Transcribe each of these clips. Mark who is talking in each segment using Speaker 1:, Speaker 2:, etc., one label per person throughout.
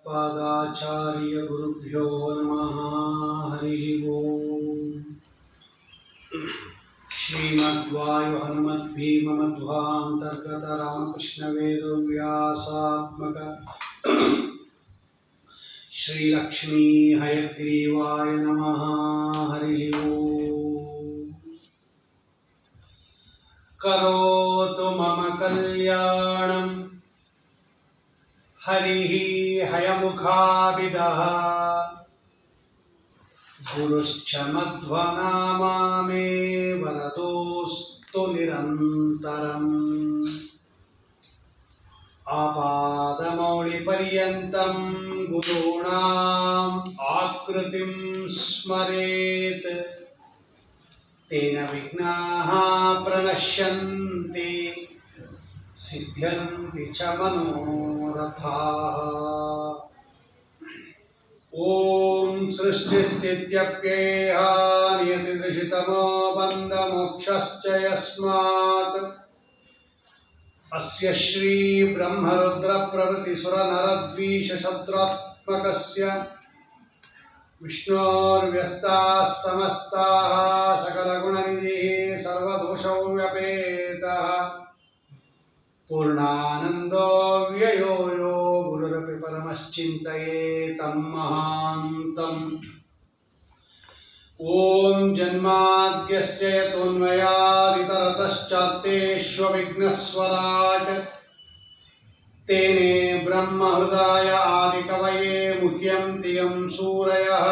Speaker 1: ಭಗವತ್ಪಾದಾಚಾರ್ಯ ಗುರುಭ್ಯೋ ನಮಃ. ಹರಿ ಓಂ. ಶ್ರೀಮದ್ವಾಯು ಹನುಮದ್ಭೀಮ ಮಧ್ವಾಂತರ್ಗತ ರಾಮಕೃಷ್ಣ ವೇದವ್ಯಾಸಾತ್ಮಕ ಶ್ರೀಲಕ್ಷ್ಮೀ ಹಯಗ್ರೀವಾಯ ನಮಃ. ಹರಿ ಓಂ. ಕರೋತು ಮಮ ಕಲ್ಯಾಣಂ ಹರಿಃ ಹಯಮುಖಾಭಿದಃ ಗುರುಶ್ಚ ಮಧ್ವನಾಮಾ ಮೇ ವರದೋಸ್ತು ನಿರಂತರಂ. ಆಪಾದಮೌಳಿಪರ್ಯಂತಂ ಗುರುಣಾಂ ಆಕೃತಿಂ ಸ್ಮರೇತ್ ತೇನ ವಿಘ್ನಾಃ ಪ್ರಣಶ್ಯಂತಿ ಸಿದ್ಧ್ಯಂತಿ ಚ ಮನೋರಥಾಃ. ಓಂ ಸೃಷ್ಟಿಸ್ಥಿತ್ಯಪ್ಯೇಹ ನಿಯತಿದೃಶಿತಮೋ ಬಂಧಮೋಕ್ಷಶ್ಚ ಯಸ್ಮಾತ್ ಅಸ್ಯ ಶ್ರೀ ಬ್ರಹ್ಮರುದ್ರ ಪ್ರಭೃತಿ ಸುರ ನರದ್ವೀಷ ಶತ್ರುತ್ಮಕಸ್ಯ ವಿಷ್ಣೋರ್ವ್ಯಸ್ತಾಃ ಸಮಸ್ತಾಃ ಸಕಲಗುಣನಿಧಿಃ ಸರ್ವದೋಷವ್ಯಪೇತಃ ಪೂರ್ಣಾನಂದೋ ವ್ಯಯೋ ಯೋ ಗುರುರಪಿ ಪರಮಶ್ಚಿಂತಯೇತಂ ಮಹಾಂತಂ. ಓಂ ಜನ್ಮಾದ್ಯಸ್ಯ ಯತೋನ್ಮಯಾದಿತರತಶ್ಚಾರ್ಥೇಷ್ವವಿಘ್ನಸ್ವರಾಟ್ ತೇನೇ ಬ್ರಹ್ಮಹೃದಾಯ ಆದಿಕವಯೇ ಮುಹ್ಯಂತಿ ಯಂ ಸೂರಯಃ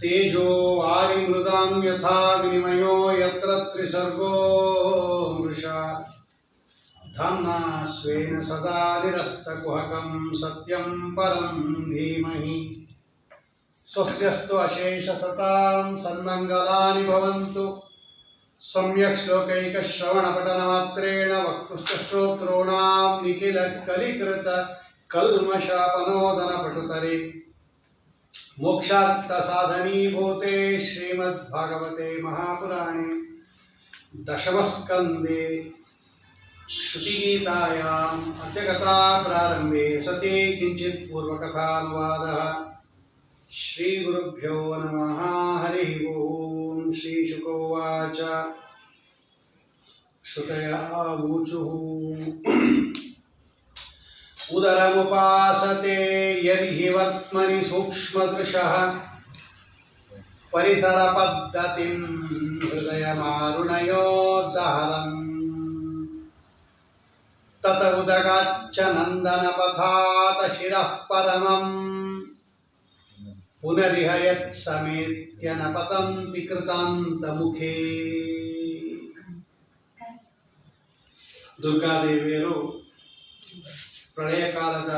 Speaker 1: ತೇಜೋ ವಾರಿಮೃದಾಂ ಯಥಾ ವಿನಿಮಯೋ ಯತ್ರ ತ್ರಿಸರ್ಗೋ ಮೃಷಾ ಧಾಮ್ನಾ ಸ್ವೇನ ಸದಾ ನಿರಸ್ತಕುಹಕಂ ಸತ್ಯಂ ಪರಂ ಧೀಮಹಿ. ಸ್ವಸ್ಯಸ್ತು ಅಶೇಷ ಸತಾಂ ಸನ್ಮಂಗಲಾನಿ ಭವಂತು. ಸಮ್ಯಕ್ ಶ್ಲೋಕೈಕ ಶ್ರವಣ ಪಠನ ಮಾತ್ರೇಣ ವಕ್ತುಶ್ಚ ಶ್ರೋತ್ರೋಣಾಂ ನಿಖಿಲ ಕಲಿಕೃತ ಕಲ್ಮಷಾಪನೋದನ ಪಟುತರೆ ಮೋಕ್ಷಾರ್ಥ ಸಾಧನೀಭೂತೆ ಶ್ರೀಮದ್ ಭಾಗವತೆ ಮಹಾಪುರಾಣೆ ದಶಮಸ್ಕಂದೆ ಶ್ರುತಿಗೀತಾಯಾಂ ಅದ್ಯಕಥಾ ಪ್ರಾರಂಭೆ ಸತಿ ಕಿಂಚಿತ್ ಪೂರ್ವಕಥಾನುವಾದಃ. ಶ್ರೀ ಗುರುಭ್ಯೋ ನಮಃ. ಹರಿ ಓಂ. ಶ್ರೀ ಶುಕೋವಾಚ ಶ್ರುತಯಾವೂಚುಃ ಉದರಮುಪಾಸತೆ ಯರ್ಹಿ ವರ್ತ್ಮನಿ ಸೂಕ್ಷ್ಮದೃಶಃ ಪರಿಸರಪದ್ಧತಿಂ ಹೃದಯಮಾರುಣಯೋದ್ಧರನ್ ತತ ಉದಗಾಚ್ಚ ನಂದನಪಥಾತ ಶಿರಃ ಪರಮಂ ಪುನರಿಹ ಯತ್ಸಮೇತ್ಯ ನ ಪತಂತಿ ಕೃತಾಂತಮುಖೇ. ದುರ್ಗಾದೇವಿಯರು ಪ್ರಳಯ ಕಾಲದ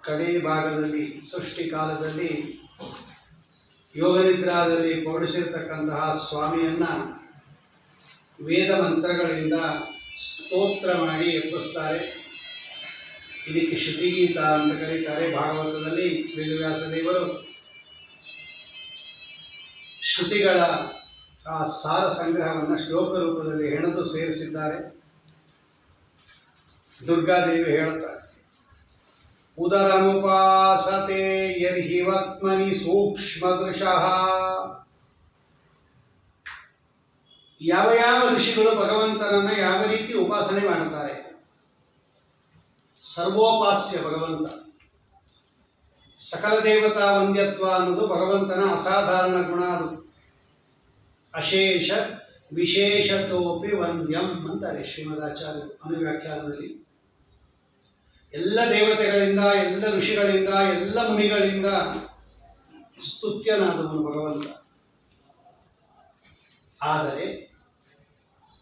Speaker 1: ಕಡೆ ಭಾಗದಲ್ಲಿ ಸೃಷ್ಟಿ ಕಾಲದಲ್ಲಿ ಯೋಗನಿದ್ರಾದಲ್ಲಿ ಪೌಡಿಸಿರ್ತಕ್ಕಂತಹ ಸ್ವಾಮಿಯನ್ನ ವೇದ ಮಂತ್ರಗಳಿಂದ ಸ್ತೋತ್ರ ಮಾಡಿ ಎಬ್ಬಿಸ್ತಾರೆ. ಇದಕ್ಕೆ ಶ್ರುತಿಗೀತ ಅಂತ ಕರೀತಾರೆ. ಭಾಗವತದಲ್ಲಿ ವೇದವ್ಯಾಸ ದೇವರು ಶ್ರುತಿಗಳ ಆ ಸಾರ ಸಂಗ್ರಹವನ್ನು ಶ್ಲೋಕ ರೂಪದಲ್ಲಿ ಹೆಣೆದು ಸೇರಿಸಿದ್ದಾರೆ. ದುರ್ಗಾದೇವಿ ಹೇಳುತ್ತಾರೆ, ಉದರಮುಪಾಸತೆ ಯರ್ಹಿ ವರ್ತ್ಮನಿ ಸೂಕ್ಷ್ಮದೃಶಃ. ಯಾವ ಯಾವ ಋಷಿಗಳು ಭಗವಂತನನ್ನ ಯಾವ ರೀತಿ ಉಪಾಸನೆ ಮಾಡುತ್ತಾರೆ. ಸರ್ವೋಪಾಸ್ಯ ಭಗವಂತ. ಸಕಲ ದೇವತಾ ವಂದ್ಯತ್ವ ಅನ್ನೋದು ಭಗವಂತನ ಅಸಾಧಾರಣ ಗುಣ. ಅದು ಅಶೇಷ ವಿಶೇಷತೋಪಿ ವಂದ್ಯಂ ಅಂತಾರೆ ಶ್ರೀಮದಾಚಾರ್ಯರು ಅನುವ್ಯಾಖ್ಯಾನದಲ್ಲಿ. ಎಲ್ಲ ದೇವತೆಗಳಿಂದ, ಎಲ್ಲ ಋಷಿಗಳಿಂದ, ಎಲ್ಲ ಮುನಿಗಳಿಂದ ಸ್ತುತ್ಯನಾದವನು ಭಗವಂತ. ಆದರೆ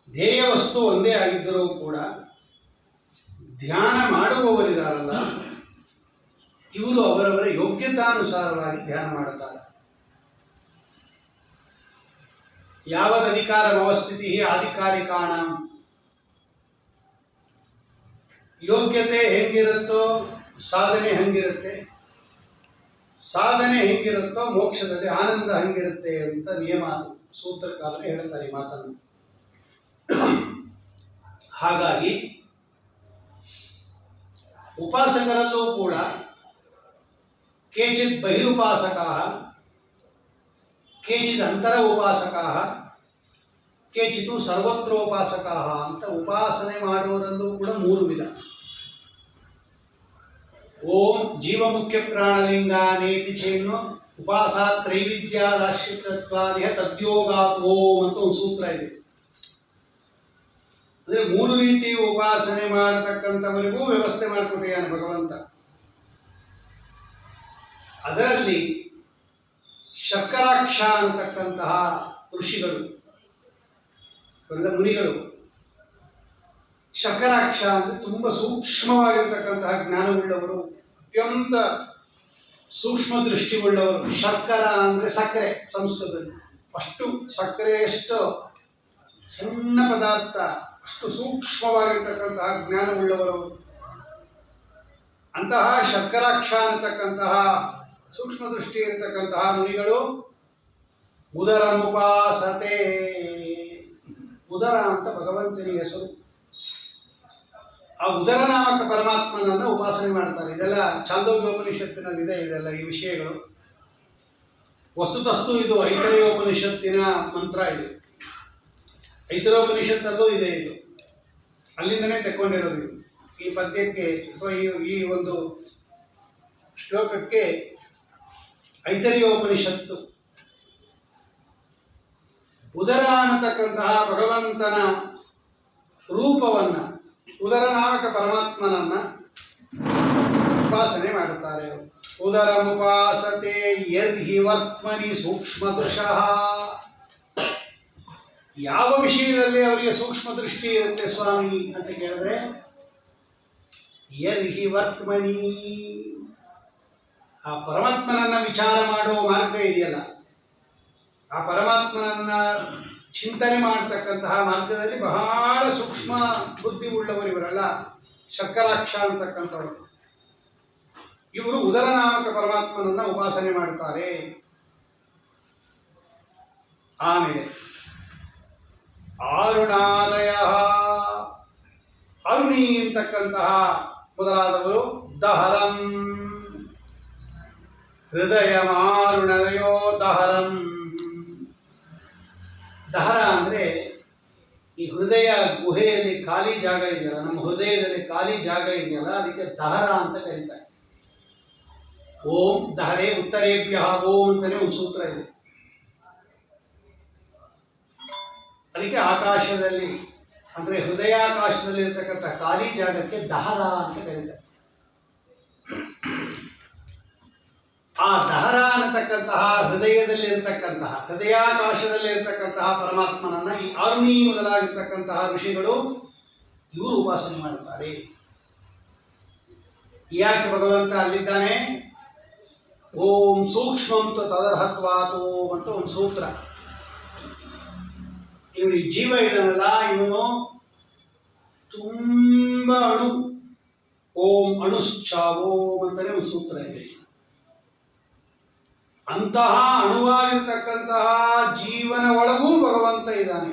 Speaker 1: ಧ್ಯೇಯ ವಸ್ತು ಒಂದೇ ಆಗಿದ್ದರೂ ಕೂಡ ಧ್ಯಾನ ಮಾಡುವವರಿದಾರಲ್ಲ, ಇವರು ಅವರವರ ಯೋಗ್ಯತಾನುಸಾರವಾಗಿ ಧ್ಯಾನ ಮಾಡುತ್ತಾರೆ. ಯಾವದಧಿಕಾರಮವಸ್ಥಿತಿ ಆಧಿಕಾರಿಕಾಣ. ಯೋಗ್ಯತೆ ಹೆಂಗಿರುತ್ತೋ ಸಾಧನೆ ಹಂಗಿರುತ್ತೆ, ಸಾಧನೆ ಹೆಂಗಿರುತ್ತೋ ಮೋಕ್ಷದಲ್ಲಿ ಆನಂದ ಹಂಗಿರುತ್ತೆ ಅಂತ ನಿಯಮ. ಸೂತ್ರಕಾರರು ಹೇಳ್ತಾರೆ ಈ ಮಾತನ್ನು. ಹಾಗಾಗಿ ಉಪಾಸಕರಲ್ಲೂ ಕೂಡ ಕೇಚಿತ್ ಬಹಿರುಪಾಸಕಾ, ಕೇಚಿತ್ ಅಂತರ ಉಪಾಸಕಾ, ಕೇಚಿತು ಸರ್ವತ್ರೋಪಾಸಕಾ ಅಂತ ಉಪಾಸನೆ ಮಾಡೋರಲ್ಲೂ ಕೂಡ ಮೂರು ವಿಧ. ಓಂ ಜೀವಮುಖ್ಯ ಪ್ರಾಣಲಿಂಗ ನೇತಿ ಚೇನ್ನು ಉಪಾಸ ತ್ರೈವಿದ್ಯಾದಾಶ್ರಿತತ್ವಾದಿಹ ತದ್ಯೋಗಾತ್ ಓಂ ಅಂತ ಒಂದು ಸೂತ್ರ ಇದೆ. ಅಂದರೆ ಮೂರು ರೀತಿ ಉಪಾಸನೆ ಮಾಡತಕ್ಕಂಥವರಿಗೂ ವ್ಯವಸ್ಥೆ ಮಾಡಿಕೊಟ್ಟಿದ್ದಾನೆ ಭಗವಂತ. ಅದರಲ್ಲಿ ಶರ್ಕರಾಕ್ಷ ಅಂತಕ್ಕಂತಹ ಋಷಿಗಳು, ಮುನಿಗಳು, ಶರ್ಕರಾಕ್ಷ ಅಂದರೆ ತುಂಬ ಸೂಕ್ಷ್ಮವಾಗಿರ್ತಕ್ಕಂತಹ ಜ್ಞಾನವುಳ್ಳವರು, ಅತ್ಯಂತ ಸೂಕ್ಷ್ಮ ದೃಷ್ಟಿಯುಳ್ಳವರು. ಶರ್ಕರ ಅಂದರೆ ಸಕ್ಕರೆ ಸಂಸ್ಕೃತದಲ್ಲಿ. ಅಷ್ಟು ಸಕ್ಕರೆಯಷ್ಟು ಸಣ್ಣ ಪದಾರ್ಥ, ಅಷ್ಟು ಸೂಕ್ಷ್ಮವಾಗಿರ್ತಕ್ಕಂತಹ ಜ್ಞಾನವುಳ್ಳವರು. ಅಂತಹ ಶರ್ಕರಾಕ್ಷ ಅಂತಕ್ಕಂತಹ ಸೂಕ್ಷ್ಮ ದೃಷ್ಟಿ ಇರತಕ್ಕಂತಹ ಮುನಿಗಳು ಉದರ ಉಪಾಸತೆ. ಉದರ ಅಂತ ಭಗವಂತನಿಗೆ ಹೆಸರು. ಆ ಉದರ ನಾಮಕ ಪರಮಾತ್ಮನನ್ನು ಉಪಾಸನೆ ಮಾಡ್ತಾರೆ. ಇದೆಲ್ಲ ಛಾಂದೋಗ್ಯೋಪನಿಷತ್ತಿನಲ್ಲಿದೆ ಇದೆಲ್ಲ ಈ ವಿಷಯಗಳು. ವಸ್ತುತಸ್ತು ಇದು ಐತರೇಯೋಪನಿಷತ್ತಿನ ಮಂತ್ರ. ಇದೆ ಐತರೋಪನಿಷತ್ತಲ್ಲೂ ಇದೆ. ಇದು ಅಲ್ಲಿಂದನೇ ತೆಕ್ಕೊಂಡಿರೋದು. ಇದು ಈ ಪದ್ಯಕ್ಕೆ ಅಥವಾ ಈ ಒಂದು ಶ್ಲೋಕಕ್ಕೆ ಐತರೇಯೋಪನಿಷತ್ತು. ಉದರ ಅನ್ನತಕ್ಕಂತಹ ಭಗವಂತನ ರೂಪವನ್ನ, ಉದರ ನಾಮಕ ಪರಮಾತ್ಮನನ್ನ ಉಪಾಸನೆ ಮಾಡುತ್ತಾರೆ. ಉದರ ಉಪಾಸತೆ ಯರ್ಹಿ ವರ್ತ್ಮನಿ ಸೂಕ್ಷ್ಮದೃಶಃ. ಯಾವ ವಿಷಯದಲ್ಲಿ ಅವರಿಗೆ ಸೂಕ್ಷ್ಮ ದೃಷ್ಟಿ ಇರುತ್ತೆ ಸ್ವಾಮಿ ಅಂತ ಕೇಳಿದ್ರೆ, ಯರ್ಹಿ ವರ್ತಮನಿ, ಆ ಪರಮಾತ್ಮನನ್ನ ವಿಚಾರ ಮಾಡುವ ಮಾರ್ಗ ಇದೆಯಲ್ಲ, ಆ ಪರಮಾತ್ಮನನ್ನ ಚಿಂತನೆ ಮಾಡತಕ್ಕಂತಹ ಮಾರ್ಗದಲ್ಲಿ ಬಹಳ ಸೂಕ್ಷ್ಮ ಬುದ್ಧಿ ಉಳ್ಳವರು ಇವರೆಲ್ಲ ಶರ್ಕರಾಕ್ಷ ಅಂತಕ್ಕಂಥವರು. ಇವರು ಉದರ ನಾಮಕ ಪರಮಾತ್ಮನನ್ನ ಉಪಾಸನೆ ಮಾಡುತ್ತಾರೆ. ಆಮೇಲೆ ಆರುಣಾದಯ, ಅರುಣಿ ಅಂತಕ್ಕಂತಹ ಮೊದಲಾದವರು ದಹರಂ, ಹೃದಯ ಮಾರುಣದಯೋ ದಹರಂ. ದಹರ ಅಂದರೆ ಈ ಹೃದಯ ಗುಹೆಯಲ್ಲಿ ಖಾಲಿ ಜಾಗ ಇದೆಯಲ್ಲ, ನಮ್ಮ ಹೃದಯದಲ್ಲಿ ಖಾಲಿ ಜಾಗ ಇದೆಯಲ್ಲ, ಅದಕ್ಕೆ ದಹರ ಅಂತ ಕರೀತಾರೆ. ಓಂ ದಹರೆ ಉತ್ತರೇಭ್ಯ ಓಂ ಅಂತಾನೆ ಒಂದು ಸೂತ್ರ ಇದೆ. ಅದಕ್ಕೆ ಆಕಾಶದಲ್ಲಿ ಅಂದರೆ ಹೃದಯಾಕಾಶದಲ್ಲಿ ಇರತಕ್ಕಂಥ ಖಾಲಿ ಜಾಗಕ್ಕೆ ದಹರ ಅಂತ ಕರೀತಾರೆ. ಆ ದಹರ ಅನ್ನತಕ್ಕಂತಹ ಹೃದಯದಲ್ಲಿರ್ತಕ್ಕಂತಹ, ಹೃದಯಾಕಾಶದಲ್ಲಿರ್ತಕ್ಕಂತಹ ಪರಮಾತ್ಮನನ್ನ ಈ ಆರುಣಿ ಮೊದಲಾಗಿರ್ತಕ್ಕಂತಹ ಋಷಿಗಳು ಇವರು ಉಪಾಸನೆ ಮಾಡುತ್ತಾರೆ. ಯಾಕೆ ಭಗವಂತ ಅಲ್ಲಿದ್ದಾನೆ? ಓಂ ಸೂಕ್ಷ್ಮಂತು ತದರ್ಹತ್ವಾತ್ ಓಂ ಅಂತ ಒಂದು ಸೂತ್ರ. ಇವನು ಈ ಜೀವ ಇದನ್ನಲ್ಲ, ಇವನು ತುಂಬ ಅಣು. ಓಂ ಅಣುಶ್ಚ ಓಂ ಅಂತಾನೆ ಒಂದು ಸೂತ್ರ ಇದೆ. ಅಂತಹ ಅಣುವಾಗಿರ್ತಕ್ಕಂತಹ ಜೀವನ ಒಳಗೂ ಭಗವಂತ ಇದ್ದಾನೆ.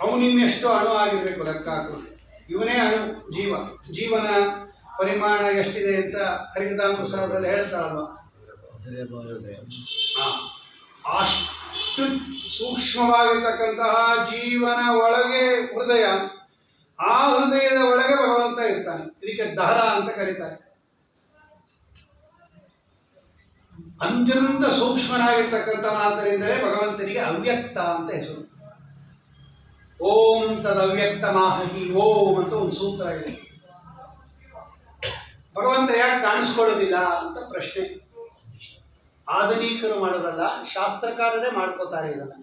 Speaker 1: ಅವನಿನ್ನೆಷ್ಟು ಅಣು ಆಗಿರ್ಬೇಕು ಲೆಕ್ಕ ಹಾಕೊಂಡು. ಇವನೇ ಅಣು ಜೀವ. ಜೀವನ ಪರಿಮಾಣ ಎಷ್ಟಿದೆ ಅಂತ ಹರಿಕಥಾಮೃತದಲ್ಲಿ ಹೇಳ್ತಾರಲ್ವ. ಅಷ್ಟು ಸೂಕ್ಷ್ಮವಾಗಿರ್ತಕ್ಕಂತಹ ಜೀವನ ಒಳಗೆ ಹೃದಯ, ಆ ಹೃದಯದ ಒಳಗೆ ಭಗವಂತ ಇರ್ತಾನೆ. ಇದಕ್ಕೆ ದಹರ ಅಂತ ಕರೀತಾರೆ. ಅತ್ಯಂತ ಸೂಕ್ಷ್ಮನಾಗಿರ್ತಕ್ಕಂಥವನಾದ್ದರಿಂದಲೇ ಭಗವಂತನಿಗೆ ಅವ್ಯಕ್ತ ಅಂತ ಹೆಸರು. ಓಂ ತದವ್ಯಕ್ತ ಮಾಹಿ ಓಂ ಅಂತ ಒಂದು ಸೂತ್ರ ಇದೆ. ಭಗವಂತ ಯಾಕೆ ಕಾಣಿಸ್ಕೊಳ್ಳೋದಿಲ್ಲ ಅಂತ ಪ್ರಶ್ನೆ. ಆಧುನಿಕರು ಮಾಡೋದಲ್ಲ, ಶಾಸ್ತ್ರಕಾರರೇ ಮಾಡ್ಕೋತಾರೆ ಇದನ್ನು.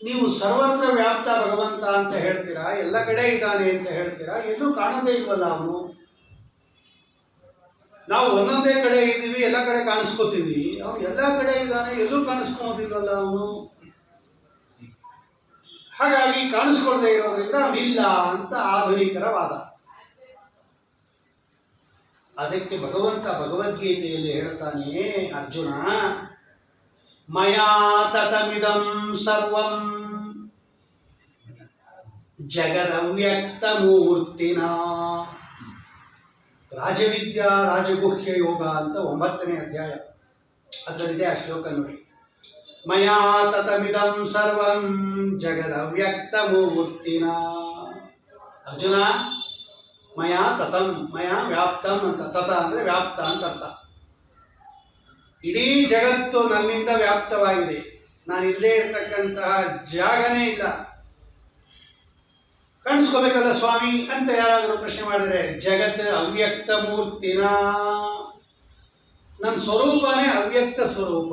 Speaker 1: ನೀವು ಸರ್ವತ್ರ ವ್ಯಾಪ್ತ ಭಗವಂತ ಅಂತ ಹೇಳ್ತೀರಾ, ಎಲ್ಲ ಕಡೆ ಇದ್ದಾನೆ ಅಂತ ಹೇಳ್ತೀರಾ, ಎಲ್ಲೂ ಕಾಣೋದೇ ಇಲ್ವಲ್ಲ ಅವನು. ನಾವು ಒಂದೊಂದೇ ಕಡೆ ಇದ್ದೀವಿ, ಎಲ್ಲ ಕಡೆ ಕಾಣಿಸ್ಕೋತೀವಿ. ಅವನು ಎಲ್ಲ ಕಡೆ ಇದ್ದಾನೆ, ಎಲ್ಲೂ ಕಾಣಿಸ್ಕೊಳ್ಳೋದಿಲ್ವಲ್ಲ ಅವನು. ಹಾಗಾಗಿ ಕಾಣಿಸ್ಕೊಳ್ದೇ ಇರೋದ್ರಿಂದ ಅವನಿಲ್ಲ ಅಂತ ಆಧುನಿಕರ ವಾದ. ಅದಕ್ಕೆ ಭಗವಂತ ಭಗವದ್ಗೀತೆಯಲ್ಲಿ ಹೇಳ್ತಾನೆ, ಅರ್ಜುನ ಮಯಾ ತತಮಿದಂ ಸರ್ವಂ ಜಗದವ್ಯಕ್ತಮೂರ್ತಿನ. ರಾಜವಿದ್ಯಾ ರಾಜಗುಹ್ಯ ಯೋಗ ಅಂತ 9ನೇ ಅಧ್ಯಾಯ, ಅದರಲ್ಲಿದೆ ಆ ಶ್ಲೋಕ ನೋಡಿ. ಮಯಾ ತತಮಿದಂ ಸರ್ವಂ ಜಗದವ್ಯಕ್ತಮೂರ್ತಿನ. ಅರ್ಜುನ, ಮಯಾ ತತಂ, ಮಯಾ ವ್ಯಾಪ್ತಂ ಅಂತ, ತತ ಅಂದರೆ ವ್ಯಾಪ್ತ ಅಂತ ಅರ್ಥ. ಇಡೀ ಜಗತ್ತು ನನ್ನಿಂದ ವ್ಯಾಪ್ತವಾಗಿದೆ, ನಾನು ಇಲ್ಲೇ ಇರ್ತಕ್ಕಂತಹ ಜಾಗನೇ ಇಲ್ಲ. ಕಾಣಿಸ್ಕೋಬೇಕಲ್ಲ ಸ್ವಾಮಿ ಅಂತ ಯಾರಾದರೂ ಪ್ರಶ್ನೆ ಮಾಡಿದರೆ, ಜಗತ್ ಅವ್ಯಕ್ತ ಮೂರ್ತಿನ, ನನ್ನ ಸ್ವರೂಪನೇ ಅವ್ಯಕ್ತ ಸ್ವರೂಪ.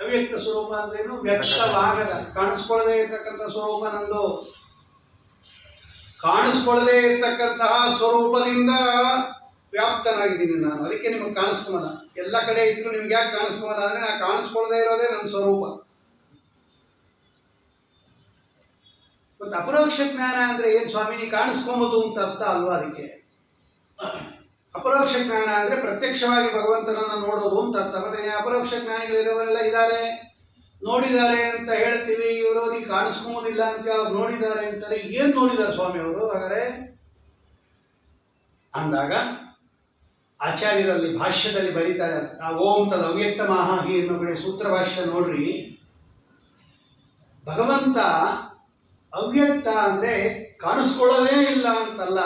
Speaker 1: ಅವ್ಯಕ್ತ ಸ್ವರೂಪ ಅಂದ್ರೇನು? ವ್ಯಕ್ತವಾಗದ, ಕಾಣಿಸ್ಕೊಳ್ಳದೆ ಇರ್ತಕ್ಕಂಥ ಸ್ವರೂಪ ನಂದು. ಕಾಣಿಸ್ಕೊಳ್ಳದೆ ಇರ್ತಕ್ಕಂತಹ ಸ್ವರೂಪದಿಂದ ವ್ಯಾಪ್ತನಾಗಿದ್ದೀನಿ ನಾನು. ಅದಕ್ಕೆ ನಿಮಗೆ ಕಾಣಿಸ್ಕೊಳಲ್ಲ. ಎಲ್ಲ ಕಡೆ ಇದ್ರು ನಿಮ್ಗೆ ಯಾಕೆ ಕಾಣಿಸ್ಕೊಳಲ್ಲ ಅಂದ್ರೆ, ನಾ ಕಾಣಿಸ್ಕೊಳ್ಳದೆ ಇರೋದೇ ನನ್ನ ಸ್ವರೂಪ. ಮತ್ತು ಅಪರೋಕ್ಷ ಜ್ಞಾನ ಅಂದ್ರೆ ಏನು ಸ್ವಾಮಿ? ನೀ ಕಾಣಿಸ್ಕೊಂಬೋದು ಅಂತ ಅರ್ಥ ಅಲ್ವಾ? ಅದಕ್ಕೆ ಅಪರೋಕ್ಷ ಜ್ಞಾನ ಅಂದ್ರೆ ಪ್ರತ್ಯಕ್ಷವಾಗಿ ಭಗವಂತನನ್ನ ನೋಡೋದು ಅಂತ ಅರ್ಥ. ಮತ್ತೆ ಅಪರೋಕ್ಷ ಜ್ಞಾನಿಗಳಿರೋರೆಲ್ಲ ಇದ್ದಾರೆ, ನೋಡಿದ್ದಾರೆ ಅಂತ ಹೇಳ್ತೀವಿ. ಇವರು ನೀ ಕಾಣಿಸ್ಕೊಂಬೋದಿಲ್ಲ ಅಂತ ಅವ್ರು ನೋಡಿದ್ದಾರೆ ಅಂತಾರೆ. ಏನ್ ನೋಡಿದ್ದಾರೆ ಸ್ವಾಮಿ ಅವರು ಹಾಗಾದ್ರೆ ಅಂದಾಗ ಆಚಾರ್ಯರಲ್ಲಿ ಭಾಷ್ಯದಲ್ಲಿ ಬರೀತಾರೆ. ಆ ಓಂ ತದ ಅವ್ಯಕ್ತ ಮಾಹಾಹಿ ಅನ್ನೋ ಕಡೆ ಸೂತ್ರ ಭಾಷ್ಯ ನೋಡ್ರಿ. ಭಗವಂತ ಅವ್ಯಕ್ತ ಅಂದ್ರೆ ಕಾಣಿಸ್ಕೊಳ್ಳೋದೇ ಇಲ್ಲ ಅಂತಲ್ಲ,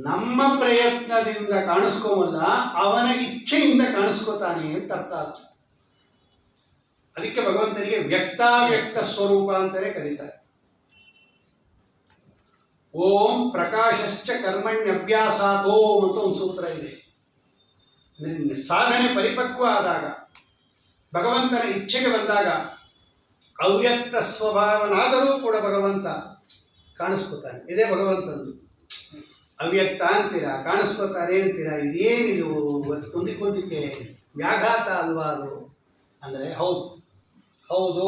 Speaker 1: ನಮ್ಮ ಪ್ರಯತ್ನದಿಂದ ಕಾಣಿಸ್ಕೋವಲ್ಲ, ಅವನ ಇಚ್ಛೆಯಿಂದ ಕಾಣಿಸ್ಕೋತಾನೆ ಅಂತ ಅರ್ಥ. ಅದಕ್ಕೆ ಭಗವಂತನಿಗೆ ವ್ಯಕ್ತಾವ್ಯಕ್ತ ಸ್ವರೂಪ ಅಂತಲೇ ಕರೀತಾರೆ. ಓಂ ಪ್ರಕಾಶಶ್ಚ ಕರ್ಮಣ್ಯಭ್ಯಾಸಾತ್ ಓಂ ಅಂತ ಒಂದು ಸೂತ್ರ ಇದೆ. ಸಾಧನೆ ಪರಿಪಕ್ವ ಆದಾಗ, ಭಗವಂತನ ಇಚ್ಛೆಗೆ ಬಂದಾಗ, ಅವ್ಯಕ್ತ ಸ್ವಭಾವನಾದರೂ ಕೂಡ ಭಗವಂತ ಕಾಣಿಸ್ಕೋತಾನೆ. ಇದೇ ಭಗವಂತಂದು. ಅವ್ಯಕ್ತ ಅಂತೀರಾ, ಕಾಣಿಸ್ಕೋತಾರೆ ಅಂತೀರಾ, ಇದೇನಿದು ಹೊಂದಿಕೆ ವ್ಯಾಘಾತ ಅಲ್ವಾ ಅದು ಅಂದರೆ ಹೌದು ಹೌದು.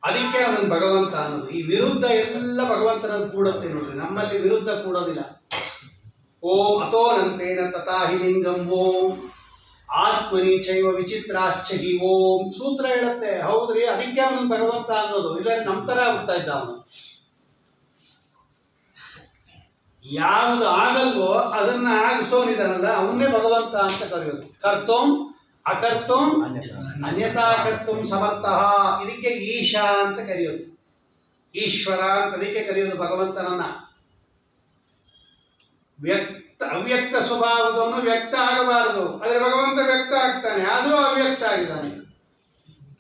Speaker 1: ಅದಕ್ಕೆ ಅವನು ಭಗವಂತ ಅನ್ನೋದು. ಈ ವಿರುದ್ಧ ಎಲ್ಲ ಭಗವಂತನಲ್ಲಿ ಕೂಡುತ್ತೆ ನೋಡ್ರಿ, ನಮ್ಮಲ್ಲಿ ವಿರುದ್ಧ ಕೂಡೋದಿಲ್ಲ. ಓಂ ಅಥೋನಂತೇನ ತಥಾಹಿ ಲಿಂಗಂ ಓಂ ಆತ್ಮನಿ ಚೈವ ವಿಚಿತ್ರಾಶ್ಚ ಹಿ ಓಂ ಸೂತ್ರ ಹೇಳುತ್ತೆ. ಹೌದ್ರಿ, ಅದಕ್ಕೆ ಅವನು ಭಗವಂತ ಅನ್ನೋದು. ಇದರಲ್ಲಿ ನಮ್ಮ ತರ ಆಗ್ತಾ ಇದ್ದ ಅವನು. ಯಾವುದು ಆಗಲ್ವೋ ಅದನ್ನ ಆಗಿಸೋನಿದಾನಲ್ಲ, ಅವನ್ನೇ ಭಗವಂತ ಅಂತ ಕರೆಯೋದು. ಕರ್ತೋಂ ಅಕರ್ತೋಂ ಅನ್ಯತಾ ಕರ್ತೋಂ ಸಮರ್ಥ. ಇದಕ್ಕೆ ಈಶಾ ಅಂತ ಕರೆಯೋದು, ಈಶ್ವರ ಅಂತ ಅದಕ್ಕೆ ಕರೆಯೋದು ಭಗವಂತನನ್ನ. ಅವ್ಯಕ್ತ ಸ್ವಭಾವದವನು ವ್ಯಕ್ತ ಆಗಬಾರದು, ಆದರೆ ಭಗವಂತ ವ್ಯಕ್ತ ಆಗ್ತಾನೆ, ಆದರೂ ಅವ್ಯಕ್ತ ಆಗಿದ್ದಾನೆ.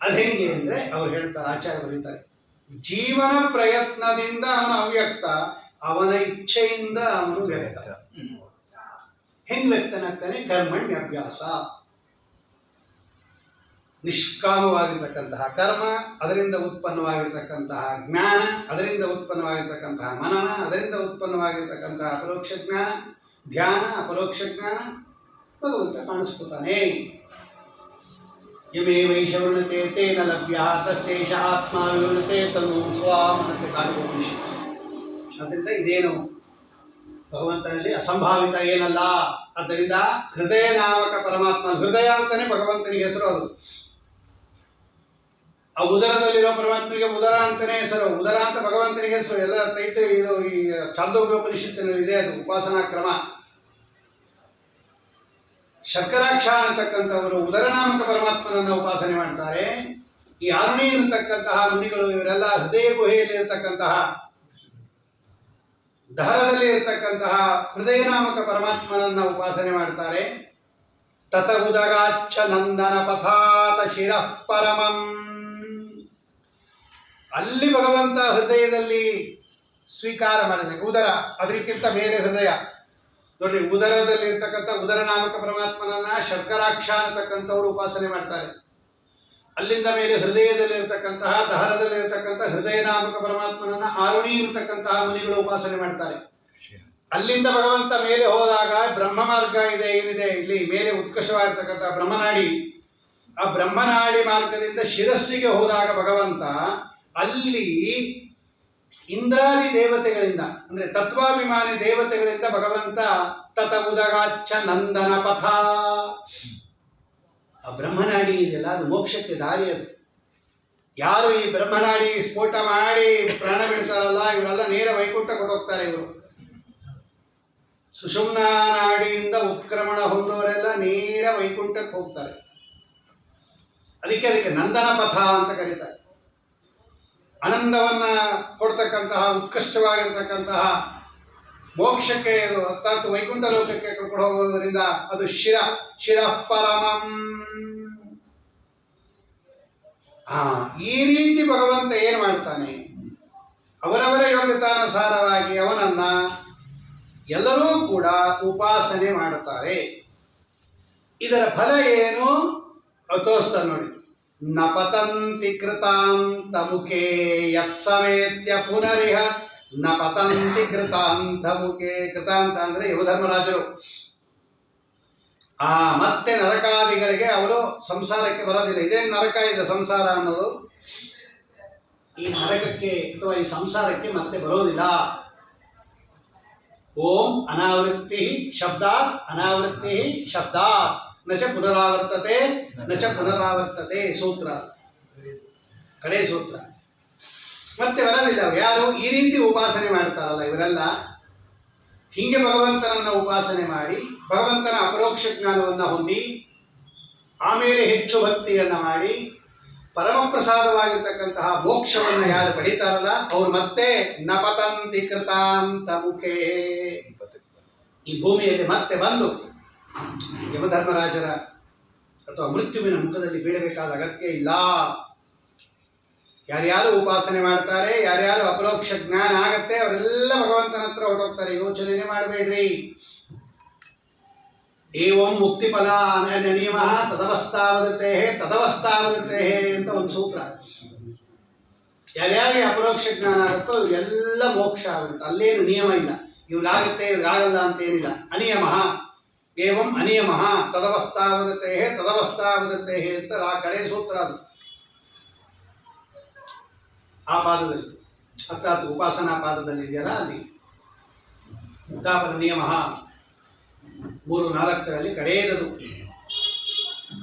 Speaker 1: ಅದು ಹೆಂಗೆ ಅಂದ್ರೆ ಅವ್ರು ಹೇಳ್ತಾರೆ, ಆಚಾರ್ಯ ಬರೀತಾರೆ, ಜೀವನ ಪ್ರಯತ್ನದಿಂದ ಅವನು ಅವ್ಯಕ್ತ, ಅವನ ಇಚ್ಛೆಯಿಂದ ಅವನು ವ್ಯಕ್ತ. ಹೆಂಗ್ ವ್ಯಕ್ತನಾಗ್ತಾನೆ? ಕರ್ಮಣ್ಯ ಅಭ್ಯಾಸ, ನಿಷ್ಕಾಮವಾಗಿರ್ತಕ್ಕಂತಹ ಕರ್ಮ, ಅದರಿಂದ ಉತ್ಪನ್ನವಾಗಿರ್ತಕ್ಕಂತಹ ಜ್ಞಾನ, ಅದರಿಂದ ಉತ್ಪನ್ನವಾಗಿರ್ತಕ್ಕಂತಹ ಮನನ, ಅದರಿಂದ ಉತ್ಪನ್ನವಾಗಿರ್ತಕ್ಕಂತಹ ಅಪರೋಕ್ಷ ಜ್ಞಾನ, ಧ್ಯಾನ, ಅಪರೋಕ್ಷ ಜ್ಞಾನ, ಭಗವಂತ ಕಾಣಿಸ್ಕೊತಾನೆ. ಯಮೇ ವೈಷವೃಣತೆ ತೇನ ಲಭ್ಯ ತಸ್ಯೇಷ ಆತ್ಮ ವಿವೃಣತೆ ತನು ಸ್ವಾಮನತೆ ಕಾಲೋಪನಿಷತ್ತು. ಅದರಿಂದ ಇದೇನು ಭಗವಂತನಲ್ಲಿ ಅಸಂಭಾವಿತ ಏನಲ್ಲ. ಆದ್ದರಿಂದ ಹೃದಯ ನಾಮಕ ಪರಮಾತ್ಮ, ಹೃದಯ ಅಂತಾನೆ ಭಗವಂತನಿಗೆ ಹೆಸರು. ಅದು ಆ ಉದರದಲ್ಲಿರೋ ಪರಮಾತ್ಮನಿಗೆ ಉದರ ಅಂತಾನೆ ಹೆಸರು. ಉದರ ಅಂತ ಭಗವಂತನಿಗೆ ಹೆಸರು. ಎಲ್ಲ ತೈತ್ರಿ ಇದು ಈ ಛಾಂದೋಗ್ಯೋಪನಿಷತ್ತಿನಲ್ಲಿ ಇದೆ, ಅದು ಉಪಾಸನಾ ಕ್ರಮ. ಶರ್ಕರಾಕ್ಷ ಅನ್ನತಕ್ಕಂಥವರು ಉದರನಾಮಕ ಪರಮಾತ್ಮನನ್ನ ಉಪಾಸನೆ ಮಾಡ್ತಾರೆ. ಈ ಆರುಣಿ ಇರತಕ್ಕಂತಹ ಮುನಿಗಳು ಇವರೆಲ್ಲ ಹೃದಯ ಗುಹೆಯಲ್ಲಿ ಇರತಕ್ಕಂತಹ, ದಹರದಲ್ಲಿ ಇರತಕ್ಕಂತಹ ಹೃದಯ ನಾಮಕ ಪರಮಾತ್ಮನನ್ನ ಉಪಾಸನೆ ಮಾಡ್ತಾರೆ. ತತ ಉದಗಾಚ್ಛ ನಂದನ ಪಥಾತ ಶಿರಃ ಪರಮಂ. ಅಲ್ಲಿ ಭಗವಂತ ಹೃದಯದಲ್ಲಿ ಸ್ವೀಕಾರ ಮಾಡಬೇಕು. ಉದರ ಅದಕ್ಕಿಂತ ಮೇಲೆ ಹೃದಯ ನೋಡ್ರಿ. ಉದರದಲ್ಲಿ ಇರ್ತಕ್ಕಂಥ ಉದರ ನಾಮಕ ಪರಮಾತ್ಮನನ್ನ ಶರ್ಕರಾಕ್ಷ ಅಂತಕ್ಕಂಥವ್ರು ಉಪಾಸನೆ ಮಾಡ್ತಾರೆ. ಅಲ್ಲಿಂದ ಮೇಲೆ ಹೃದಯದಲ್ಲಿ ಇರತಕ್ಕಂತಹ, ದಹರದಲ್ಲಿ ಇರತಕ್ಕಂಥ ಹೃದಯ ನಾಮಕ ಪರಮಾತ್ಮನನ್ನ ಆರುಣಿ ಇರತಕ್ಕಂತಹ ಮುನಿಗಳು ಉಪಾಸನೆ ಮಾಡ್ತಾರೆ. ಅಲ್ಲಿಂದ ಭಗವಂತ ಮೇಲೆ ಹೋದಾಗ ಬ್ರಹ್ಮ ಮಾರ್ಗ ಇದೆ, ಏನಿದೆ ಇಲ್ಲಿ ಮೇಲೆ ಉತ್ಕರ್ಷವಾಗಿರ್ತಕ್ಕಂಥ ಬ್ರಹ್ಮನಾಡಿ, ಆ ಬ್ರಹ್ಮನಾಡಿ ಮಾರ್ಗದಿಂದ ಶಿರಸ್ಸಿಗೆ ಹೋದಾಗ ಭಗವಂತ ಅಲ್ಲಿ ಇಂದ್ರಾದಿ ದೇವತೆಗಳಿಂದ ಅಂದ್ರೆ ತತ್ವಾಭಿಮಾನಿ ದೇವತೆಗಳಿಂದ ಭಗವಂತ ತತ ಉದಗಾಚ್ಛ ನಂದನ ಪಥ. ಆ ಬ್ರಹ್ಮನಾಡಿ ಇದೆಯಲ್ಲ, ಅದು ಮೋಕ್ಷಕ್ಕೆ ದಾರಿ. ಅದು ಯಾರು ಈ ಬ್ರಹ್ಮನಾಡಿ ಸ್ಫೋಟ ಮಾಡಿ ಪ್ರಾಣ ಬಿಡ್ತಾರಲ್ಲ ಇವರೆಲ್ಲ ನೇರ ವೈಕುಂಠ ಕೊಟ್ಟೋಗ್ತಾರೆ. ಇವರು ಸುಷುಮ್ನಾ ನಾಡಿಯಿಂದ ಉತ್ಕ್ರಮಣ ಹೊಂದೋರೆಲ್ಲ ನೇರ ವೈಕುಂಠಕ್ಕೆ ಹೋಗ್ತಾರೆ. ಅದಕ್ಕೆ ನಂದನ ಪಥ ಅಂತ ಕರೀತಾರೆ. ಆನಂದವನ್ನ ಕೊಡ್ತಕ್ಕಂತಹ ಉತ್ಕೃಷ್ಟವಾಗಿರ್ತಕ್ಕಂತಹ ಮೋಕ್ಷಕ್ಕೆ ಅದು ಅರ್ಥಾತ್ ವೈಕುಂಠ ಲೋಕಕ್ಕೆ ಕರ್ಕೊಂಡು ಹೋಗೋದ್ರಿಂದ ಅದು ಶಿರ ಪರಮಂ. ಈ ರೀತಿ ಭಗವಂತ ಏನು ಮಾಡ್ತಾನೆ, ಅವರವರ ಯೋಗ್ಯತಾನುಸಾರವಾಗಿ ಅವನನ್ನ ಎಲ್ಲರೂ ಕೂಡ ಉಪಾಸನೆ ಮಾಡುತ್ತಾರೆ. ಇದರ ಫಲ ಏನು ತೋರಿಸ್ತಾರೆ ನೋಡಿ. ನ ಪತಂತಿ ಕೃತಾಂತ ಮುಖೇ ಯತ್ಸಮೇತ್ಯ ಪುನರಿಹ ನ ಪತಂತಿ ಕೃತಾಂತ ಮುಖೇ. ಕೃತಾಂತ ಅಂದ್ರೆ ಯಮಧರ್ಮರಾಜರು. ಮತ್ತೆ ನರಕಾದಿಗಳಿಗೆ ಅವರು ಸಂಸಾರಕ್ಕೆ ಬರೋದಿಲ್ಲ. ಇದೇ ನರಕ ಇದೆ ಸಂಸಾರ ಅನ್ನೋದು. ಈ ನರಕಕ್ಕೆ ಅಥವಾ ಈ ಸಂಸಾರಕ್ಕೆ ಮತ್ತೆ ಬರೋದಿಲ್ಲ. ಓಂ ಅನಾವೃತ್ತಿ ಶಬ್ದಾತ್ ಅನಾವೃತ್ತಿ ಶಬ್ದಾತ್ ನಚ ಪುನರಾವರ್ತತೆ ನಚ ಪುನರಾವರ್ತತೆ ಸೂತ್ರ, ಕಡೆ ಸೂತ್ರ. ಮತ್ತೆ ಬರೋದಿಲ್ಲ. ಯಾರು ಈ ರೀತಿ ಉಪಾಸನೆ ಮಾಡ್ತಾರಲ್ಲ ಇವರೆಲ್ಲ ಹೀಗೆ ಭಗವಂತನನ್ನ ಉಪಾಸನೆ ಮಾಡಿ ಭಗವಂತನ ಅಪರೋಕ್ಷ ಜ್ಞಾನವನ್ನು ಹೊಂದಿ ಆಮೇಲೆ ಹೆಚ್ಚು ಭಕ್ತಿಯನ್ನು ಮಾಡಿ ಪರಮಪ್ರಸಾದವಾಗಿರ್ತಕ್ಕಂತಹ ಮೋಕ್ಷವನ್ನು ಯಾರು ಪಡೀತಾರಲ್ಲ ಅವರು ಮತ್ತೆ ನಪತಂತಿ ಕೃತಾಂತ ಮುಖೇ, ಈ ಭೂಮಿಯಲ್ಲಿ ಮತ್ತೆ ಬಂದು ಯಮಧರ್ಮರಾಜರ ಅಥವಾ ಮೃತ್ಯುವಿನ ಮುಖದಲ್ಲಿ ಬೀಳಬೇಕಾದ ಅಗತ್ಯ ಇಲ್ಲ. ಯಾರ್ಯಾರು ಉಪಾಸನೆ ಮಾಡ್ತಾರೆ, ಯಾರ್ಯಾರು ಅಪರೋಕ್ಷ ಜ್ಞಾನ ಆಗತ್ತೆ ಅವರೆಲ್ಲ ಭಗವಂತನ ಹತ್ರ ಹೊರಟೋಗ್ತಾರೆ. ಯೋಚನೆ ಮಾಡಬೇಡ್ರಿ. ಏವಂ ಮುಕ್ತಿಫಲ ನಿಯಮ ತದವಸ್ಥಾವದತೆ ಅಂತ ಒಂದು ಸೂತ್ರ. ಯಾರ್ಯಾರಿಗೆ ಅಪರೋಕ್ಷ ಜ್ಞಾನ ಆಗುತ್ತೋ ಇವರೆಲ್ಲ ಮೋಕ್ಷ ಆಗುತ್ತೆ. ಅಲ್ಲೇನು ನಿಯಮ ಇಲ್ಲ, ಇವ್ರಾಗುತ್ತೆ ಇವ್ರಾಗಲ್ಲ ಅಂತ ಏನಿಲ್ಲ. ಅನಿಯಮ ಏವಂ ಅನಿಯಮ ತದವಸ್ಥಾವದತೆ ಅಂತ ಆ ಕಡೆ ಸೂತ್ರ. ಅದು ಆ ಪಾದದಲ್ಲಿ ಅರ್ಥಾತ್ ಉಪಾಸನಾ ಪಾದದಲ್ಲಿ ಇದೆಯಲ್ಲ ಅಲ್ಲಿ ಮುಕ್ತಾಪದ ನಿಯಮ 3-4ರಲ್ಲಿ ಕಡೆಯದು.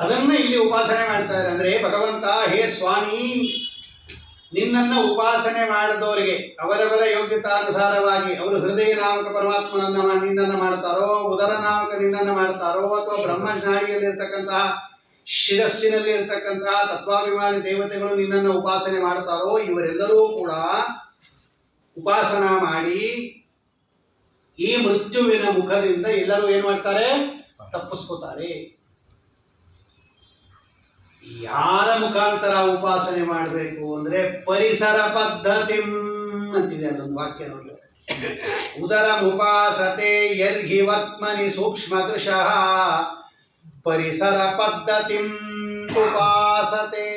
Speaker 1: ಅದನ್ನ ಇಲ್ಲಿ ಉಪಾಸನೆ ಮಾಡ್ತಾ ಇದ್ದಾರೆ. ಅಂದ್ರೆ ಭಗವಂತ ಹೇ ಸ್ವಾಮಿ, ನಿನ್ನನ್ನು ಉಪಾಸನೆ ಮಾಡಿದವರಿಗೆ ಅವರವರ ಯೋಗ್ಯತಾನುಸಾರವಾಗಿ ಅವರು ಹೃದಯ ನಾಮಕ ಪರಮಾತ್ಮನನ್ನ ನಿನ್ನನ್ನು ಮಾಡ್ತಾರೋ, ಉದರ ನಾಮಕ ನಿನ್ನನ್ನು ಮಾಡ್ತಾರೋ, ಅಥವಾ ಬ್ರಹ್ಮಜ್ಞಾನಿಯಲ್ಲಿರ್ತಕ್ಕಂತಹ ಶಿರಸ್ಸಿನಲ್ಲಿ ಇರ್ತಕ್ಕಂತಹ ತತ್ವಾಭಿಮಾನಿ ದೇವತೆಗಳು ನಿನ್ನನ್ನು ಉಪಾಸನೆ ಮಾಡ್ತಾರೋ, ಇವರೆಲ್ಲರೂ ಕೂಡ ಉಪಾಸನಾ ಮಾಡಿ ಈ ಮೃತ್ಯುವಿನ ಮುಖದಿಂದ ಎಲ್ಲರೂ ಏನ್ ಮಾಡ್ತಾರೆ, ತಪ್ಪಿಸ್ಕೋತಾರೆ. ಯಾರ ಮುಖಾಂತರ ಉಪಾಸನೆ ಮಾಡಬೇಕು ಅಂದ್ರೆ ಪರಿಸರ ಪದ್ಧತಿ ಅಂತಿದೆ ಅಲ್ಲೊಂದು ವಾಕ್ಯ ನೋಡಿ. ಉದರ ಉಪಾಸತೆ ಯರ್ಹಿ ವರ್ತ್ಮನಿ ಸೂಕ್ಷ್ಮ ದೃಶಃ ಪರಿಸರ ಪದ್ಧತಿ ಉಪಾಸತೆ.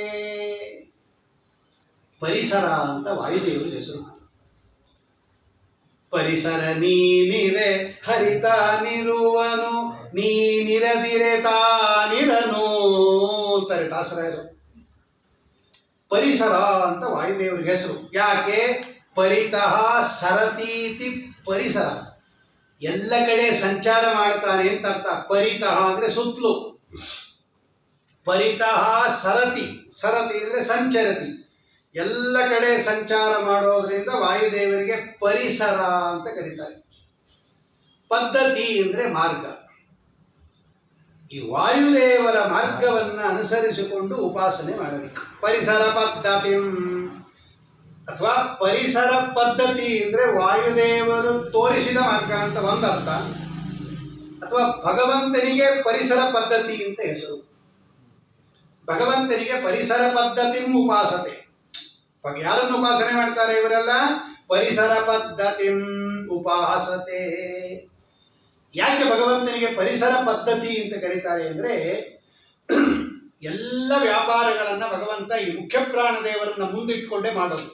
Speaker 1: ಪರಿಸರ ಅಂತ ವಾಯುದೇವರಿಗೆ ಹೆಸರು. ಪರಿಸರ ನೀನಿರೆ ಹರಿತ ನಿರುವನು, ನೀನಿರದಿರೆ ತಾನಿರನು ಅಂತಾರೆ ದಾಸರಾಯರು. ಪರಿಸರ ಅಂತ ವಾಯುದೇವರಿಗೆ ಹೆಸರು. ಯಾಕೆ? ಪರಿತಃ ಸರತೀತಿ ಪರಿಸರ, ಎಲ್ಲ ಕಡೆ ಸಂಚಾರ ಮಾಡ್ತಾನೆ ಅಂತ ಅರ್ಥ. ಪರಿತಃ ಅಂದ್ರೆ ಸುತ್ತಲೂ, ಪರಿತಃ ಸರತಿ, ಸರತಿ ಅಂದ್ರೆ ಸಂಚರತಿ, ಎಲ್ಲ ಕಡೆ ಸಂಚಾರ ಮಾಡೋದ್ರಿಂದ ವಾಯುದೇವರಿಗೆ ಪರಿಸರ ಅಂತ ಕರೀತಾರೆ. ಪದ್ಧತಿ ಅಂದ್ರೆ ಮಾರ್ಗ. ಈ ವಾಯುದೇವರ ಮಾರ್ಗವನ್ನ ಅನುಸರಿಸಿಕೊಂಡು ಉಪಾಸನೆ ಮಾಡಬೇಕು. ಪರಿಸರ ಪದ್ಧತಿ ಅಥವಾ ಪರಿಸರ ಪದ್ಧತಿ ಅಂದ್ರೆ ವಾಯುದೇವರು ತೋರಿಸಿದ ಮಾರ್ಗ ಅಂತ ಒಂದರ್ಥ, ಅಥವಾ ಭಗವಂತನಿಗೆ ಪರಿಸರ ಪದ್ಧತಿ ಅಂತ ಹೆಸರು. ಭಗವಂತನಿಗೆ ಪರಿಸರ ಪದ್ಧತಿ ಉಪಾಸತೆ. ಯಾರನ್ನು ಉಪಾಸನೆ ಮಾಡ್ತಾರೆ ಇವರೆಲ್ಲ? ಪರಿಸರ ಪದ್ಧತಿ ಉಪಾಸತೆ. ಯಾಕೆ ಭಗವಂತನಿಗೆ ಪರಿಸರ ಪದ್ಧತಿ ಅಂತ ಕರೀತಾರೆ ಅಂದ್ರೆ, ಎಲ್ಲ ವ್ಯಾಪಾರಗಳನ್ನ ಭಗವಂತ ಈ ಮುಖ್ಯ ಪ್ರಾಣ ದೇವರನ್ನ ಮುಂದಿಟ್ಕೊಂಡೇ ಮಾಡೋದು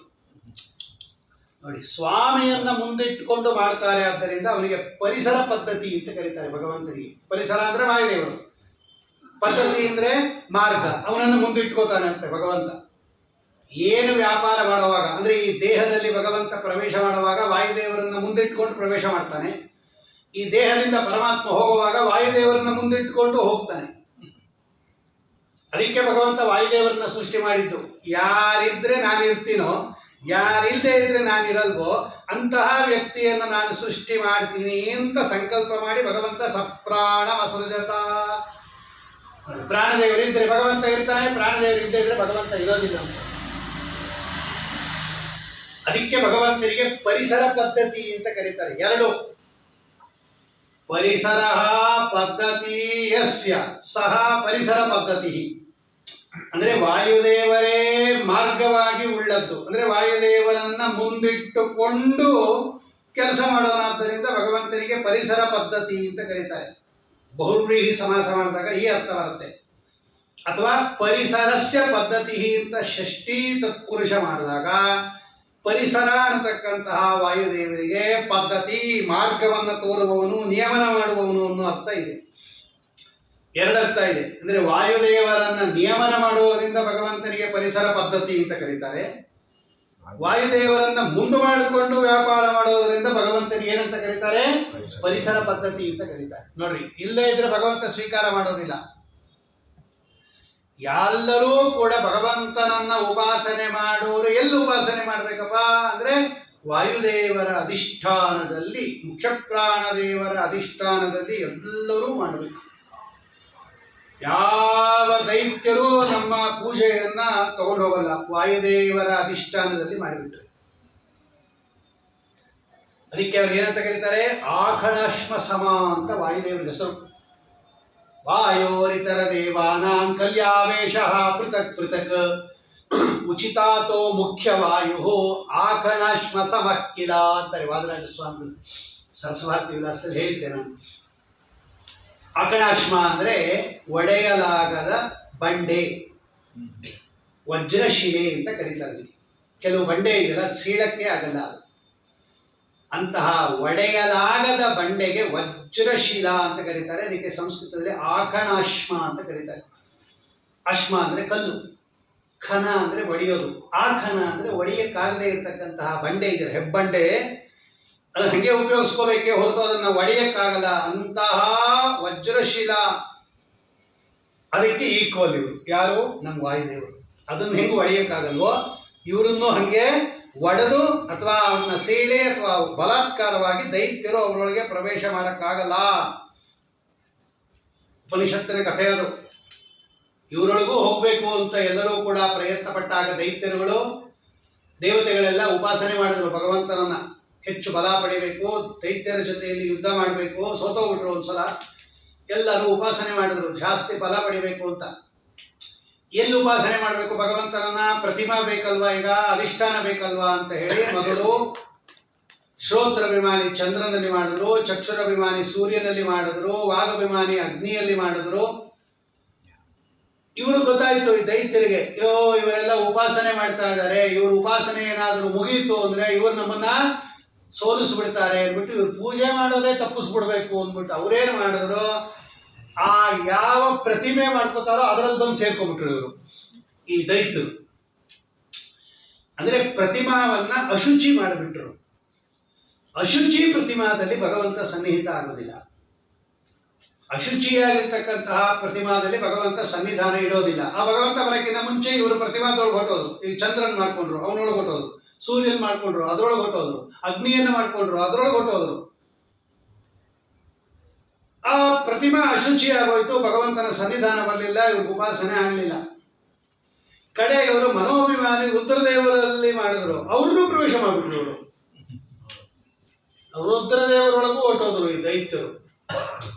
Speaker 1: ನೋಡಿ. ಸ್ವಾಮಿಯನ್ನ ಮುಂದಿಟ್ಟುಕೊಂಡು ಮಾಡ್ತಾರೆ, ಆದ್ದರಿಂದ ಅವನಿಗೆ ಪರಿಸರ ಪದ್ಧತಿ ಅಂತ ಕರೀತಾರೆ. ಭಗವಂತನಿಗೆ ಪರಿಸರ ಅಂದ್ರೆ ವಾಯುದೇವರು, ಪದ್ಧತಿ ಅಂದ್ರೆ ಮಾರ್ಗ. ಅವನನ್ನು ಮುಂದಿಟ್ಕೋತಾನೆ ಅಂತೆ ಭಗವಂತ. ಏನು ವ್ಯಾಪಾರ ಮಾಡುವಾಗ ಅಂದ್ರೆ ಈ ದೇಹದಲ್ಲಿ ಭಗವಂತ ಪ್ರವೇಶ ಮಾಡುವಾಗ ವಾಯುದೇವರನ್ನ ಮುಂದಿಟ್ಕೊಂಡು ಪ್ರವೇಶ ಮಾಡ್ತಾನೆ. ಈ ದೇಹದಿಂದ ಪರಮಾತ್ಮ ಹೋಗುವಾಗ ವಾಯುದೇವರನ್ನ ಮುಂದಿಟ್ಟುಕೊಂಡು ಹೋಗ್ತಾನೆ. ಅದಕ್ಕೆ ಭಗವಂತ ವಾಯುದೇವರನ್ನ ಸೃಷ್ಟಿ ಮಾಡಿದ್ದು. ಯಾರಿದ್ರೆ ನಾನಿರ್ತೀನೋ, ಯಾರಿಲ್ಲದೆ ಇದ್ರೆ ನಾನಿರಲ್ವೋ ಅಂತಹ ವ್ಯಕ್ತಿಯನ್ನು ನಾನು ಸೃಷ್ಟಿ ಮಾಡ್ತೀನಿ ಅಂತ ಸಂಕಲ್ಪ ಮಾಡಿ ಭಗವಂತ ಸಪ್ರಾಣ ಅಸೃಜತ. ಪ್ರಾಣದೇವರಿದ್ದರೆ ಭಗವಂತ ಇರ್ತಾನೆ, ಪ್ರಾಣದೇವರಿದ್ದೇ ಇದ್ರೆ ಭಗವಂತ ಇರೋದಿಲ್ಲ ಅಂತ. ಅದಕ್ಕೆ ಭಗವಂತನಿಗೆ ಪರಿಸರ ಪದ್ಧತಿ ಅಂತ ಕರೀತಾರೆ. ಎರಡು, ಪರಿಸರ ಪದ್ಧತಿ ಯಸ್ಯ ಸಹ ಪರಿಸರ ಪದ್ಧತಿ ಅಂದ್ರೆ ವಾಯುದೇವರೇ ಮಾರ್ಗವಾಗಿ ಉಳ್ಳದ್ದು. ಅಂದ್ರೆ ವಾಯುದೇವರನ್ನ ಮುಂದಿಟ್ಟುಕೊಂಡು ಕೆಲಸ ಮಾಡೋನಾದ್ದರಿಂದ ಭಗವಂತನಿಗೆ ಪರಿಸರ ಪದ್ಧತಿ ಅಂತ ಕರೀತಾರೆ. ಬಹುವ್ರೀಹಿ ಸಮಾಸ ಮಾಡಿದಾಗ ಈ ಅರ್ಥ ಬರುತ್ತೆ. ಅಥವಾ ಪರಿಸರಸ್ಯ ಪದ್ಧತಿ ಅಂತ ಷಷ್ಠಿ ತತ್ಪುರುಷ ಮಾಡಿದಾಗ ಪರಿಸರ ಅಂತಕ್ಕಂತಹ ವಾಯುದೇವರಿಗೆ ಪದ್ಧತಿ, ಮಾರ್ಗವನ್ನು ತೋರುವವನು, ನಿಯಮನ ಮಾಡುವವನು ಅನ್ನೋ ಅರ್ಥ ಇದೆ. ಎರಡರ್ಥ ಇದೆ. ಅಂದರೆ ವಾಯುದೇವರನ್ನ ನಿಯಮನ ಮಾಡುವುದರಿಂದ ಭಗವಂತನಿಗೆ ಪರಿಸರ ಪದ್ಧತಿ ಅಂತ ಕರೀತಾರೆ. ವಾಯುದೇವರನ್ನ ಮುಂದೆ ಮಾಡಿಕೊಂಡು ವ್ಯಾಪಾರ ಮಾಡೋದರಿಂದ ಭಗವಂತನಿಗೆ ಏನಂತ ಕರೀತಾರೆ? ಪರಿಸರ ಪದ್ಧತಿ ಅಂತ ಕರೀತಾರೆ. ನೋಡ್ರಿ, ಇಲ್ಲೇ ಇದ್ರೆ ಭಗವಂತ ಸ್ವೀಕಾರ ಮಾಡೋದಿಲ್ಲ. ಎಲ್ಲರೂ ಕೂಡ ಭಗವಂತನನ್ನ ಉಪಾಸನೆ ಮಾಡೋರು ಎಲ್ಲಿ ಉಪಾಸನೆ ಮಾಡ್ಬೇಕಪ್ಪ ಅಂದ್ರೆ ವಾಯುದೇವರ ಅಧಿಷ್ಠಾನದಲ್ಲಿ, ಮುಖ್ಯ ಪ್ರಾಣದೇವರ ಅಧಿಷ್ಠಾನದಲ್ಲಿ ಎಲ್ಲರೂ ಮಾಡಬೇಕು. ಯಾವ ದೈತ್ಯರು ನಮ್ಮ ಪೂಜೆಯನ್ನ ತಗೊಂಡು ಹೋಗಲ್ಲ, ವಾಯುದೇವರ ಅಧಿಷ್ಠಾನದಲ್ಲಿ ಮಾಡಿಬಿಟ್ರೆ. ಅದಕ್ಕೆ ಅವ್ರು ಏನಂತ ಕರೀತಾರೆ? ಆಖಣಶ್ಮ ಸಮ ಅಂತ ವಾಯುದೇವರ ಹೆಸರು. ವಾಯೋರಿತರ ದೇವಾನಾಂ ಕಲ್ಯಾವೇಶ ಪೃಥಕ್ ಪೃಥಕ್ ಉಚಿತಾತೋ ಮುಖ್ಯ ವಾಯು ಆಖಣಶ್ಮ ಸಮಃ ಕಿಲ ಅಂತಾರೆ ವಾದರಾಜ ಸ್ವಾಮಿ ಸರಸ್ವತಿ ವಿಲಾಸದಲ್ಲಿ ಹೇಳಿದ್ದೆ ನಾನು. ಆಕಣಾಶ್ಮ ಅಂದ್ರೆ ಒಡೆಯಲಾಗದ ಬಂಡೆ, ವಜ್ರಶಿಲೆ ಅಂತ ಕರೀತಾರೆ. ಕೆಲವು ಬಂಡೆ ಇದೆಯಲ್ಲ, ಸೀಳಕ್ಕೆ ಆಗಲ್ಲ. ಅಂತಹ ಒಡೆಯಲಾಗದ ಬಂಡೆಗೆ ವಜ್ರಶಿಲಾ ಅಂತ ಕರೀತಾರೆ. ಅದಕ್ಕೆ ಸಂಸ್ಕೃತದಲ್ಲಿ ಆಕಣಾಶ್ಮ ಅಂತ ಕರೀತಾರೆ. ಅಶ್ಮ ಅಂದ್ರೆ ಕಲ್ಲು, ಖನ ಅಂದ್ರೆ ಒಡೆಯೋದು, ಆಖನ ಅಂದ್ರೆ ಒಡೆಯಕ್ಕಾಗದೇ ಇರತಕ್ಕಂತಹ ಬಂಡೆ ಇದೆ, ಹೆಬ್ಬಂಡೆ. ಅದನ್ನ ಹಂಗೆ ಉಪಯೋಗಿಸ್ಕೋಬೇಕೇ ಹೊರತು ಅದನ್ನ ಒಡೆಯಕ್ಕಾಗಲ್ಲ. ಅಂತಹ ವಜ್ರಶಿಲಾ ಅದಕ್ಕೆ ಈಕ್ವಲ್ ಇವರು. ಯಾರು? ನಮ್ಮ ವಾಯುದೇವರು. ಅದನ್ನು ಹೆಂಗೆ ಒಡೆಯಕ್ಕಾಗಲ್ವೋ ಇವರನ್ನು ಹಂಗೆ ಒಡೆದು ಅಥವಾ ಅವನ್ನ ಸೀಳೆ ಅಥವಾ ಬಲಾತ್ಕಾರವಾಗಿ ದೈತ್ಯರು ಅವರೊಳಗೆ ಪ್ರವೇಶ ಮಾಡೋಕ್ಕಾಗಲ್ಲ. ಉಪನಿಷತ್ತಿನ ಕಥೆ ಅದು. ಇವರೊಳಗೂ ಹೋಗ್ಬೇಕು ಅಂತ ಎಲ್ಲರೂ ಕೂಡ ಪ್ರಯತ್ನ ಪಟ್ಟಾಗ ದೈತ್ಯರುಗಳು, ದೇವತೆಗಳೆಲ್ಲ ಉಪಾಸನೆ ಮಾಡಿದ್ರು ಭಗವಂತನನ್ನ. ಹೆಚ್ಚು ಬಲ ಪಡಿಬೇಕು, ದೈತ್ಯರ ಜೊತೆಯಲ್ಲಿ ಯುದ್ಧ ಮಾಡಬೇಕು. ಸೋತೋಗ್ಬಿಟ್ರು ಒಂದ್ಸಲ. ಎಲ್ಲರೂ ಉಪಾಸನೆ ಮಾಡಿದ್ರು ಜಾಸ್ತಿ ಬಲ ಪಡಿಬೇಕು ಅಂತ. ಎಲ್ಲಿ ಉಪಾಸನೆ ಮಾಡಬೇಕು ಭಗವಂತನನ್ನ? ಪ್ರತಿಮಾ ಬೇಕಲ್ವಾ, ಈಗ ಅಧಿಷ್ಠಾನ ಬೇಕಲ್ವಾ ಅಂತ ಹೇಳಿ ಮೊದಲು ಶ್ರೋತ್ರಾಭಿಮಾನಿ ಚಂದ್ರನಲ್ಲಿ ಮಾಡಿದ್ರು, ಚಕ್ಷುರಾಭಿಮಾನಿ ಸೂರ್ಯನಲ್ಲಿ ಮಾಡಿದ್ರು, ವಾಗಭಿಮಾನಿ ಅಗ್ನಿಯಲ್ಲಿ ಮಾಡಿದ್ರು. ಇವರು ಗೊತ್ತಾಯ್ತು ಈ ದೈತ್ಯರಿಗೆ, ಇವರೆಲ್ಲ ಉಪಾಸನೆ ಮಾಡ್ತಾ ಇದ್ದಾರೆ, ಇವ್ರ ಉಪಾಸನೆ ಏನಾದರೂ ಮುಗೀತು ಅಂದ್ರೆ ಇವರು ನಮ್ಮನ್ನ ಸೋಲಿಸ್ಬಿಡ್ತಾರೆ ಅಂದ್ಬಿಟ್ಟು ಇವ್ರು ಪೂಜೆ ಮಾಡೋದೇ ತಪ್ಪಿಸ್ಬಿಡ್ಬೇಕು ಅಂದ್ಬಿಟ್ಟು ಅವ್ರೇನು ಮಾಡಿದ್ರು, ಆ ಯಾವ ಪ್ರತಿಮೆ ಮಾಡ್ಕೋತಾರೋ ಅದರಲ್ಲಿ ಬಂದು ಸೇರ್ಕೊಂಡ್ಬಿಟ್ರು ಇವರು, ಈ ದೈತ್ಯರು. ಅಂದ್ರೆ ಪ್ರತಿಮಾವನ್ನ ಅಶುಚಿ ಮಾಡಿಬಿಟ್ರು. ಅಶುಚಿ ಪ್ರತಿಮಾದಲ್ಲಿ ಭಗವಂತ ಸನ್ನಿಹಿತ ಆಗೋದಿಲ್ಲ. ಅಶುಚಿಯಾಗಿರ್ತಕ್ಕಂತಹ ಪ್ರತಿಮಾದಲ್ಲಿ ಭಗವಂತ ಸನ್ನಿಧಾನ ಇಡೋದಿಲ್ಲ. ಆ ಭಗವಂತ ಬರಕ್ಕಿಂತ ಮುಂಚೆ ಇವರು ಪ್ರತಿಮಾದೊಳಗೆ ಹೊಟ್ಟೋದು. ಈ ಚಂದ್ರನ್ ಮಾಡ್ಕೊಂಡ್ರು, ಅವನೊಳಗೆ ಹೊಟ್ಟೋದು. ಸೂರ್ಯನ್ ಮಾಡ್ಕೊಂಡ್ರು, ಅದ್ರೊಳಗೆ ಹೊಟ್ಟೋದ್ರು. ಅಗ್ನಿಯನ್ನ ಮಾಡ್ಕೊಂಡ್ರು, ಅದ್ರೊಳಗೆ ಹೊಟ್ಟೋದ್ರು. ಆ ಪ್ರತಿಮಾ ಅಶುಚಿ ಆಗೋಯ್ತು, ಭಗವಂತನ ಸನ್ನಿಧಾನ ಬರಲಿಲ್ಲ, ಇವ್ರಿಗೆ ಉಪಾಸನೆ ಆಗಲಿಲ್ಲ. ಕಡೆಗೆ ಇವರು ಮನೋಭಿಮಾನಿ ರುದ್ರದೇವರಲ್ಲಿ ಮಾಡಿದ್ರು, ಅವ್ರನ್ನೂ ಪ್ರವೇಶ ಮಾಡಿಬಿಟ್ರು. ಇವರು ರುದ್ರದೇವರೊಳಗೂ ಹೊಟ್ಟೋದ್ರು ಈ ದೈತ್ಯರು,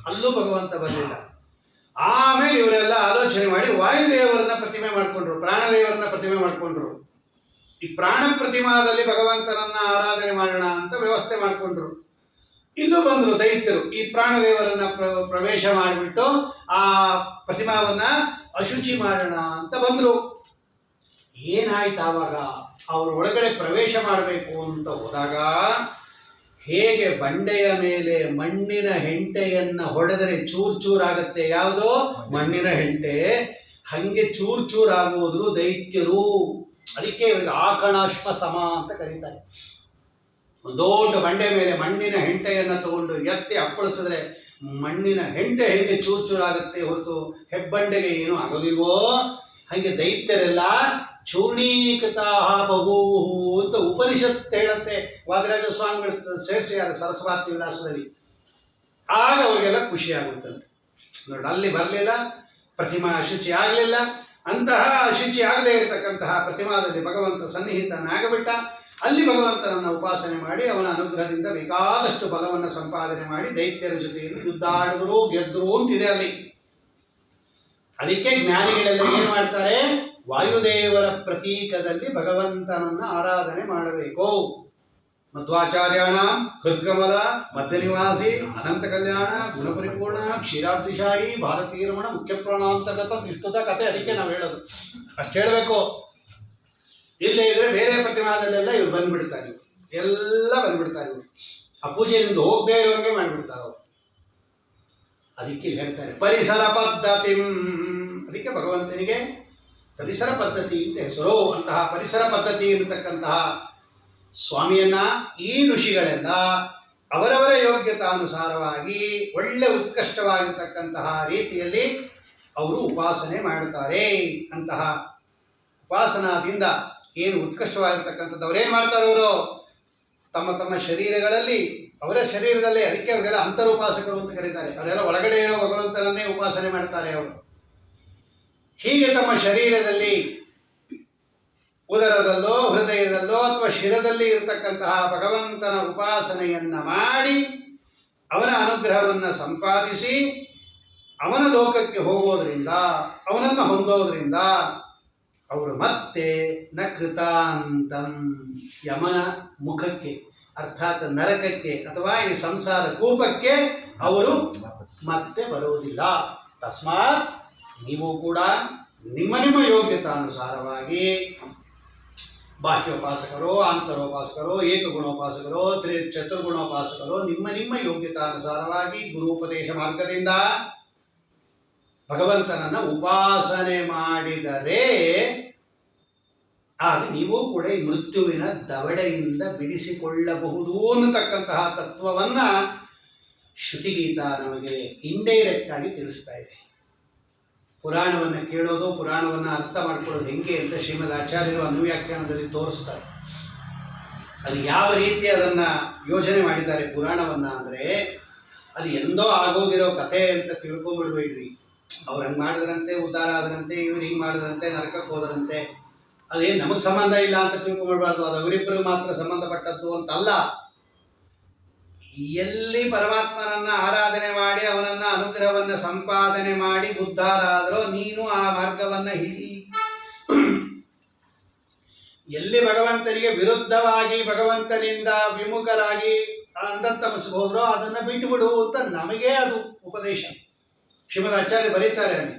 Speaker 1: ಅಲ್ಲೂ ಭಗವಂತ ಬರಲಿಲ್ಲ. ಆಮೇಲೆ ಇವರೆಲ್ಲ ಆಲೋಚನೆ ಮಾಡಿ ವಾಯುದೇವರನ್ನ ಪ್ರತಿಮೆ ಮಾಡ್ಕೊಂಡ್ರು, ಪ್ರಾಣದೇವರನ್ನ ಪ್ರತಿಮೆ ಮಾಡ್ಕೊಂಡ್ರು. ಈ ಪ್ರಾಣ ಪ್ರತಿಮಾದಲ್ಲಿ ಭಗವಂತನನ್ನ ಆರಾಧನೆ ಮಾಡೋಣ ಅಂತ ವ್ಯವಸ್ಥೆ ಮಾಡಿಕೊಂಡ್ರು. ಇಲ್ಲೂ ಬಂದ್ರು ದೈತ್ಯರು, ಈ ಪ್ರಾಣದೇವರನ್ನ ಪ್ರವೇಶ ಮಾಡಿಬಿಟ್ಟು ಆ ಪ್ರತಿಮಾವನ್ನ ಅಶುಚಿ ಮಾಡೋಣ ಅಂತ ಬಂದ್ರು. ಏನಾಯ್ತು ಆವಾಗ? ಅವ್ರ ಒಳಗಡೆ ಪ್ರವೇಶ ಮಾಡಬೇಕು ಅಂತ ಹೋದಾಗ ಹೇಗೆ ಬಂಡೆಯ ಮೇಲೆ ಮಣ್ಣಿನ ಹೆಂಟೆಯನ್ನ ಹೊಡೆದರೆ ಚೂರ್ ಚೂರ್ ಆಗತ್ತೆ, ಯಾವುದು? ಮಣ್ಣಿನ ಹೆಂಟೆ. ಹಂಗೆ ಚೂರ್ ಚೂರ್ ಆಗುವುದ್ರು ದೈತ್ಯರು. ಅದಕ್ಕೆ ಇವರಿಗೆ ಆಕಣಾಶ್ಮ ಸಮ ಅಂತ ಕರೀತಾರೆ. ಒಂದು ದೊಡ್ಡ ಬಂಡೆ ಮೇಲೆ ಮಣ್ಣಿನ ಹೆಂಟೆಯನ್ನು ತಗೊಂಡು ಎತ್ತಿ ಅಪ್ಪಳಿಸಿದ್ರೆ ಮಣ್ಣಿನ ಹೆಂಟೆ ಹೇಗೆ ಚೂರು ಚೂರಾಗುತ್ತೆ ಹೊರತು ಹೆಬ್ಬಂಡೆಗೆ ಏನೂ ಆಗೋದಿಲ್ವೋ ಹಾಗೆ ದೈತ್ಯರೆಲ್ಲ ಚೂರ್ಣೀಕೃತ ಬಹು ಅಂತ ಉಪನಿಷತ್ ಹೇಳುತ್ತೆ. ವಾದಿರಾಜ ಸ್ವಾಮಿಗಳು ಸೇರಿಸಿದ್ದಾರೆ ಸರಸ್ವಾತಿ ವಿಲಾಸದಲ್ಲಿ. ಆಗ ಅವರಿಗೆಲ್ಲ ಖುಷಿ ಆಗುತ್ತಂತೆ. ನೋಡಿ, ಅಲ್ಲಿ ಬರಲಿಲ್ಲ, ಪ್ರತಿಮಾ ಅಶುಚಿ ಆಗಲಿಲ್ಲ. ಅಂತಹ ಅಶುಚಿ ಆಗದೇ ಇರತಕ್ಕಂತಹ ಪ್ರತಿಮಾದಲ್ಲಿ ಭಗವಂತ ಸನ್ನಿಹಿತನಾಗಬಿಟ್ಟ. ಅಲ್ಲಿ ಭಗವಂತನನ್ನು ಉಪಾಸನೆ ಮಾಡಿ ಅವನ ಅನುಗ್ರಹದಿಂದ ಬೇಕಾದಷ್ಟು ಬಲವನ್ನು ಸಂಪಾದನೆ ಮಾಡಿ ದೈತ್ಯರ ಜೊತೆಯಲ್ಲಿ ಯುದ್ಧಾಡಿದ್ರು, ಗೆದ್ರು ಅಂತಿದೆ ಅಲ್ಲಿ. ಅದಕ್ಕೆ ಜ್ಞಾನಿಗಳೆಲ್ಲ ಏನು ಮಾಡ್ತಾರೆ? ವಾಯುದೇವರ ಪ್ರತೀಕದಲ್ಲಿ ಭಗವಂತನನ್ನ ಆರಾಧನೆ ಮಾಡಬೇಕು. ಮಧ್ವಾಚಾರ್ಯಾಣ ಹೃದ್ಗಮಲ ಮಧ್ಯನಿವಾಸಿ ಅನಂತ ಕಲ್ಯಾಣ ಗುಣಪರಿಪೂರ್ಣ ಕ್ಷೀರಾಬ್ಧಿಶಾಹಿ ಭಾರತೀಯ ರಮಣ ಮುಖ್ಯ ಪ್ರಾಣಾಂತರ್ಗತ ವಿಸ್ತೃತ ಕಥೆ. ಅದಕ್ಕೆ ನಾವು ಹೇಳೋದು ಅಷ್ಟು ಹೇಳಬೇಕು. ಇಲ್ಲೇ ಇದ್ರೆ ಬೇರೆ ಪ್ರತಿಮಾದಲ್ಲೆಲ್ಲ ಇವ್ರು ಬಂದ್ಬಿಡ್ತಾರೆ, ಎಲ್ಲ ಬಂದ್ಬಿಡ್ತಾರೆ. ಇವರು ಆ ಪೂಜೆಯಿಂದ ಹೋಗದೇ ಇರೋಂಗೆ ಮಾಡಿಬಿಡ್ತಾರೆ ಅವರು. ಅದಕ್ಕೆ ಹೇಳ್ತಾರೆ ಪರಿಸರ ಪದ್ಧತಿ. ಅದಕ್ಕೆ ಭಗವಂತನಿಗೆ ಪರಿಸರ ಪದ್ಧತಿ ಅಂತ ಹೆಸರು. ಅಂತಹ ಪರಿಸರ ಪದ್ಧತಿ ಇರತಕ್ಕಂತಹ ಸ್ವಾಮಿಯನ್ನ ಈ ಋಷಿಗಳೆಲ್ಲ ಅವರವರ ಯೋಗ್ಯತಾನುಸಾರವಾಗಿ ಒಳ್ಳೆ ಉತ್ಕೃಷ್ಟವಾಗಿರ್ತಕ್ಕಂತಹ ರೀತಿಯಲ್ಲಿ ಅವರು ಉಪಾಸನೆ ಮಾಡುತ್ತಾರೆ. ಅಂತಹ ಉಪಾಸನಾದಿಂದ ಏನು ಉತ್ಕೃಷ್ಟವಾಗಿರ್ತಕ್ಕಂಥದ್ದು ಅವರೇನು ಮಾಡ್ತಾರೆ? ಅವರು ತಮ್ಮ ತಮ್ಮ ಶರೀರಗಳಲ್ಲಿ, ಅವರ ಶರೀರದಲ್ಲೇ, ಅದಕ್ಕೆ ಅವರೆಲ್ಲ ಅಂತರುಪಾಸಕರು ಅಂತ ಕರೀತಾರೆ. ಅವರೆಲ್ಲ ಒಳಗಡೆ ಇರೋ ಭಗವಂತನನ್ನೇ ಉಪಾಸನೆ ಮಾಡ್ತಾರೆ ಅವರು. ಹೀಗೆ ತಮ್ಮ ಶರೀರದಲ್ಲಿ ಉದರದಲ್ಲೋ ಹೃದಯದಲ್ಲೋ ಅಥವಾ ಶಿರದಲ್ಲಿ ಇರತಕ್ಕಂತಹ ಭಗವಂತನ ಉಪಾಸನೆಯನ್ನ ಮಾಡಿ ಅವನ ಅನುಗ್ರಹವನ್ನು ಸಂಪಾದಿಸಿ ಅವನ ಲೋಕಕ್ಕೆ ಹೋಗೋದ್ರಿಂದ, ಅವನನ್ನು ಹೊಂದೋದ್ರಿಂದ ಅವರು ಮತ್ತೆ ನ ಕೃತಾಂತಂ, ಯಮನ ಮುಖಕ್ಕೆ ಅರ್ಥಾತ್ ನರಕಕ್ಕೆ ಅಥವಾ ಈ ಸಂಸಾರ ಕೂಪಕ್ಕೆ ಅವರು ಮತ್ತೆ ಬರೋದಿಲ್ಲ. ತಸ್ಮಾತ್ ನೀವು ಕೂಡ ನಿಮ್ಮ ನಿಮ್ಮ ಯೋಗ್ಯತಾನುಸಾರವಾಗಿ ಬಾಹ್ಯೋಪಾಸಕರೋ, ಆಂತರೋಪಾಸಕರೋ, ಏಕಗುಣೋಪಾಸಕರೋ, ಚತುರ್ಗುಣೋಪಾಸಕರೋ, ನಿಮ್ಮ ನಿಮ್ಮ ಯೋಗ್ಯತಾನುಸಾರವಾಗಿ ಗುರುಪದೇಶ ಮಾರ್ಗದಿಂದ ಭಗವಂತನನ್ನ ಉಪಾಸನೆ ಮಾಡಿದರೆ ಆಗ ನೀವು ಕೂಡ ಈ ಮೃತ್ಯುವಿನ ದವಡೆಯಿಂದ ಬಿಡಿಸಿಕೊಳ್ಳಬಹುದು ಅನ್ನತಕ್ಕಂತಹ ತತ್ವವನ್ನ ಶ್ರುತಿಗೀತ ನಮಗೆ ಇಂಡೈರೆಕ್ಟ್ ಆಗಿ ತಿಳಿಸ್ತಾ ಇದೆ. ಪುರಾಣವನ್ನು ಕೇಳೋದು, ಪುರಾಣವನ್ನು ಅರ್ಥ ಮಾಡ್ಕೊಳ್ಳೋದು ಹೆಂಗೆ ಅಂತ ಶ್ರೀಮದ್ ಆಚಾರ್ಯರು ಅನುವ್ಯಾಖ್ಯಾನದಲ್ಲಿ ತೋರಿಸ್ತಾರೆ. ಅದು ಯಾವ ರೀತಿ ಅದನ್ನು ಯೋಜನೆ ಮಾಡಿದ್ದಾರೆ ಪುರಾಣವನ್ನು ಅಂದರೆ, ಅದು ಎಂದೋ ಆಗೋಗಿರೋ ಕಥೆ ಅಂತ ತಿಳ್ಕೊಂಬಿಡ್ಬೇಡ್ರಿ. ಅವ್ರು ಹಂಗೆ ಮಾಡಿದ್ರಂತೆ ಉದ್ಧಾರ ಆದ್ರಂತೆ, ಇವ್ರು ಹಿಂಗೆ ಮಾಡಿದ್ರಂತೆ ನರಕಕ್ಕೆ ಹೋದ್ರಂತೆ, ಅದೇನು ನಮಗೆ ಸಂಬಂಧ ಇಲ್ಲ ಅಂತ ತಿಳ್ಕೊಂಬಿಡ್ಬಾರ್ದು. ಅದು ಅವರಿಬ್ಬರು ಮಾತ್ರ ಸಂಬಂಧಪಟ್ಟದ್ದು ಅಂತಲ್ಲ. ಎಲ್ಲಿ ಪರಮಾತ್ಮನನ್ನ ಆರಾಧನೆ ಮಾಡಿ ಅವನನ್ನ ಅನುಗ್ರಹವನ್ನು ಸಂಪಾದನೆ ಮಾಡಿ ಉದ್ಧಾರ ಆದ್ರೋ ನೀನು ಆ ಮಾರ್ಗವನ್ನ ಹಿಡಿ. ಎಲ್ಲಿ ಭಗವಂತನಿಗೆ ವಿರುದ್ಧವಾಗಿ ಭಗವಂತನಿಂದ ವಿಮುಖರಾಗಿ ಅಂಧತಮಸ್ಬೋದ್ರೋ ಅದನ್ನ ಬಿಟ್ಟುಬಿಡು ಅಂತ ನಮಗೆ ಅದು ಉಪದೇಶ. ಶ್ರೀಮದ್ ಆಚಾರ್ಯ ಬರೀತಾರೆ ಅಲ್ಲಿ.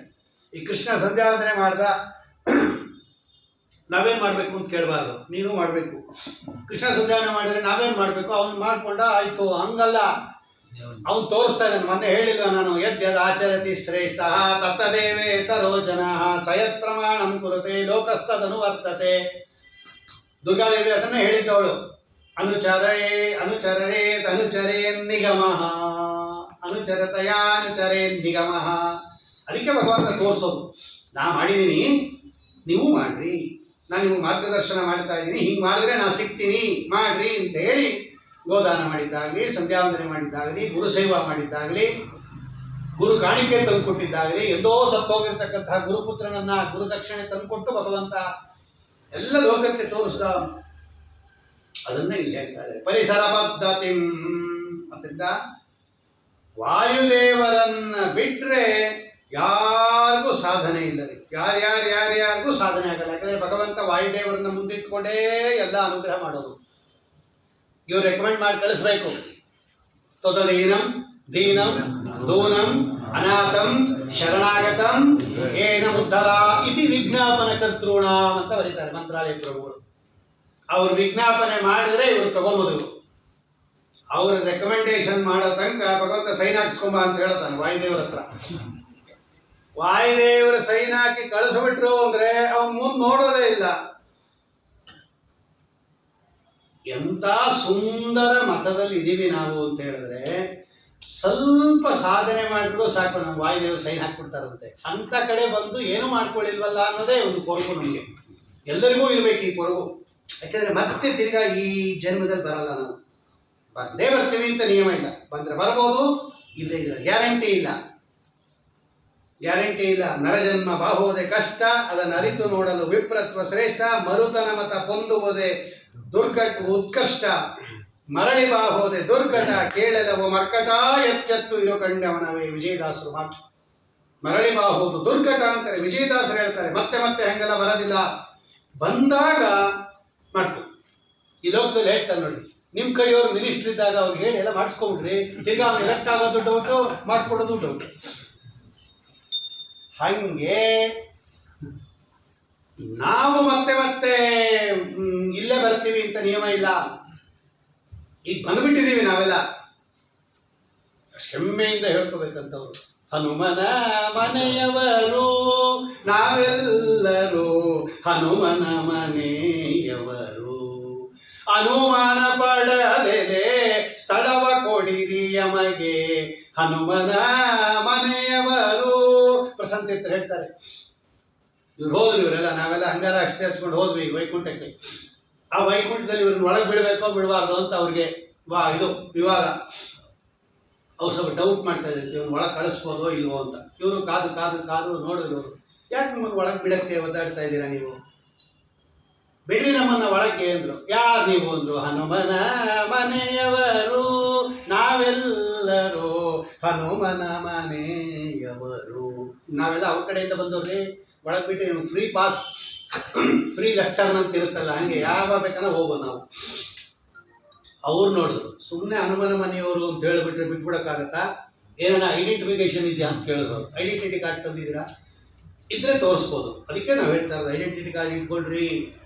Speaker 1: ಈ ಕೃಷ್ಣ ಸಂಧ್ಯಾವಂದನೆ ಮಾಡ್ದ, ನಾವೇನು ಮಾಡಬೇಕು ಅಂತ ಕೇಳಬಾರ್ದು, ನೀನು ಮಾಡಬೇಕು. ಕೃಷ್ಣ ಸಂಧ್ಯಾವನೆ ಮಾಡಿದ್ರೆ ನಾವೇನು ಮಾಡಬೇಕು? ಅವನು ಮಾಡ್ಕೊಂಡ ಆಯ್ತು, ಹಂಗಲ್ಲ. ಅವನು ತೋರಿಸ್ತಾ ಇದ್ದಾನೆ. ಮೊನ್ನೆ ಹೇಳಿಲ್ವ ನಾನು, ಯದ್ಯದ್ ಆಚರತಿ ಶ್ರೇಷ್ಠ ತತ್ತದೇವೇತರೋ ಜನಃ ಸಯತ್ ಪ್ರಮಾಣಂ ಕುರುತೆ ಲೋಕಸ್ತದನು ವರ್ತತೆ. ದುರ್ಗಾದೇವಿ ಅದನ್ನೇ ಹೇಳಿದ್ದವಳು. ಅನುಚರೇ ನಿಗಮಃ ಅನುಚರತಯಾನುಚರೇ ನಿಗಮಃ. ಅದಕ್ಕೆ ಭಗವಂತ ತೋರಿಸೋದು, ನಾ ಮಾಡಿದ್ದೀನಿ, ನೀವು ಮಾಡ್ರಿ, ನಾನು ನಿಮಗೆ ಮಾರ್ಗದರ್ಶನ ಮಾಡ್ತಾ ಇದ್ದೀನಿ, ಹಿಂಗೆ ಮಾಡಿದ್ರೆ ನಾನು ಸಿಗ್ತೀನಿ, ಮಾಡ್ರಿ ಅಂತ ಹೇಳಿ ಗೋದಾನ ಮಾಡಿದ್ದಾಗಲಿ, ಸಂಧ್ಯಾವಂದನೆ ಮಾಡಿದ್ದಾಗಲಿ, ಗುರುಸೇವಾ ಮಾಡಿದ್ದಾಗಲಿ, ಗುರು ಕಾಣಿಕೆ ತಂದುಕೊಟ್ಟಿದ್ದಾಗಲಿ, ಎಂದೋ ಸತ್ತೋಗಿರ್ತಕ್ಕಂತಹ ಗುರುಪುತ್ರನನ್ನ ಗುರುದಕ್ಷಿಣೆ ತಂದುಕೊಟ್ಟು ಭಗವಂತ ಎಲ್ಲ ಲೋಕಕ್ಕೆ ತೋರಿಸಿದ. ಅದನ್ನೇ ಇಲ್ಲಿ ಹೇಳ್ತಾರೆ ಪರಿಸರ ಪದ್ಧತಿ. ಅದರಿಂದ ವಾಯುದೇವರನ್ನ ಬಿಟ್ಟರೆ ಯಾರಿಗೂ ಸಾಧನೆ ಇಲ್ಲ ರೀ. ಯಾರ್ಯಾರಿಗೂ ಸಾಧನೆ ಆಗಲ್ಲ. ಯಾಕಂದರೆ ಭಗವಂತ ವಾಯುದೇವರನ್ನ ಮುಂದಿಟ್ಕೊಂಡೇ ಎಲ್ಲ ಅನುಗ್ರಹ ಮಾಡೋದು. ಇವ್ರು ರೆಕಮೆಂಡ್ ಮಾಡಿ ಕಳಿಸ್ಬೇಕು. ತೊದಲೀನಂ ದೀನಂ ದೂನಂ ಅನಾಥಂ ಶರಣಾಗತಂ ಏನ ಉದ್ಧರ ಇತಿ ವಿಜ್ಞಾಪನ ಕರ್ತೃಣಾಂ ಅಂತ ಬರೀತಾರೆ ಮಂತ್ರಾಲಯ ಪ್ರಭುಗಳು. ಅವ್ರು ವಿಜ್ಞಾಪನೆ ಮಾಡಿದ್ರೆ ಇವರು ತಗೋಬೋದು. ಅವ್ರ ರೆಕಮೆಂಡೇಶನ್ ಮಾಡೋ ತನಕ ಭಗವಂತ ಸೈನ್ ಹಾಕ್ಸ್ಕೊಂಬ ಅಂತ ಹೇಳ್ತಾನೆ ವಾಯುದೇವರ ಹತ್ರ. ವಾಯುದೇವರ ಸೈನ್ ಹಾಕಿ ಕಳಿಸ್ಬಿಟ್ರು ಅಂದ್ರೆ ಅವನ್ ಮುಂದೆ ನೋಡೋದೇ ಇಲ್ಲ. ಎಂಥ ಸುಂದರ ಮತದಲ್ಲಿ ಇದೀವಿ ನಾವು ಅಂತ ಹೇಳಿದ್ರೆ, ಸ್ವಲ್ಪ ಸಾಧನೆ ಮಾಡಿದ್ರು ಸಾಕು, ನಮ್ಮ ವಾಯುದೇವರು ಸೈನ್ ಹಾಕ್ಬಿಡ್ತಾರಂತೆ. ಅಂತ ಕಡೆ ಬಂದು ಏನು ಮಾಡ್ಕೊಳ್ಳಿಲ್ವಲ್ಲ ಅನ್ನೋದೇ ಒಂದು ಕೊರಗು ನಮಗೆ. ಎಲ್ಲರಿಗೂ ಇರಬೇಕು ಈ ಕೊರಗು. ಯಾಕೆಂದರೆ ಮತ್ತೆ ತಿರ್ಗಾ ಈ ಜನ್ಮದಲ್ಲಿ ಬರಲ್ಲ. ನಾವು ಬಂದೇ ಬರ್ತೀವಿ ಅಂತ ನಿಯಮ ಇಲ್ಲ. ಬಂದರೆ ಬರ್ಬೋದು, ಇಲ್ಲೇ ಇಲ್ಲ, ಗ್ಯಾರಂಟಿ ಇಲ್ಲ, ಗ್ಯಾರಂಟಿ ಇಲ್ಲ. ನರಜನ್ಮ ಬಾಹುವುದೇ ಕಷ್ಟ, ಅದನ್ನು ಅರಿತು ನೋಡಲು ವಿಪ್ರತ್ವ ಶ್ರೇಷ್ಠ. ಮರುತನ ಮತ ಪೊಂದುವುದೇ ಉತ್ಕೃಷ್ಟ. ಮರಳಿ ಬಾಹೋದೆ ದುರ್ಗಟ, ಕೇಳದವು ಮರ್ಕಟ, ಎಚ್ಚೆತ್ತು ಇರೋ ಕಂಡವನವೇ. ವಿಜಯದಾಸರು ಮಾತು. ಮರಳಿ ಬಾಹುವುದು ದುರ್ಗಟ ಅಂತಾರೆ, ವಿಜಯದಾಸರು ಹೇಳ್ತಾರೆ. ಮತ್ತೆ ಮತ್ತೆ ಹಂಗೆಲ್ಲ ಬರೋದಿಲ್ಲ, ಬಂದಾಗ ಮಾಡ್ಕೊ. ಈ ಲೋಕದಲ್ಲಿ ಹೇಳ್ತಾರೆ ನೋಡಿ, ನಿಮ್ಮ ಕಡೆಯವರು ಮಿನಿಸ್ಟ್ರ್ ಇದ್ದಾಗ ಅವ್ರಿಗೆ ಹೇಳಿ ಎಲ್ಲ ಮಾಡಿಸ್ಕೊಂಡ್ರಿ, ತಿರ್ಗಾ ಅವ್ರು ಎಲೆಕ್ಟ್ ಆಗೋದು ಡೌಟು, ಮಾಡಿಕೊಡೋದು ಡೌಟು. ಹಂಗೆ ನಾವು ಮತ್ತೆ ಮತ್ತೆ ಇಲ್ಲೇ ಬರ್ತೀವಿ ಅಂತ ನಿಯಮ ಇಲ್ಲ. ಈಗ ಬಂದ್ಬಿಟ್ಟಿದ್ದೀವಿ ನಾವೆಲ್ಲ, ಹೆಮ್ಮೆಯಿಂದ ಹೇಳ್ಕೋಬೇಕಂತವ್ರು. ಹನುಮನ ಮನೆಯವರು ನಾವೆಲ್ಲರೂ, ಹನುಮನ ಮನೆಯವರು. ಅನುಮಾನ ಪಡದೆಲೆ ಸ್ಥಳವ ಕೊಡಿರಿ ಯಮಗೆ, ಹನುಮನ ಮನೆಯವರು. ಪ್ರಸಂತಿರ್ತರು ಹೇಳ್ತಾರೆ, ಇವ್ರು ಹೋದ್ರು, ಇವರೆಲ್ಲ ನಾವೆಲ್ಲ ಹಂಗಾರ ಅಷ್ಟೇ ಹಚ್ಕೊಂಡು ಹೋದ್ವಿ ವೈಕುಂಠಕ್ಕೆ. ಆ ವೈಕುಂಠದಲ್ಲಿ ಇವ್ರನ್ನ ಒಳಗೆ ಬಿಡಬೇಕೋ ಬಿಡಬಾರ್ದು ಅಂತ ಅವ್ರಿಗೆ ಇದು ವಿವಾದ. ಅವ್ರು ಸ್ವಲ್ಪ ಡೌಟ್ ಮಾಡ್ತಾ ಇದ್ದಾರೆ, ಇವ್ನು ಒಳಗೆ ಕಳಿಸ್ಬೋದೋ ಇಲ್ವೋ ಅಂತ. ಇವರು ಕಾದು ಕಾದು ಕಾದು ನೋಡಿದ್ರು, ಅವರು ಯಾಕೆ ನಿಮ್ಮನ್ನು ಒಳಗೆ ಬಿಡಕ್ಕೆ ಒದ್ದಾಡ್ತಾ ಇದ್ದೀರಾ ನೀವು, ಬಿಡ್ರಿ ನಮ್ಮನ್ನ ಒಳಗೆ ಅಂದ್ರು. ಯಾರು ನೀವು ಅಂದ್ರು, ಹನುಮನ ಮನೆಯವರು ನಾವೆಲ್ಲರೂ, ಹನುಮನ ಮನೆಯವರು. ನಾವೆಲ್ಲ ಅವ್ರ ಕಡೆಯಿಂದ ಬಂದವ್ರಿ, ಒಳಗೆ ಬಿಟ್ಟು ನಿಮ್ಗೆ free pass, free left turn ಅಂತ ಇರುತ್ತಲ್ಲ, ಹಂಗೆ ಯಾವಾಗ ಬೇಕಂದ್ರೆ ಹೋಗೋದು ನಾವು. ಅವ್ರು ನೋಡಿದ್ರು, ಸುಮ್ಮನೆ ಹನುಮನ ಮನೆಯವರು ಅಂತ ಹೇಳಿಬಿಟ್ರೆ ಬಿಟ್ಬಿಡೋಕ್ಕಾಗತ್ತಾ? ಏನಾರ ಐಡೆಂಟಿಫಿಕೇಶನ್ ಇದೆಯಾ ಅಂತ ಕೇಳಿದ್ರು. ಐಡೆಂಟಿಟಿ ಕಾರ್ಡ್ ತಂದಿದ್ದೀರಾ? ಇದ್ರೆ ತೋರಿಸ್ಬೋದು. ಅದಕ್ಕೆ ನಾವು ಹೇಳ್ತಾ ಇರೋದು, ಐಡೆಂಟಿಟಿ ಕಾರ್ಡ್ ಇಟ್ಕೊಳ್ರಿ.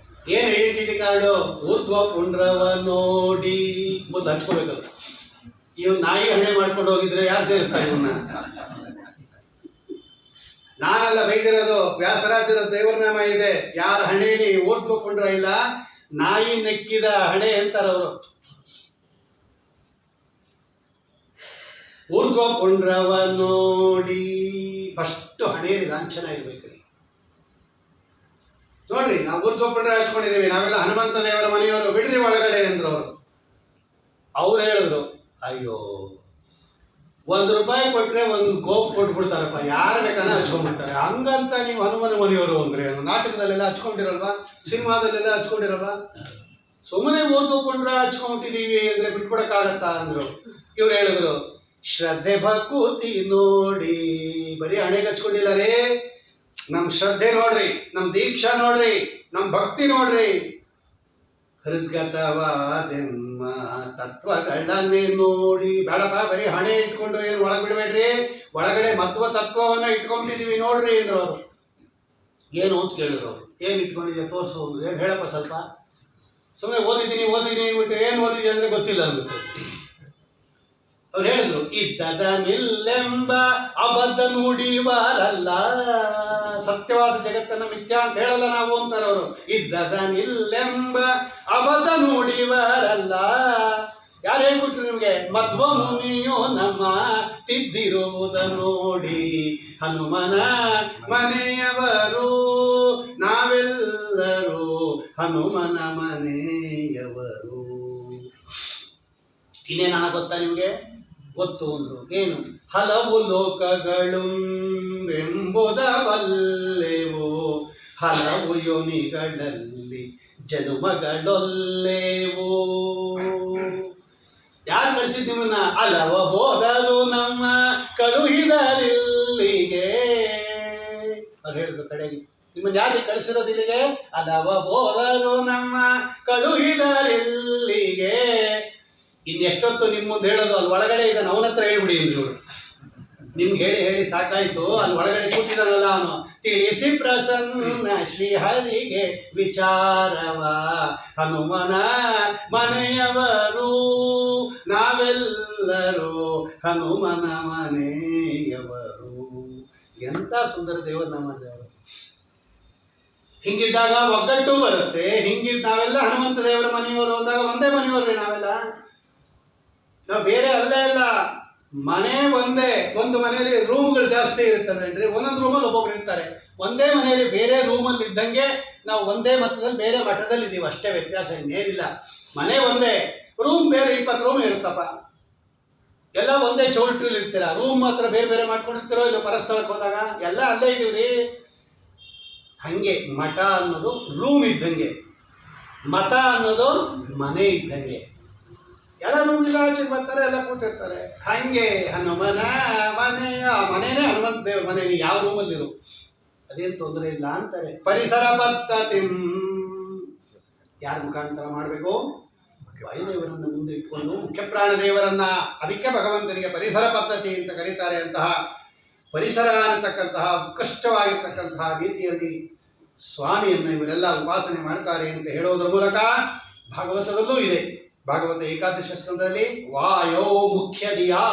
Speaker 1: ಏನು ಐಡೆಂಟಿಟಿ ಕಾರ್ಡು? ಊರ್ಧ್ವ ಪುಂಡ್ರವ ನೋಡಿ ಮೊದಲು ಹಂಚ್ಕೋಬೇಕಲ್ಲ. ಇವ್ ನಾಯಿ ಹಣೆ ಮಾಡ್ಕೊಂಡು ಹೋಗಿದ್ರೆ ಯಾರು ಸೇರಿಸ್ತಾರೆ ಇವನ್ನ? ನಾನೆಲ್ಲ ಬೈದಿರೋದು, ವ್ಯಾಸರಾಜರ ದೇವರನಾಮ ಇದೆ, ಯಾರ ಹಣೆಯಲ್ಲಿ ಊರ್ಧ್ವ ಪುಂಡ್ರ ಇಲ್ಲ, ನಾಯಿ ನೆಕ್ಕಿದ ಹಣೆ ಅಂತಾರವರು. ಊರ್ಧ್ವ ಪುಂಡ್ರವ ನೋಡಿ, ಫಸ್ಟ್ ಹಣೆಯಲ್ಲಿ ಲಾಂಛನ ಇರ್ಬೇಕ್ರಿ. ನೋಡ್ರಿ, ನಾವು ಊರ್ಧ್ವ ಪುಂಡ್ರ ಹಚ್ಕೊಂಡಿದ್ದೀವಿ, ನಾವೆಲ್ಲ ಹನುಮಂತ ದೇವರ ಮನೆಯವರು, ಬಿಡ್ರಿ ಒಳಗಡೆ ಅಂದ್ರು ಅವರು. ಅವ್ರು ಹೇಳಿದ್ರು, ಅಯ್ಯೋ ₹1 ಕೊಟ್ರೆ ಒಂದು ಗೋಪ್ ಕೊಟ್ಬಿಡ್ತಾರಪ್ಪ, ಯಾರು ಬೇಕಾದ್ರೆ ಹಚ್ಕೊಂಡ್ಬಿಡ್ತಾರೆ. ಹಂಗಂತ ನೀವು ಹನುಮನ ಮನೆಯವರು ಅಂದ್ರೆ ನಾಟಕದಲ್ಲೆಲ್ಲ ಹಚ್ಕೊಂಡಿರಲ್ವಾ, ಸಿನಿಮಾದಲ್ಲೆಲ್ಲ ಹಚ್ಕೊಂಡಿರಲ್ವಾ? ಸುಮ್ಮನೆ ಊರ್ಧ್ವ ಪುಂಡ್ರ ಹಚ್ಕೊಂಡ್ಬಿಟ್ಟಿದೀವಿ ಅಂದ್ರೆ ಬಿಟ್ಬಿಡಕ್ಕಾಗತ್ತಾ ಅಂದ್ರು. ಇವ್ರು ಹೇಳಿದ್ರು, ಶ್ರದ್ಧೆ ಭಕೂತಿ ನೋಡಿ, ಬರೀ ಹಣೆಗೆ ಹಚ್ಕೊಂಡಿಲ್ಲ ರೇ, ನಮ್ಮ ಶ್ರದ್ಧೆ ನೋಡ್ರಿ, ನಮ್ಮ ದೀಕ್ಷಾ ನೋಡ್ರಿ, ನಮ್ಮ ಭಕ್ತಿ ನೋಡ್ರಿ. ಹೃದ್ಗತವಾದೆಮ್ಮ ತತ್ವಗಳನ್ನೇ ನೋಡಿ. ಬೇಡಪ್ಪ, ಬರೀ ಹಣೆ ಇಟ್ಕೊಂಡು ಏನು ಒಳಗೆ ಬಿಡಬೇಡ್ರಿ, ಒಳಗಡೆ ಮತ್ವ ತತ್ವವನ್ನ ಇಟ್ಕೊಂಡಿದೀವಿ ನೋಡ್ರಿ ಅಂದ್ರು ಅವರು. ಏನು ಅಂತ ಕೇಳಿದ್ರು ಅವರು. ಏನು ಇಟ್ಕೊಂಡಿದ್ಯಾ ತೋರಿಸು, ಏನು ಹೇಳಪ್ಪ ಸ್ವಲ್ಪ. ಸುಮ್ಮನೆ ಓದಿದ್ದೀನಿ ಅಂದ್ಬಿಟ್ಟು ಏನು ಓದಿದ್ದೀನಿ ಅಂದರೆ ಗೊತ್ತಿಲ್ಲ ಅಂದ್ಬಿಟ್ಟು ಅವ್ರು ಹೇಳಿದ್ರು, ಇದ್ದದ ನಿಲ್ಲೆಂಬ ಅಬದ್ಧ ನುಡಿವಾರಲ್ಲ, ಸತ್ಯವಾದ ಜಗತ್ತನ್ನ ಮಿಥ್ಯಾ ಅಂತ ಹೇಳಲ್ಲ ನಾವು ಅಂತಾರೆ ಅವರು. ಇದ್ದದ ನಿಲ್ಲೆಂಬ ಅಬದ್ಧ ನುಡಿವಾರಲ್ಲ. ಯಾರು ಹೇಳ್ಬಿಟ್ರು ನಿಮಗೆ? ಮಧ್ವ ಮುನಿಯೋ ನಮ್ಮ ತಿದ್ದಿರುವುದ ನೋಡಿ, ಹನುಮನ ಮನೆಯವರು ನಾವೆಲ್ಲರೂ, ಹನುಮನ ಮನೆಯವರು. ಇನ್ನೇನ ಗೊತ್ತಾ ನಿಮಗೆ? ಗೊತ್ತು ಅಂದ್ರು. ಏನು? ಹಲವು ಲೋಕಗಳು ಎಂಬುದವಲ್ಲೆವು, ಹಲವು ಯೋನಿಗಳಲ್ಲಿ ಜನುಮಗಳೊಲ್ಲೆವು. ಯಾರು ಕಳಿಸಿದ್ ನಿಮ್ಮನ್ನ? ಅಲವ ಹೋದರು ನಮ್ಮ ಕಳುಹಿದರಿಲ್ಲಿಗೆ. ಅವ್ರು ಹೇಳಿದ್ರು ಕಡೆಗೆ, ನಿಮ್ಮನ್ನ ಯಾರಿಗೆ ಕಳಿಸಿರೋದು ಇಲ್ಲಿಗೆ? ಅಲವ ಹೋದರು ನಮ್ಮ ಕಳುಹಿದರಿಲ್ಲಿಗೆ. ಇನ್ನೆಷ್ಟೊತ್ತು ನಿಮ್ಮ ಮುಂದೆ ಹೇಳೋದು? ಅಲ್ಲಿ ಒಳಗಡೆ ಈಗ ಅವನ ಹತ್ರ ಹೇಳ್ಬಿಡಿ ಅಂದ್ರು. ನಿಮ್ಗೆ ಹೇಳಿ ಹೇಳಿ ಸಾಕಾಯ್ತು, ಅಲ್ಲಿ ಒಳಗಡೆ ಕೂತಿದಾನಲ್ಲ ಅವನು. ತಿಳಿಸಿ ಪ್ರಸನ್ನ ಶ್ರೀಹರಿಗೆ ವಿಚಾರವ, ಹನುಮನ ಮನೆಯವರು ನಾವೆಲ್ಲರೂ, ಹನುಮನ ಮನೆಯವರು. ಎಂತ ಸುಂದರ ದೇವರು ನಮ್ಮ ದೇವರು. ಹಿಂಗಿದ್ದಾಗ ಒಗ್ಗಟ್ಟು ಬರುತ್ತೆ. ನಾವೆಲ್ಲ ಹನುಮಂತ ದೇವರ ಮನೆಯವರು ಅಂದಾಗ ಒಂದೇ ಮನೆಯವ್ರಿ ನಾವೆಲ್ಲ. ನಾವು ಬೇರೆ ಅಲ್ಲೇ ಇಲ್ಲ. ಮನೆ ಒಂದೇ, ಒಂದು ಮನೆಯಲ್ಲಿ ರೂಮ್ಗಳು ಜಾಸ್ತಿ ಇರುತ್ತಲ್ವೇನ್ರಿ, ಒಂದೊಂದು ರೂಮಲ್ಲಿ ಒಬ್ಬೊಬ್ರು ಇರ್ತಾರೆ. ಒಂದೇ ಮನೆಯಲ್ಲಿ ಬೇರೆ ರೂಮಲ್ಲಿ ಇದ್ದಂಗೆ ನಾವು ಒಂದೇ ಮಟ್ಟದಲ್ಲಿ ಬೇರೆ ಮಠದಲ್ಲಿ ಇದ್ದೀವಿ, ಅಷ್ಟೇ ವ್ಯತ್ಯಾಸ, ಇನ್ನೇನಿಲ್ಲ. ಮನೆ ಒಂದೇ, ರೂಮ್ ಬೇರೆ 20 ರೂಮ್ ಇರುತ್ತಪ್ಪ. ಎಲ್ಲ ಒಂದೇ ಚೌಲ್ಟ್ರಿಲಿ ಇರ್ತೀರ, ರೂಮ್ ಮಾತ್ರ ಬೇರೆ ಬೇರೆ ಮಾಡ್ಕೊಂಡಿರ್ತೀರೋ ಇಲ್ಲ ಪರಸ್ಥಳಕ್ಕೆ ಹೋದಾಗ ಎಲ್ಲ ಅಲ್ಲೇ ಇದೀವ್ರಿ. ಹಂಗೆ ಮಠ ಅನ್ನೋದು ರೂಮ್ ಇದ್ದಂಗೆ, ಮಠ ಅನ್ನೋದು ಮನೆ ಇದ್ದಂಗೆ. ಎಲ್ಲ ರೂಮಿಂದ ಆಚೆಗೆ ಬರ್ತಾರೆ, ಎಲ್ಲ ಕೂತಿರ್ತಾರೆ. ಹಂಗೆ ಹನುಮನ ಮನೆಯ ಮನೆಯೇ ಹನುಮಂತ ದೇವ್ರ ಮನೆ, ಯಾವ ರೂಮಲ್ಲಿರು ಅದೇನು ತೊಂದರೆ ಇಲ್ಲ ಅಂತಾರೆ. ಪರಿಸರ ಪದ್ಧತಿ ಯಾರ ಮುಖಾಂತರ ಮಾಡಬೇಕು? ವಾಯುದೇವರನ್ನ ಮುಂದೆ ಇಟ್ಕೊಂಡು ಮುಖ್ಯ ಪ್ರಾಣದೇವರನ್ನ. ಅದಕ್ಕೆ ಭಗವಂತನಿಗೆ ಪರಿಸರ ಪದ್ಧತಿ ಅಂತ ಕರೀತಾರೆ. ಅಂತಹ ಪರಿಸರ ಅನ್ನತಕ್ಕಂತಹ ಉತ್ಕೃಷ್ಟವಾಗಿರ್ತಕ್ಕಂತಹ ರೀತಿಯಲ್ಲಿ ಸ್ವಾಮಿಯನ್ನು ಇವರೆಲ್ಲ ಉಪಾಸನೆ ಮಾಡ್ತಾರೆ ಅಂತ ಹೇಳೋದ್ರ ಮೂಲಕ ಭಾಗವತದಲ್ಲೂ ಇದೆ. ಭಾಗವತ ಏಕಾದಶ ಸ್ಕಂದದಲ್ಲಿ ವಾಯೋ ಮುಖ್ಯದಿಯಾ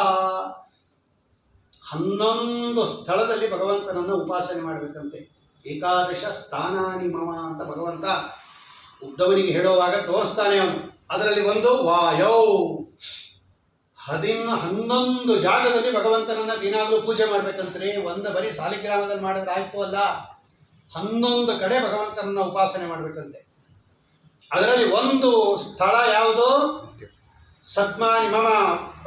Speaker 1: 11 ಸ್ಥಳದಲ್ಲಿ ಭಗವಂತನನ್ನು ಉಪಾಸನೆ ಮಾಡಬೇಕಂತೆ. ಏಕಾದಶ ಸ್ಥಾನಾನಿ ಮಮ ಅಂತ ಭಗವಂತ ಉದ್ದವನಿಗೆ ಹೇಳುವಾಗ ತೋರಿಸ್ತಾನೆ ಅವನು. ಅದರಲ್ಲಿ ಒಂದು ವಾಯೋ, 11 ಜಾಗದಲ್ಲಿ ಭಗವಂತನನ್ನ ದಿನಾಗಲೂ ಪೂಜೆ ಮಾಡ್ಬೇಕಂತ್ರಿ. ಒಂದು ಬರೀ ಸಾಲಿಗ್ರಾಮದಲ್ಲಿ ಮಾಡಿದ್ರೆ ಆಯ್ತು ಅಲ್ಲ, 11 ಕಡೆ ಭಗವಂತನನ್ನ ಉಪಾಸನೆ ಮಾಡ್ಬೇಕಂತೆ. ಅದರಲ್ಲಿ ಒಂದು ಸ್ಥಳ ಯಾವುದು? ಸದ್ಮಾನಿ ಮಮ,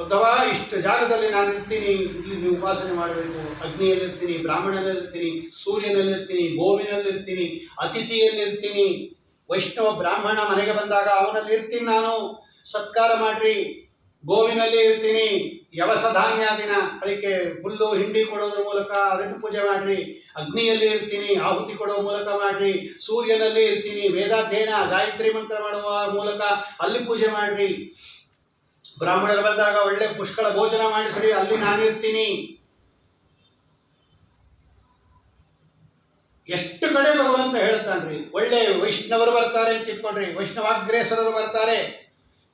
Speaker 1: ಅಥವಾ ಇಷ್ಟು ಜಾಗದಲ್ಲಿ ನಾನು ಇರ್ತೀನಿ, ಇಲ್ಲಿ ನೀವು ಉಪಾಸನೆ ಮಾಡಬೇಕು. ಅಗ್ನಿಯಲ್ಲಿರ್ತೀನಿ, ಬ್ರಾಹ್ಮಣನಲ್ಲಿರ್ತೀನಿ, ಸೂರ್ಯನಲ್ಲಿರ್ತೀನಿ, ಗೋವಿನಲ್ಲಿರ್ತೀನಿ, ಅತಿಥಿಯಲ್ಲಿರ್ತೀನಿ. ವೈಷ್ಣವ ಬ್ರಾಹ್ಮಣ ಮನೆಗೆ ಬಂದಾಗ ಅವನಲ್ಲಿ ಇರ್ತೀನಿ ನಾನು, ಸತ್ಕಾರ ಮಾಡ್ರಿ. ಗೋವಿನಲ್ಲಿ ಇರ್ತೀನಿ, ಯವಸ ಧಾನ್ಯ ದಿನ, ಅದಕ್ಕೆ ಹುಲ್ಲು ಹಿಂಡಿ ಕೊಡೋದ್ರ ಮೂಲಕ ಅದನ್ನು ಪೂಜೆ ಮಾಡ್ರಿ. ಅಗ್ನಿಯಲ್ಲಿ ಇರ್ತೀನಿ, ಆಹುತಿ ಕೊಡೋ ಮೂಲಕ ಮಾಡ್ರಿ. ಸೂರ್ಯನಲ್ಲಿ ಇರ್ತೀನಿ, ವೇದಾಧ್ಯಯನ ಗಾಯತ್ರಿ ಮಂತ್ರ ಮಾಡುವ ಮೂಲಕ ಅಲ್ಲಿ ಪೂಜೆ ಮಾಡ್ರಿ. ಬ್ರಾಹ್ಮಣರು ಬಂದಾಗ ಒಳ್ಳೆ ಪುಷ್ಕಳ ಭೋಜನ ಮಾಡಿಸ್ರಿ, ಅಲ್ಲಿ ನಾನಿರ್ತೀನಿ. ಎಷ್ಟು ಕಡೆ ಭಗವಂತ ಹೇಳ್ತಾನ್ರಿ. ಒಳ್ಳೆ ವೈಷ್ಣವರು ಬರ್ತಾರೆ ಅಂತ ಇಟ್ಕೊಂಡ್ರಿ, ವೈಷ್ಣವಾಗ್ರೇಸರರು ಬರ್ತಾರೆ.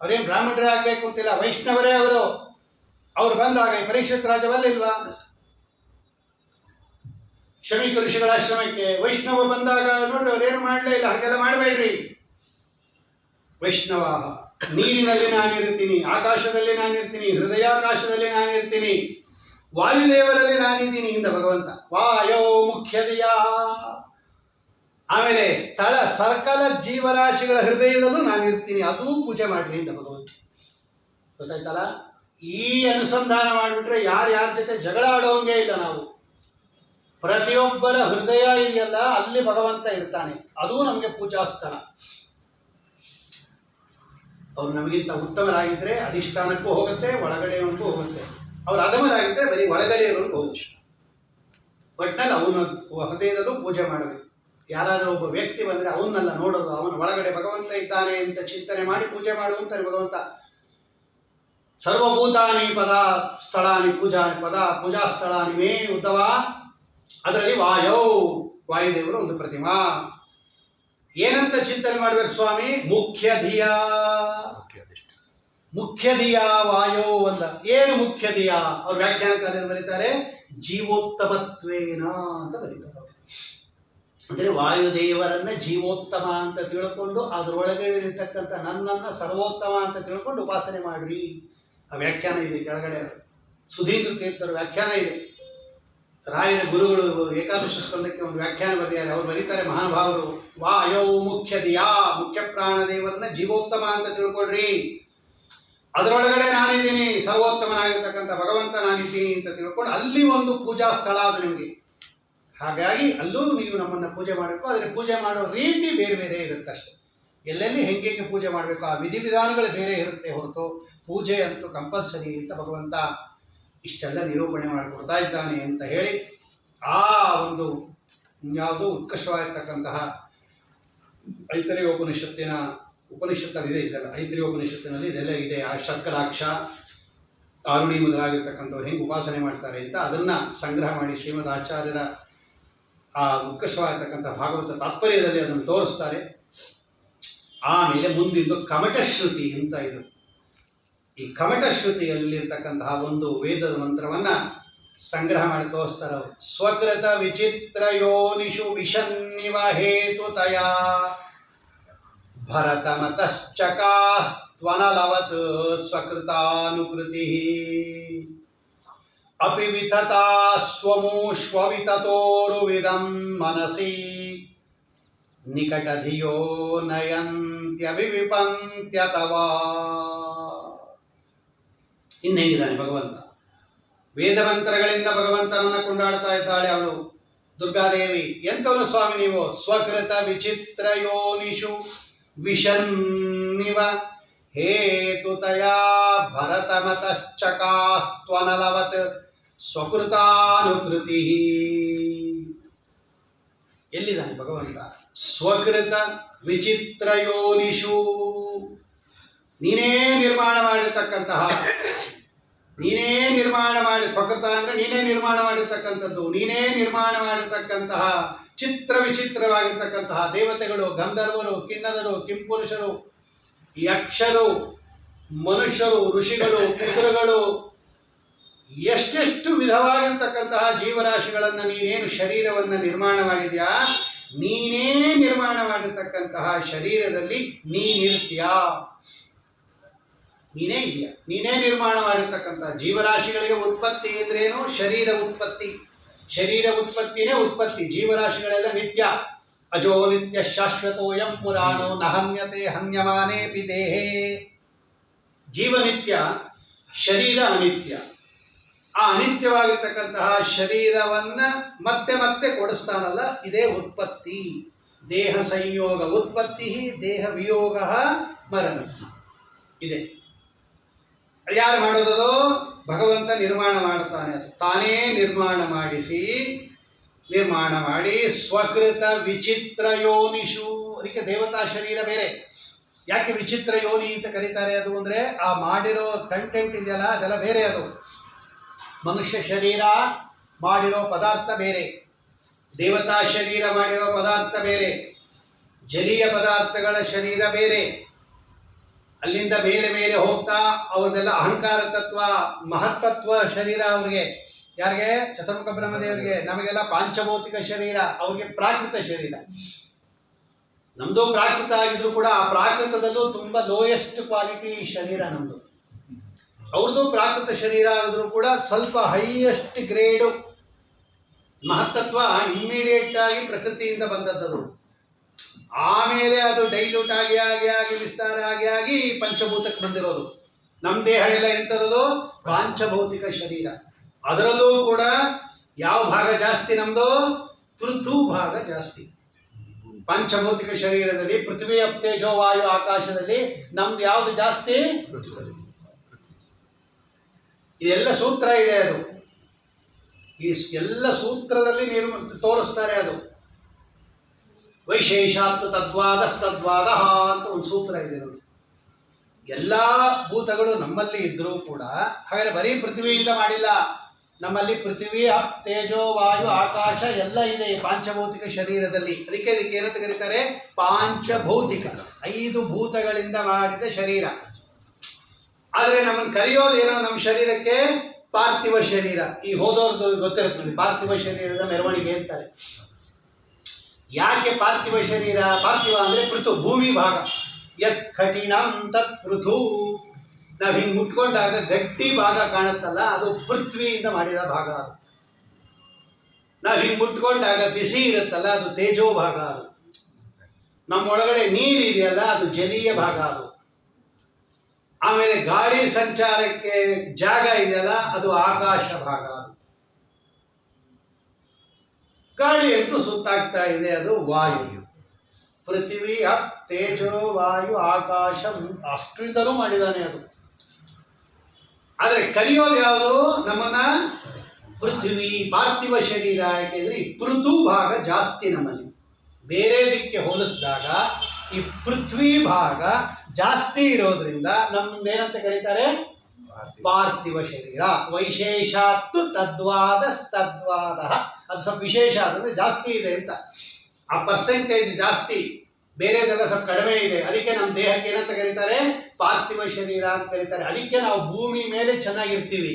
Speaker 1: ಅವ್ರೇನು ಬ್ರಾಹ್ಮಣರೇ ಆಗ್ಬೇಕು ಅಂತಿಲ್ಲ, ವೈಷ್ಣವರೇ ಅವರು. ಅವ್ರು ಬಂದಾಗ ಈ ಪರೀಕ್ಷಿತ್ ರಾಜವಲ್ಲಿಲ್ವಾ? ಶಮೀಕ ಋಷಿಗಳ ಆಶ್ರಮಕ್ಕೆ ವೈಷ್ಣವ ಬಂದಾಗ ನೋಡ್ರಿ, ಅವ್ರೇನು ಮಾಡಲೇ ಇಲ್ಲ. ಹಾಗೆಲ್ಲ ಮಾಡಬೇಡ್ರಿ. ವೈಷ್ಣವ ನೀರಿನಲ್ಲಿ ನಾನಿರ್ತೀನಿ, ಆಕಾಶದಲ್ಲಿ ನಾನಿರ್ತೀನಿ, ಹೃದಯಾಕಾಶದಲ್ಲಿ ನಾನಿರ್ತೀನಿ, ವಾಯುದೇವರಲ್ಲಿ ನಾನಿದ್ದೀನಿ ಇಂದ ಭಗವಂತ. ವಾಯೋ ಮುಖ್ಯದಿಯ. ಆಮೇಲೆ ಸ್ಥಳ ಸಕಲ ಜೀವರಾಶಿಗಳ ಹೃದಯದಲ್ಲೂ ನಾನಿರ್ತೀನಿ, ಅದೂ ಪೂಜೆ ಮಾಡ್ರಿ ಇಂದ ಭಗವಂತ. ಗೊತ್ತಾಯ್ತಲ್ಲ? ಈ ಅನುಸಂಧಾನ ಮಾಡಿಬಿಟ್ರೆ ಯಾರ್ಯಾರ ಜೊತೆ ಜಗಳ ಆಡೋಂಗೆ ಇಲ್ಲ ನಾವು. ಪ್ರತಿಯೊಬ್ಬರ ಹೃದಯ ಇದೆಯಲ್ಲ, ಅಲ್ಲಿ ಭಗವಂತ ಇರ್ತಾನೆ. ಅದೂ ನಮಗೆ ಪೂಜಾ ಸ್ಥಳ. ಅವ್ರು ನಮಗಿಂತ ಉತ್ತಮರಾಗಿದ್ದರೆ ಅಧಿಷ್ಠಾನಕ್ಕೂ ಹೋಗುತ್ತೆ, ಒಳಗಡೆಯವರೆಗೂ ಹೋಗುತ್ತೆ. ಅವ್ರು ಅಧಮರಾಗಿದ್ದರೆ ಬರೀ ಒಳಗಡೆಯವರೆಗೂ ಹೋಗುತ್ತೆ. ಒಟ್ಟಿನಲ್ಲಿ ಅವನ ಹೃದಯದಲ್ಲೂ ಪೂಜೆ ಮಾಡಬೇಕು. ಯಾರಾದರೂ ಒಬ್ಬ ವ್ಯಕ್ತಿ ಬಂದರೆ ಅವನ್ನೆಲ್ಲ ನೋಡೋದು, ಅವನ ಒಳಗಡೆ ಭಗವಂತ ಇದ್ದಾನೆ ಅಂತ ಚಿಂತನೆ ಮಾಡಿ ಪೂಜೆ ಮಾಡುವಂತಾರೆ ಭಗವಂತ. ಸರ್ವಭೂತಾನಿ ಪದ ಸ್ಥಳಾನಿ ಪೂಜಾ ಸ್ಥಳಾನಿ ಮೇ ಉದ್ದವ. ಅದರಲ್ಲಿ ವಾಯೋ, ವಾಯುದೇವರು ಒಂದು ಪ್ರತಿಮಾ. ಏನಂತ ಚಿಂತನೆ ಮಾಡ್ಬೇಕು ಸ್ವಾಮಿ? ಮುಖ್ಯಧಿಯ ವಾಯೋ ಒಂದ. ಏನು ಮುಖ್ಯಧಿಯ? ಅವ್ರ ವ್ಯಾಖ್ಯಾನಕಾರರು ಬರೀತಾರೆ ಜೀವೋತ್ತಮತ್ವೇನ ಅಂತ ಬರೀತಾರೆ. ಅಂದರೆ ವಾಯುದೇವರನ್ನ ಜೀವೋತ್ತಮ ಅಂತ ತಿಳ್ಕೊಂಡು ಅದರೊಳಗೆ ಇರತಕ್ಕಂಥ ನನ್ನನ್ನು ಸರ್ವೋತ್ತಮ ಅಂತ ತಿಳ್ಕೊಂಡು ಉಪಾಸನೆ ಮಾಡ್ರಿ. ಆ ವ್ಯಾಖ್ಯಾನ ಇದೆ ಕೆಳಗಡೆ. ಸುಧೀಂದ್ರ ತೀರ್ಥರ ವ್ಯಾಖ್ಯಾನ ಇದೆ. ರಾಯನ ಗುರುಗಳು ಏಕಾದಶ ಸ್ಕಂದಕ್ಕೆ ಒಂದು ವ್ಯಾಖ್ಯಾನ ಬರೆದಿದ್ದಾರೆ. ಅವರು ಬರೀತಾರೆ ಮಹಾನುಭಾವರು, ವಾಯೋ ಮುಖ್ಯದಿಯಾ, ಮುಖ್ಯ ಪ್ರಾಣದೇವರನ್ನ ಜೀವೋತ್ತಮ ಅಂತ ತಿಳ್ಕೊಳ್ರಿ. ಅದರೊಳಗಡೆ ನಾನಿದ್ದೀನಿ, ಸರ್ವೋತ್ತಮನಾಗಿರ್ತಕ್ಕಂಥ ಭಗವಂತ ನಾನಿದ್ದೀನಿ ಅಂತ ತಿಳ್ಕೊಂಡು ಅಲ್ಲಿ ಒಂದು ಪೂಜಾ ಸ್ಥಳ ಅದು ನಿಮಗೆ. ಹಾಗಾಗಿ ಅಲ್ಲೂ ನೀವು ನಮ್ಮನ್ನು ಪೂಜೆ ಮಾಡಬೇಕು. ಆದರೆ ಪೂಜೆ ಮಾಡೋ ರೀತಿ ಬೇರೆ ಬೇರೆ ಇರುತ್ತೆ ಅಷ್ಟೆ. ಎಲ್ಲೆಲ್ಲಿ ಹೆಂಗೆ ಪೂಜೆ ಮಾಡಬೇಕು ಆ ವಿಧಿವಿಧಾನಗಳು ಬೇರೆ ಇರುತ್ತೆ ಹೊರತು ಪೂಜೆ ಅಂತೂ ಕಂಪಲ್ಸರಿ ಅಂತ ಭಗವಂತ ಇಷ್ಟೆಲ್ಲ ನಿರೂಪಣೆ ಮಾಡಿಕೊಡ್ತಾ ಇದ್ದಾನೆ ಅಂತ ಹೇಳಿ, ಆ ಒಂದು ಯಾವುದು ಉತ್ಕೃಷ್ಟವಾಗಿರ್ತಕ್ಕಂತಹ ಐತರೇಯ ಉಪನಿಷತ್ತಲ್ಲಿದೆ ಇದೆಲ್ಲ. ಐತರೇಯ ಉಪನಿಷತ್ತಿನಲ್ಲಿ ಇದೆಲ್ಲ ಇದೆ. ಆ ಶರ್ಕರಾಕ್ಷ, ಆರುಣಿ ಮೊದಲಾಗಿರ್ತಕ್ಕಂಥವ್ರು ಹೆಂಗೆ ಉಪಾಸನೆ ಮಾಡ್ತಾರೆ ಅಂತ ಅದನ್ನು ಸಂಗ್ರಹ ಮಾಡಿ ಶ್ರೀಮದ್ ಆಚಾರ್ಯರ ಆ ಉತ್ಕೃಷ್ಟವಾಗಿರ್ತಕ್ಕಂಥ ಭಾಗವತ ತಾತ್ಪರ್ಯದಲ್ಲಿ ಅದನ್ನು ತೋರಿಸ್ತಾರೆ. ಆಮೇಲೆ ಮುಂದಿಂದು ಕಮಟಶ್ರುತಿ ಅಂತ ಇದು. ಈ ಕಮಟಶ್ರುತಿಯಲ್ಲಿರ್ತಕ್ಕಂತಹ ಒಂದು ವೇದದ ಮಂತ್ರವನ್ನು ಸಂಗ್ರಹ ಮಾಡಿ ತೋರಿಸ್ತಾರೆ ಅವರು. ಸ್ವಕೃತ ವಿಚಿತ್ರ ಯೋನಿಷು ವಿಷನ್ನಿವ ಹೇತುತಯ ಭರತಮತಶ್ಚಕಾಸ್ತ್ವನಲವತ್ ಸ್ವಕೃತಾನುಕೃತಿ. ಅಪಿ ವಿತತಾ ಸ್ವಮೂಷ್ವವಿತತೋರುವಿದಂ ಮನಸಿ ನಿಕಟಧಿಯೋ ನಯಂತ್ಯವಿವಿಪಂತ್ಯತವಾ. ಇನ್ನು ಹೇಗಿದ್ದಾನೆ ಭಗವಂತ? ವೇದಮಂತ್ರಗಳಿಂದ ಭಗವಂತನನ್ನು ಕೊಂಡಾಡ್ತಾ ಇದ್ದಾಳೆ ಅವಳು ದುರ್ಗಾದೇವಿ. ಎಂತವನು ಸ್ವಾಮಿ ನೀವು? ಸ್ವಕೃತ ವಿಚಿತ್ರ ಯೋನಿಷು ವಿಷನ್ನಿವ ಹೇತುತಯ ಭರತಮತಶ್ಚಕಾಸ್ತ್ವನಲವತ್ ಸ್ವಕೃತಾನುಕೃತಿ. ಎಲ್ಲಿದ್ದಾನೆ ಭಗವಂತ? ಸ್ವಕೃತ ವಿಚಿತ್ರ ಯೋನಿಷು, ನೀನೇ ನಿರ್ಮಾಣ ಮಾಡಿರ್ತಕ್ಕಂತಹ, ನೀನೇ ನಿರ್ಮಾಣ ಮಾಡಿ, ಸ್ವಕೃತ ಅಂದರೆ ನೀನೇ ನಿರ್ಮಾಣ ಮಾಡಿರ್ತಕ್ಕಂಥದ್ದು, ನೀನೇ ನಿರ್ಮಾಣ ಮಾಡಿರ್ತಕ್ಕಂತಹ ಚಿತ್ರ ವಿಚಿತ್ರವಾಗಿರ್ತಕ್ಕಂತಹ ದೇವತೆಗಳು, ಗಂಧರ್ವರು, ಕಿನ್ನರರು, ಕಿಂಪುರುಷರು, ಯಕ್ಷರು, ಮನುಷ್ಯರು, ಋಷಿಗಳು, ಪಿತೃಗಳು, ಎಷ್ಟೆಷ್ಟು ವಿಧವಾಗಿರ್ತಕ್ಕಂತಹ ಜೀವರಾಶಿಗಳನ್ನು ನೀನೇನು ಶರೀರವನ್ನು ನಿರ್ಮಾಣ ಮಾಡಿದ್ಯಾ, ನೀನೇ ನಿರ್ಮಾಣ ಮಾಡಿರ್ತಕ್ಕಂತಹ ಶರೀರದಲ್ಲಿ ನೀನಿರ್ತೀಯ, ನೀನೇ ಇದೆಯಾ, ನೀನೇ ನಿರ್ಮಾಣ ಮಾಡಿರ್ತಕ್ಕಂತಹ ಜೀವರಾಶಿಗಳಿಗೆ ಉತ್ಪತ್ತಿ ಅಂದ್ರೇನು? ಶರೀರ ಉತ್ಪತ್ತಿ. ಶರೀರ ಉತ್ಪತ್ತಿನೇ ಉತ್ಪತ್ತಿ. ಜೀವರಾಶಿಗಳೆಲ್ಲ ನಿತ್ಯ. ಅಜೋ ನಿತ್ಯ ಶಾಶ್ವತೋಯಂ ಪುರಾಣೋ ನಹನ್ಯತೆ ಹನ್ಯಮಾನೇಪಿ ದೇಹೇ. ಜೀವನಿತ್ಯ, ಶರೀರ ಅನಿತ್ಯ. ಆ ಅನಿತ್ಯವಾಗಿರ್ತಕ್ಕಂತಹ ಶರೀರವನ್ನ ಮತ್ತೆ ಮತ್ತೆ ಕೊಡಿಸ್ತಾನಲ್ಲ, ಇದೇ ಉತ್ಪತ್ತಿ. ದೇಹ ಸಂಯೋಗ ಉತ್ಪತ್ತಿ, ದೇಹ ವಿಯೋಗ ಮರಣ. ಇದೆ. ಯಾರು ಮಾಡೋದದು? ಭಗವಂತ ನಿರ್ಮಾಣ ಮಾಡ್ತಾನೆ. ಅದು ತಾನೇ ನಿರ್ಮಾಣ ಮಾಡಿಸಿ, ನಿರ್ಮಾಣ ಮಾಡಿ ಸ್ವಕೃತ ವಿಚಿತ್ರ ಯೋನಿಷು. ಅದಕ್ಕೆ ದೇವತಾ ಶರೀರ ಬೇರೆ. ಯಾಕೆ ವಿಚಿತ್ರ ಯೋನಿ ಅಂತ ಕರೀತಾರೆ? ಅದು ಅಂದರೆ ಆ ಮಾಡಿರೋ ಕಂಟೆಂಟ್ ಇದೆಯಲ್ಲ, ಅದೆಲ್ಲ ಬೇರೆ. ಅದು ಮನುಷ್ಯ ಶರೀರ ಮಾಡಿರೋ ಪದಾರ್ಥ ಬೇರೆ, ದೇವತಾ ಶರೀರ ಮಾಡಿರೋ ಪದಾರ್ಥ ಬೇರೆ, ಜಲೀಯ ಪದಾರ್ಥಗಳ ಶರೀರ ಬೇರೆ. ಅಲ್ಲಿಂದ ಮೇಲೆ ಮೇಲೆ ಹೋಗ್ತಾ ಅವ್ರದ್ದೆಲ್ಲ ಅಹಂಕಾರ ತತ್ವ, ಮಹತ್ತತ್ವ ಶರೀರ ಅವ್ರಿಗೆ. ಯಾರಿಗೆ? ಚತುರ್ಮುಖ ಬ್ರಹ್ಮದೇವರಿಗೆ. ನಮಗೆಲ್ಲ ಪಾಂಚಭೌತಿಕ ಶರೀರ, ಅವ್ರಿಗೆ ಪ್ರಾಕೃತ ಶರೀರ. ನಮ್ಮದು ಪ್ರಾಕೃತ ಆಗಿದ್ರು ಕೂಡ ಆ ಪ್ರಾಕೃತದಲ್ಲೂ ತುಂಬ ಲೋಯೆಸ್ಟ್ ಕ್ವಾಲಿಟಿ ಶರೀರ ನಮ್ಮದು. ಅವ್ರದ್ದು ಪ್ರಾಕೃತ ಶರೀರ ಆಗಿದ್ರು ಕೂಡ ಸ್ವಲ್ಪ ಹೈಯೆಸ್ಟ್ ಗ್ರೇಡು ಮಹತ್ತತ್ವ ಇಮ್ಮಿಡಿಯೇಟ್ ಆಗಿ ಪ್ರಕೃತಿಯಿಂದ ಬಂದದ್ದು. ಆಮೇಲೆ ಅದು ಡೈಲ್ಯೂಟ್ ಆಗಿ ಆಗಿ ಆಗಿ ವಿಸ್ತಾರ ಆಗಿ ಆಗಿ ಪಂಚಭೂತಕ್ಕೆ ಬಂದಿರೋದು. ನಮ್ಮ ದೇಹ ಎಲ್ಲ ಎಂಥದ್ದು? ಪಾಂಚಭೌತಿಕ ಶರೀರ. ಅದರಲ್ಲೂ ಕೂಡ ಯಾವ ಭಾಗ ಜಾಸ್ತಿ? ನಮ್ಮದು ಪೃಥು ಭಾಗ ಜಾಸ್ತಿ. ಪಂಚಭೌತಿಕ ಶರೀರದಲ್ಲಿ ಪೃಥ್ವಿ, ತೇಜೋ, ವಾಯು, ಆಕಾಶದಲ್ಲಿ ನಮ್ದು ಯಾವುದು ಜಾಸ್ತಿ? ಇದೆಲ್ಲ ಸೂತ್ರ ಇದೆ. ಅದು ಈ ಎಲ್ಲ ಸೂತ್ರದಲ್ಲಿ ತೋರಿಸ್ತಾರೆ. ಅದು ವೈಶೇಷಾತ್ತು ತದ್ವಾದಸ್ತದ್ವಾದ ಅಂತ ಒಂದು ಸೂತ್ರ ಇದೆ ನೋಡಿ. ಎಲ್ಲ ಭೂತಗಳು ನಮ್ಮಲ್ಲಿ ಇದ್ದರೂ ಕೂಡ ಹಾಗಾದರೆ ಬರೀ ಪೃಥ್ವಿಯಿಂದ ಮಾಡಿಲ್ಲ. ನಮ್ಮಲ್ಲಿ ಪೃಥ್ವಿ, ತೇಜೋ, ವಾಯು, ಆಕಾಶ ಎಲ್ಲ ಇದೆ ಈ ಪಾಂಚಭೌತಿಕ ಶರೀರದಲ್ಲಿ. ಅದಕ್ಕೆ ಏನಂತ ಕರೀತಾರೆ? ಪಾಂಚಭೌತಿಕ. 5 ಭೂತಗಳಿಂದ ಮಾಡಿದ ಶರೀರ. ಆದರೆ ನಮ್ಮನ್ನು ಕರೆಯೋದೇನೋ ನಮ್ಮ ಶರೀರಕ್ಕೆ ಪಾರ್ಥಿವ ಶರೀರ. ಈ ಹೋದವ್ರದ್ದು ಗೊತ್ತಿರುತ್ತೆ ನೋಡಿ, ಪಾರ್ಥಿವ ಶರೀರದ ಮೆರವಣಿಗೆ ಅಂತಾರೆ. ಯಾಕೆ ಪಾರ್ಥಿವ ಶರೀರ? ಪಾರ್ಥಿವ ಅಂದರೆ ಪೃಥು, ಭೂಮಿ ಭಾಗ. ಯತ್ ಕಠಿಣಂ ತತ್ ಪೃಥು. ನಾವು ಹಿಂಗೆ ಮುಟ್ಕೊಂಡಾಗ ಗಟ್ಟಿ ಭಾಗ ಕಾಣುತ್ತಲ್ಲ, ಅದು ಪೃಥ್ವಿಯಿಂದ ಮಾಡಿದ ಭಾಗ. ಅದು ನಾವು ಹಿಂಗೆ ಮುಟ್ಕೊಂಡಾಗ ಬಿಸಿ ಇರುತ್ತಲ್ಲ, ಅದು ತೇಜೋ ಭಾಗ. ಅದು ನಮ್ಮೊಳಗಡೆ ನೀರು ಇದೆಯಲ್ಲ, ಅದು ಜಲೀಯ ಭಾಗ. ಅದು ಆಮೇಲೆ ಗಾಳಿ ಸಂಚಾರಕ್ಕೆ ಜಾಗ ಇದೆಯಲ್ಲ, ಅದು ಆಕಾಶ ಭಾಗ. ಅದು ಗಾಳಿ ಅಂತೂ ಸುತ್ತಾಗ್ತಾ ಇದೆ, ಅದು ವಾಯು. ಪೃಥ್ವಿ, ಅಪ್, ತೇಜೋ, ವಾಯು, ಆಕಾಶ ಅಷ್ಟಿಂದಲೂ ಮಾಡಿದ್ದಾನೆ ಅದು. ಆದರೆ ಕರೆಯೋದು ಯಾವುದು? ನಮ್ಮನ್ನ ಪೃಥ್ವಿ, ಪಾರ್ಥಿವ ಶರೀರ. ಯಾಕೆಂದ್ರೆ ಈ ಪೃಥು ಭಾಗ ಜಾಸ್ತಿ ನಮ್ಮಲ್ಲಿ. ಬೇರೆದಕ್ಕೆ ಹೋಲಿಸಿದಾಗ ಈ ಪೃಥ್ವಿ ಭಾಗ ಜಾಸ್ತಿ ಇರೋದ್ರಿಂದ ನಮ್ಮದೇನಂತ ಕರೀತಾರೆ? ಪಾರ್ಥಿವ ಶರೀರ. ವೈಶೇಷಾತ್ತು ತದ್ವಾದ. ಅದು ಸ್ವಲ್ಪ ವಿಶೇಷ ಅಂದರೆ ಜಾಸ್ತಿ ಇದೆ ಅಂತ. ಆ ಪರ್ಸೆಂಟೇಜ್ ಜಾಸ್ತಿ, ಬೇರೆದೆಲ್ಲ ಸ್ವಲ್ಪ ಕಡಿಮೆ ಇದೆ. ಅದಕ್ಕೆ ನಮ್ಮ ದೇಹಕ್ಕೆ ಏನಂತ ಕರೀತಾರೆ? ಪಾರ್ಥಿವ ಶರೀರ ಅಂತ ಕರೀತಾರೆ. ಅದಕ್ಕೆ ನಾವು ಭೂಮಿ ಮೇಲೆ ಚೆನ್ನಾಗಿರ್ತೀವಿ.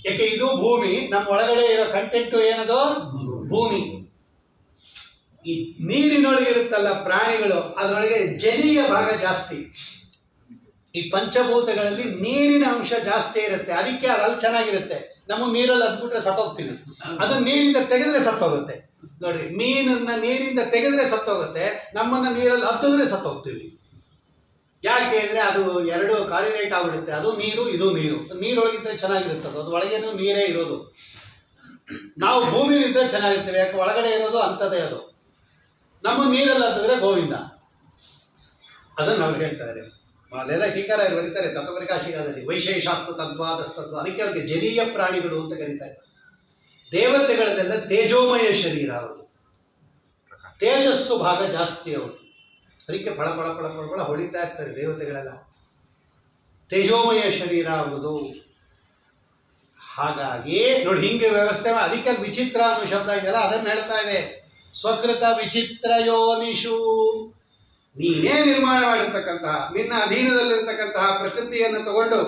Speaker 1: ಯಾಕೆ? ಇದು ಭೂಮಿ, ನಮ್ಮ ಒಳಗಡೆ ಇರೋ ಕಂಟೆಂಟು ಏನದು? ಭೂಮಿ. ಈ ನೀರಿನೊಳಗೆ ಇರುತ್ತಲ್ಲ ಪ್ರಾಣಿಗಳು, ಅದರೊಳಗೆ ಜಲೀಯ ಭಾಗ ಜಾಸ್ತಿ. ಈ ಪಂಚಭೂತಗಳಲ್ಲಿ ನೀರಿನ ಅಂಶ ಜಾಸ್ತಿ ಇರುತ್ತೆ, ಅದಕ್ಕೆ ಅಲ್ಲಿ ಚೆನ್ನಾಗಿರುತ್ತೆ. ನಮ್ಮ ನೀರಲ್ಲಿ ಅದ್ಬಿಟ್ರೆ ಸತ್ತೋಗ್ತೀವಿ, ಅದನ್ನ ನೀರಿಂದ ತೆಗೆದ್ರೆ ಸತ್ತೋಗುತ್ತೆ. ನೋಡ್ರಿ, ಮೀನನ್ನ ನೀರಿಂದ ತೆಗೆದ್ರೆ ಸತ್ತೋಗುತ್ತೆ, ನಮ್ಮನ್ನ ನೀರಲ್ಲಿ ಹತ್ತಿದ್ರೆ ಸತ್ತೋಗ್ತೀವಿ. ಯಾಕೆ ಅಂದರೆ ಅದು ಎರಡು ಕಾರ್ಯಲೈಟ್ ಆಗಿಬಿಡುತ್ತೆ. ಅದು ನೀರು, ಇದು ನೀರು. ನೀರೊಳಗಿದ್ರೆ ಚೆನ್ನಾಗಿರುತ್ತೆ, ಅದು ಒಳಗೇನು ನೀರೇ ಇರೋದು. ನಾವು ಭೂಮಿಲಿದ್ದರೆ ಚೆನ್ನಾಗಿರ್ತೀವಿ, ಯಾಕೆ ಒಳಗಡೆ ಇರೋದು ಅಂಥದ್ದೇ. ಅದು ನಮ್ಮ ನೀರಲ್ಲಿ ಹತ್ತಿದ್ರೆ ಗೋವಿಂದ. ಅದನ್ನು ಅವ್ರು ಹೇಳ್ತಾರೆ. ಅಲ್ಲೆಲ್ಲ ಟೀಕಾರ ಬರೀತಾರೆ ತತ್ವಪ್ರಕಾಶಿಕಾದಲ್ಲಿ, ವೈಶೇಷಾತ್ವ ತದ್ವಾದಸ್ತತ್ವ. ಅದಕ್ಕೆ ಅವ್ರಿಗೆ ಜಲೀಯ ಪ್ರಾಣಿಗಳು ಅಂತ ಕರೀತಾರೆ. ದೇವತೆಗಳದೆಲ್ಲ ತೇಜೋಮಯ ಶರೀರ, ಅವರು ತೇಜಸ್ಸು ಭಾಗ ಜಾಸ್ತಿ ಅವ್ರದ್ದು. ಅದಕ್ಕೆ ಫಳ ಫಳ ಫಳ ಫಳ ಫಳ ಹೊಳಿತಾ ಇರ್ತಾರೆ ದೇವತೆಗಳೆಲ್ಲ. ತೇಜೋಮಯ ಶರೀರ ಅವ್ರದ್ದು. ಹಾಗಾಗಿ ನೋಡಿ ಹಿಂಗೆ ವ್ಯವಸ್ಥೆ. ಅದಕ್ಕೆ ವಿಚಿತ್ರ ಅನ್ನೋ ಶಬ್ದ ಇದೆಯಲ್ಲ, ಅದನ್ನು ಹೇಳ್ತಾ ಇದೆ. ಸ್ವಕೃತ ವಿಚಿತ್ರ ಯೋನಿಷು. ನೀನೇ ನಿರ್ಮಾಣ ಮಾಡಿರ್ತಕ್ಕಂತಹ, ನಿನ್ನ ಅಧೀನದಲ್ಲಿರ್ತಕ್ಕಂತಹ ಪ್ರಕೃತಿಯನ್ನು ತಗೊಂಡು,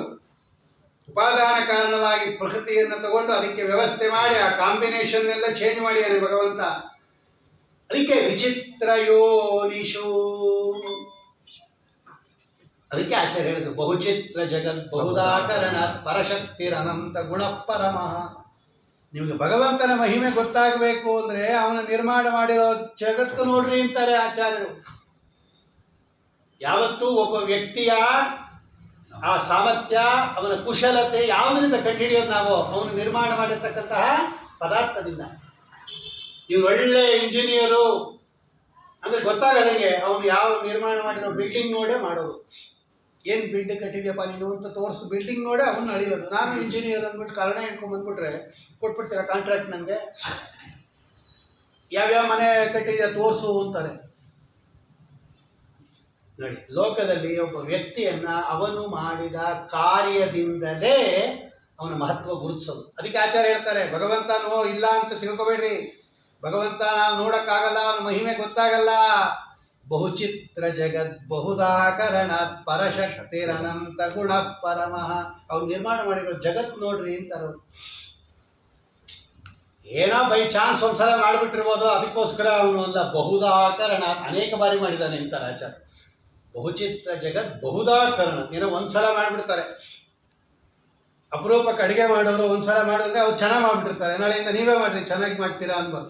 Speaker 1: ಉಪಾದಾನ ಕಾರಣವಾಗಿ ಪ್ರಕೃತಿಯನ್ನು ತಗೊಂಡು ಅದಕ್ಕೆ ವ್ಯವಸ್ಥೆ ಮಾಡಿ ಆ ಕಾಂಬಿನೇಷನ್ ಎಲ್ಲ ಚೇಂಜ್ ಮಾಡಿಯಾನೆ ಭಗವಂತ. ಅದಕ್ಕೆ ವಿಚಿತ್ರ ಯೋನಿಷು. ಅದಕ್ಕೆ ಆಚಾರ್ಯ ಹೇಳಿದ್ರು, ಬಹುಚಿತ್ರ ಜಗತ್ ಬಹುದಾಕರಣ ಪರಶಕ್ತಿರನಂತ ಗುಣ ಪರಮಃ. ನಿಮಗೆ ಭಗವಂತನ ಮಹಿಮೆ ಗೊತ್ತಾಗಬೇಕು ಅಂದರೆ ಅವನ ನಿರ್ಮಾಣ ಮಾಡಿರೋ ಜಗತ್ತು ನೋಡ್ರಿ ಅಂತಾರೆ ಆಚಾರ್ಯರು. ಯಾವತ್ತೂ ಒಬ್ಬ ವ್ಯಕ್ತಿಯ ಆ ಸಾಮರ್ಥ್ಯ, ಅವನ ಕುಶಲತೆ ಯಾವುದರಿಂದ ಕಂಡುಹಿಡಿಯೋದು ನಾವು? ಅವನು ನಿರ್ಮಾಣ ಮಾಡಿರ್ತಕ್ಕಂತಹ ಪದಾರ್ಥದಿಂದ. ಇವ್ರು ಒಳ್ಳೆ ಇಂಜಿನಿಯರು ಅಂದರೆ ಗೊತ್ತಾಗದಂಗೆ ಅವನು ಯಾವ ನಿರ್ಮಾಣ ಮಾಡಿರೋ ಬಿಲ್ಡಿಂಗ್ ನೋಡೇ ಮಾಡೋದು. ಏನು ಬಿಲ್ಡಿಂಗ್ ಕಟ್ಟಿದ್ಯಪ್ಪ ನೀನು ಅಂತ ತೋರಿಸು, ಬಿಲ್ಡಿಂಗ್ ನೋಡೇ ಅವನ್ನ ಅಳಿಯೋದು. ನಾನು ಇಂಜಿನಿಯರ್ ಅಂದ್ಬಿಟ್ಟು ಕಾರಣ ಇಟ್ಕೊಂಡ್ಬಂದ್ಬಿಟ್ರೆ ಕೊಟ್ಬಿಡ್ತೀರ ಕಾಂಟ್ರಾಕ್ಟ್ ನನಗೆ? ಯಾವ್ಯಾವ ಮನೆ ಕಟ್ಟಿದ್ಯಾ ತೋರಿಸು ಅಂತಾರೆ. ನೋಡಿ, ಲೋಕದಲ್ಲಿ ಒಬ್ಬ ವ್ಯಕ್ತಿಯನ್ನ ಅವನು ಮಾಡಿದ ಕಾರ್ಯದಿಂದಲೇ ಅವನ ಮಹತ್ವ ಗುರುತಿಸೋದು. ಅದಕ್ಕೆ ಆಚಾರ್ಯ ಹೇಳ್ತಾರೆ, ಭಗವಂತನೋ ಇಲ್ಲ ಅಂತ ತಿಳ್ಕೊಬೇಡ್ರಿ. ಭಗವಂತ ನಾವು ನೋಡೋಕ್ಕಾಗಲ್ಲ, ಅವನ ಮಹಿಮೆ ಗೊತ್ತಾಗಲ್ಲ. ಬಹುಚಿತ್ರ ಜಗತ್ ಬಹುದಾಕರಣ ಪರಶಕ್ತಿರನಂತ ಗುಣ ಪರಮಃ. ಅವ್ನು ನಿರ್ಮಾಣ ಮಾಡಿರೋ ಜಗತ್ ನೋಡ್ರಿ ಅಂತಾರೆ. ಏನೋ ಬೈ ಚಾನ್ಸ್ ಒಂದ್ಸಲ ಮಾಡಿಬಿಟ್ಟಿರ್ಬೋದು, ಅದಕ್ಕೋಸ್ಕರ ಅವನು ಅಲ್ಲ. ಬಹುದಾಕರಣ ಅನೇಕ ಬಾರಿ ಮಾಡಿದ್ದಾನೆ ಅಂತಾರೆ ಆಚಾರ್ಯ. ಬಹುಚಿತ್ರ ಜಗತ್ ಬಹುದಾಕರಣ. ಏನೋ ಒಂದ್ಸಲ ಮಾಡಿಬಿಡ್ತಾರೆ. ಅಪರೂಪಕ್ಕೆ ಅಡುಗೆ ಮಾಡೋರು ಒಂದ್ಸಲ ಮಾಡಿದ್ರೆ ಅವ್ರು ಚೆನ್ನಾಗಿ ಮಾಡಿಬಿಟ್ಟಿರ್ತಾರೆ. ನಾಳೆಯಿಂದ ನೀವೇ ಮಾಡಿರಿ, ಚೆನ್ನಾಗಿ ಮಾಡ್ತೀರಾ ಅನ್ಬೋದು.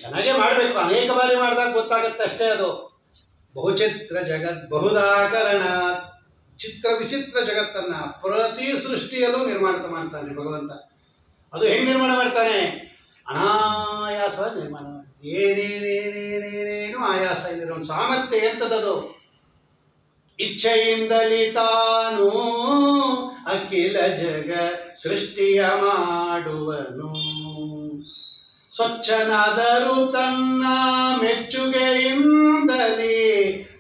Speaker 1: ಚೆನ್ನಾಗೇ ಮಾಡಬೇಕು, ಅನೇಕ ಬಾರಿ ಮಾಡಿದಾಗ ಗೊತ್ತಾಗುತ್ತೆ ಅಷ್ಟೇ. ಅದು ಬಹುಚಿತ್ರ ಜಗತ್ ಬಹುದಾಕರಣ. ಚಿತ್ರ ವಿಚಿತ್ರ ಜಗತ್ತನ್ನು ಪ್ರತಿ ಸೃಷ್ಟಿಯಲ್ಲೂ ನಿರ್ಮಾಣ ಮಾಡ್ತಾನೆ ಭಗವಂತ. ಅದು ಹೆಂಗೆ ನಿರ್ಮಾಣ ಮಾಡ್ತಾನೆ? ಅನಾಯಾಸವಾಗಿ ನಿರ್ಮಾಣ ಮಾಡ್ತಾನೆ. ಏನೇನೇನೇನೇನೇನು ಆಯಾಸ ಇಲ್ಲಿರೋ ಒಂದು ಸಾಮರ್ಥ್ಯ ಎಂಥದ್ದು? ಇಚ್ಛೆಯಿಂದಲೇ ತಾನು ಅಖಿಲ ಜಗ ಸೃಷ್ಟಿಯ ಮಾಡುವನು. ಸ್ವಚ್ಛನಾದರೂ ತನ್ನ ಮೆಚ್ಚುಗೆಯಿಂದಲೇ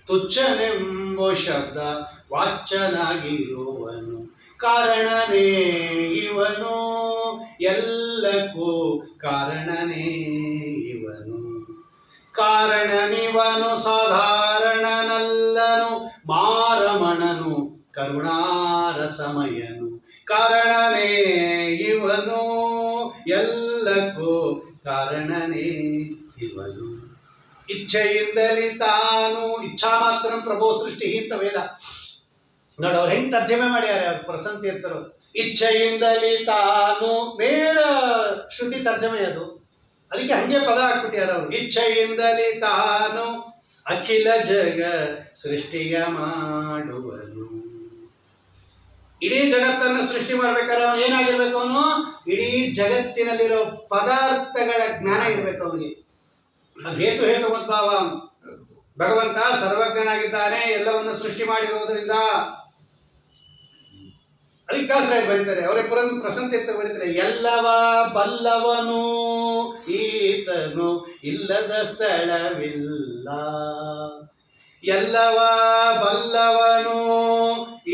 Speaker 1: ತುಚ್ಛನೆಂಬ ಶಬ್ದ ವಾಚ್ಯನಾಗಿರುವನು. ಕಾರಣನೇ ಇವನು, ಎಲ್ಲಕ್ಕೂ ಕಾರಣನೇ ಇವನು. ಕಾರಣನಿವನು ಸಾಧಾರಣನಲ್ಲನು, ಮಾರಮಣನು ಕರುಣಾರಸಮಯನು. ಕಾರಣನೇ ಇವನು, ಎಲ್ಲಕ್ಕೂ ಕಾರಣನೇ ಇವನು. ಇಚ್ಛೆಯಿಂದಲೇ ತಾನು, ಇಚ್ಛಾ ಮಾತ್ರ ಪ್ರಭೋ ಸೃಷ್ಟಿ ಅಂತ ವೇದ. ನೋಡಿ ಅವ್ರು ಹೆಂಗೆ ತರ್ಜಮೆ ಮಾಡ್ಯಾರೆ ಅವ್ರು ಪ್ರಸನ್ನ ತೀರ್ಥರು. ಇಚ್ಛೆಯಿಂದಲೇ ತಾನು ನೇರ ಶ್ರುತಿ ತರ್ಜಮೆ ಅದು. ಅದಕ್ಕೆ ಹಂಗೆ ಪದ ಹಾಕ್ಬಿಟ್ಯಾರ ಅವರು. ಇಚ್ಛೆಯಿಂದಲೇ ತಾನು ಅಖಿಲ ಜಗ ಸೃಷ್ಟಿಯ ಮಾಡುವನು. ಇಡೀ ಜಗತ್ತನ್ನು ಸೃಷ್ಟಿ ಮಾಡ್ಬೇಕಾದ್ರೆ ಅವನು ಏನಾಗಿರ್ಬೇಕು? ಅವನು ಇಡೀ ಜಗತ್ತಿನಲ್ಲಿರೋ ಪದಾರ್ಥಗಳ ಜ್ಞಾನ ಇರಬೇಕು ಅವನಿಗೆ. ಅದು ಹೇತು ಮದ್ಭಾವ. ಭಗವಂತ ಸರ್ವಜ್ಞನಾಗಿದ್ದಾನೆ, ಎಲ್ಲವನ್ನು ಸೃಷ್ಟಿ ಮಾಡಿರುವುದರಿಂದ. ಅದಕ್ಕೆ ದಾಸರಾಯರು ಬರೀತಾರೆ, ಅವರೇ ಪ್ರಸನ್ನ ತೀರ್ಥ ಬರೀತಾರೆ, ಎಲ್ಲವ ಬಲ್ಲವನು ಈತನು ಇಲ್ಲದ ಸ್ಥಳವಿಲ್ಲ. ಎಲ್ಲವ ಬಲ್ಲವನು